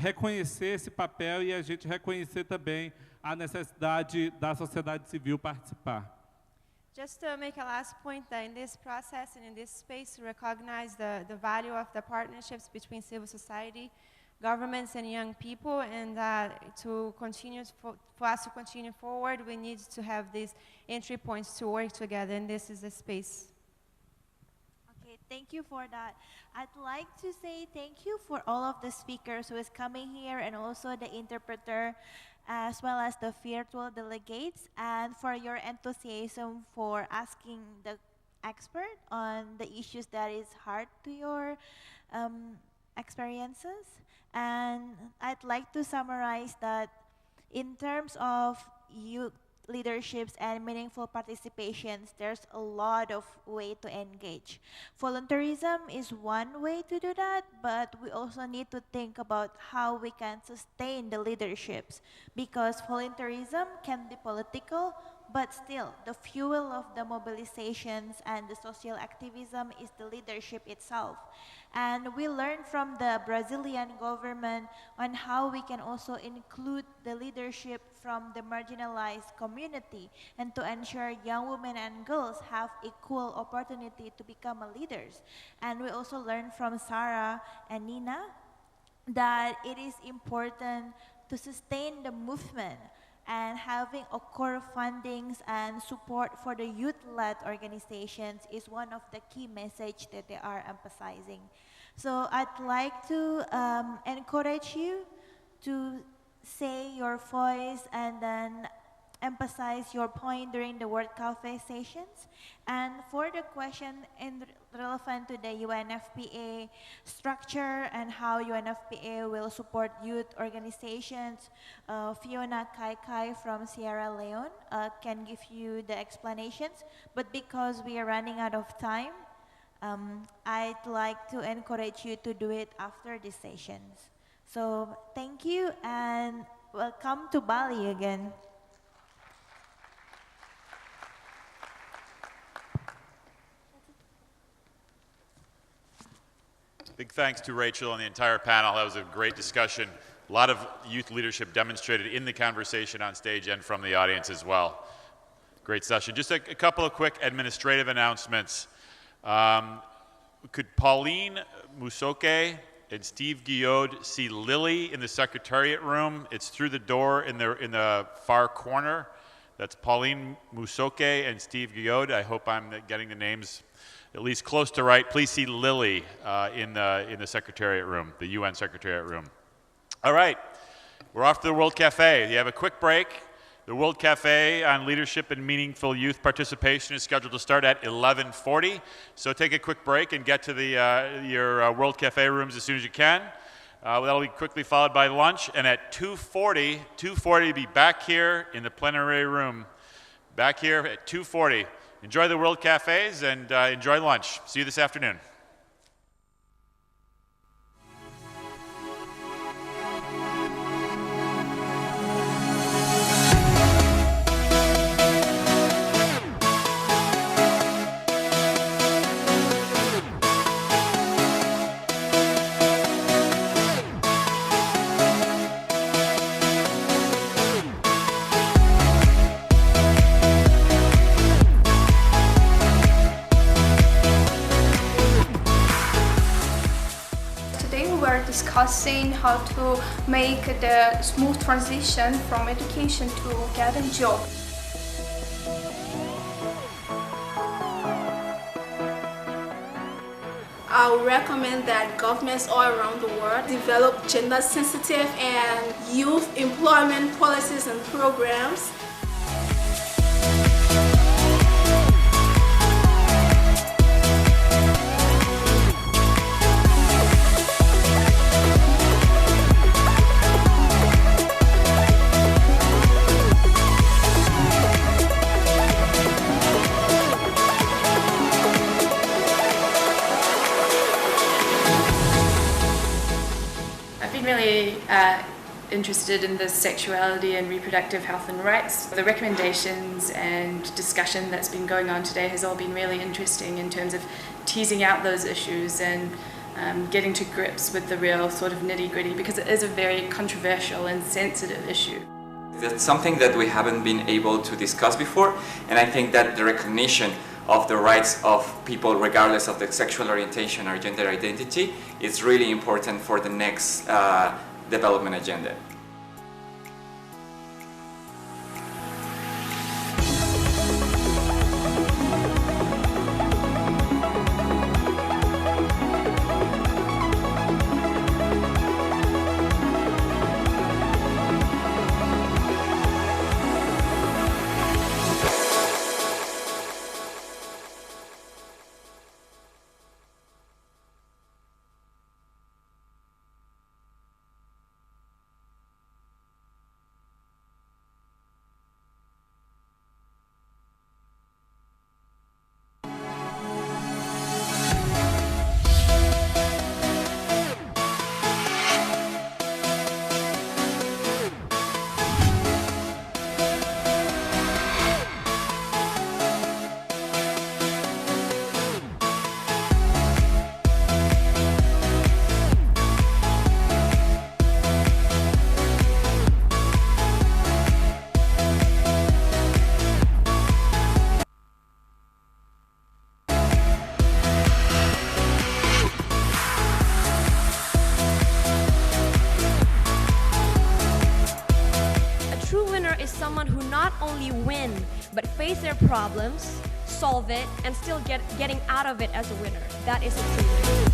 reconhecer esse papel e a gente reconhecer também a necessidade da sociedade civil participar. Just to make a last point, that in this process and in this space, to recognize the value of the partnerships between civil society, governments, and young people, and to continue for us to continue forward, we need to have these entry points to work together, and this is the space. Okay, thank you for that. I'd like to say thank you for all of the speakers who is coming here, and also the interpreter, as well as the virtual delegates, and for your enthusiasm for asking the expert on the issues that is hard to your experiences. And I'd like to summarize that in terms of youth leaderships and meaningful participations, there's a lot of way to engage. Volunteerism is one way to do that, but we also need to think about how we can sustain the leaderships, because volunteerism can be political, but still the fuel of the mobilizations and the social activism is the leadership itself. And we learned from the Brazilian government on how we can also include the leadership from the marginalized community, and to ensure young women and girls have equal opportunity to become leaders. And we also learned from Sarah and Nina that it is important to sustain the movement, and having a core fundings and support for the youth-led organizations is one of the key messages that they are emphasizing. So I'd like to encourage you to say your voice and then emphasize your point during the World Cafe sessions. And for the question relevant to the UNFPA structure and how UNFPA will support youth organizations, Fiona Kai from Sierra Leone can give you the explanations. But because we are running out of time, I'd like to encourage you to do it after these sessions. So thank you, and welcome to Bali again. Big thanks to Rachel and the entire panel. That was a great discussion. A lot of youth leadership demonstrated in the conversation on stage and from the audience as well. Great session. Just a couple of quick administrative announcements. Could Pauline Musoke and Steve Guillaude see Lily in the Secretariat room? It's through the door in the far corner. That's Pauline Musoke and Steve Guillaude. I hope I'm getting the names at least close to right. Please see Lily in the Secretariat room, the UN Secretariat room. All right, we're off to the World Cafe. You have a quick break. The World Cafe on Leadership and Meaningful Youth Participation is scheduled to start at 11:40. So take a quick break and get to your World Cafe rooms as soon as you can. That'll be quickly followed by lunch. And at 2:40, be back here in the plenary room. Back here at 2:40. Enjoy the World Cafes and enjoy lunch. See you this afternoon. Discussing how to make the smooth transition from education to get a job. I would recommend that governments all around the world develop gender-sensitive and youth employment policies and programs. Really interested in the sexuality and reproductive health and rights. The recommendations and discussion that's been going on today has all been really interesting in terms of teasing out those issues and getting to grips with the real sort of nitty-gritty, because it is a very controversial and sensitive issue. That's something that we haven't been able to discuss before, and I think that the recognition of the rights of people regardless of their sexual orientation or gender identity is really important for the next development agenda. Someone who not only win, but face their problems, solve it, and still getting out of it as a winner. That is a true winner.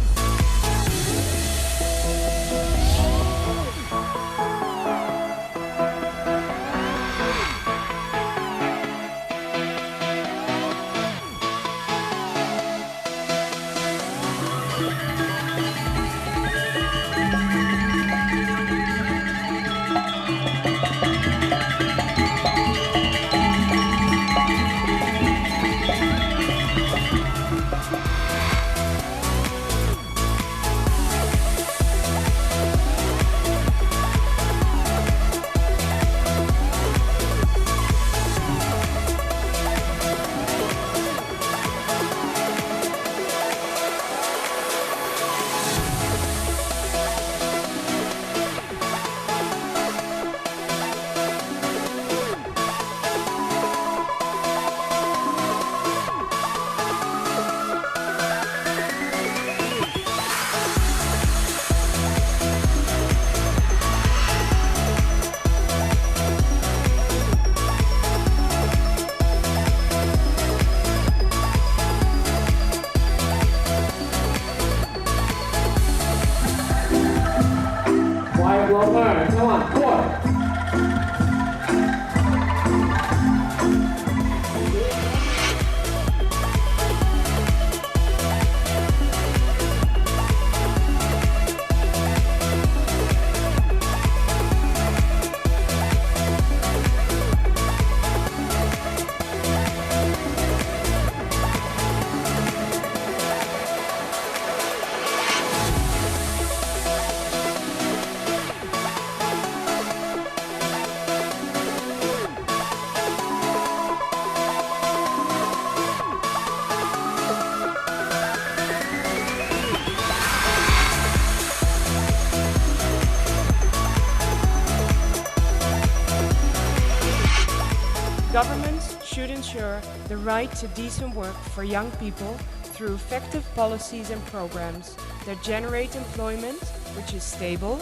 Governments should ensure the right to decent work for young people through effective policies and programs that generate employment which is stable,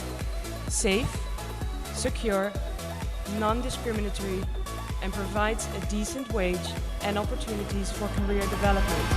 safe, secure, non-discriminatory, and provides a decent wage and opportunities for career development.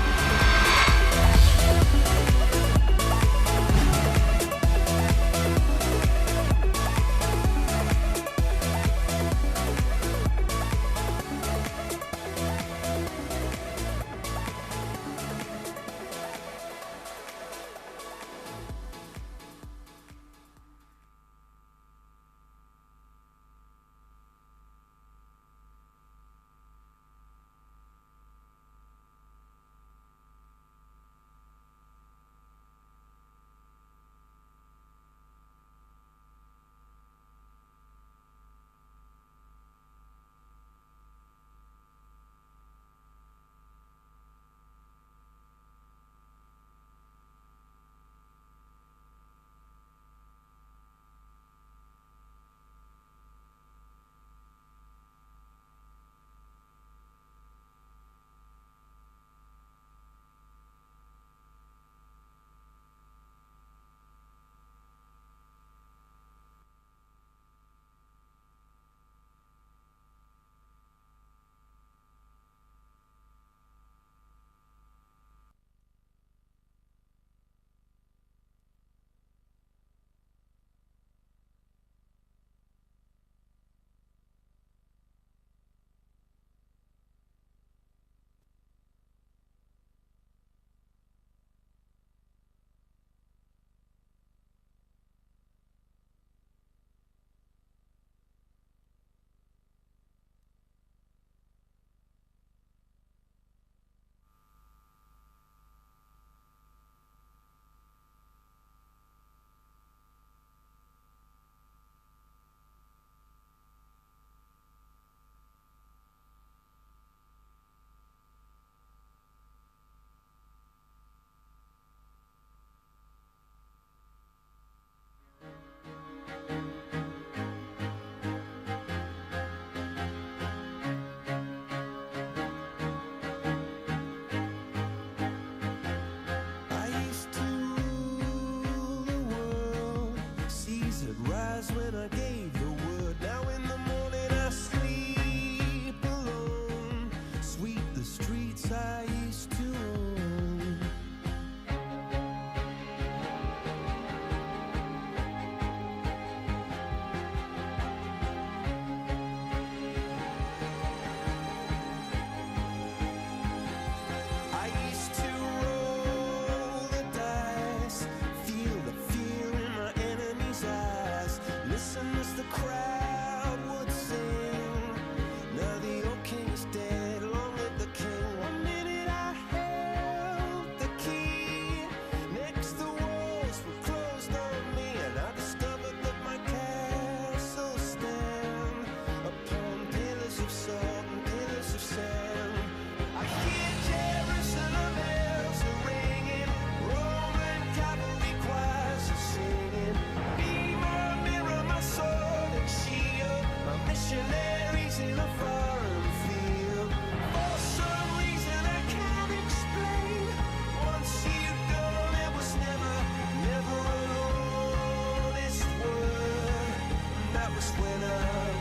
winner.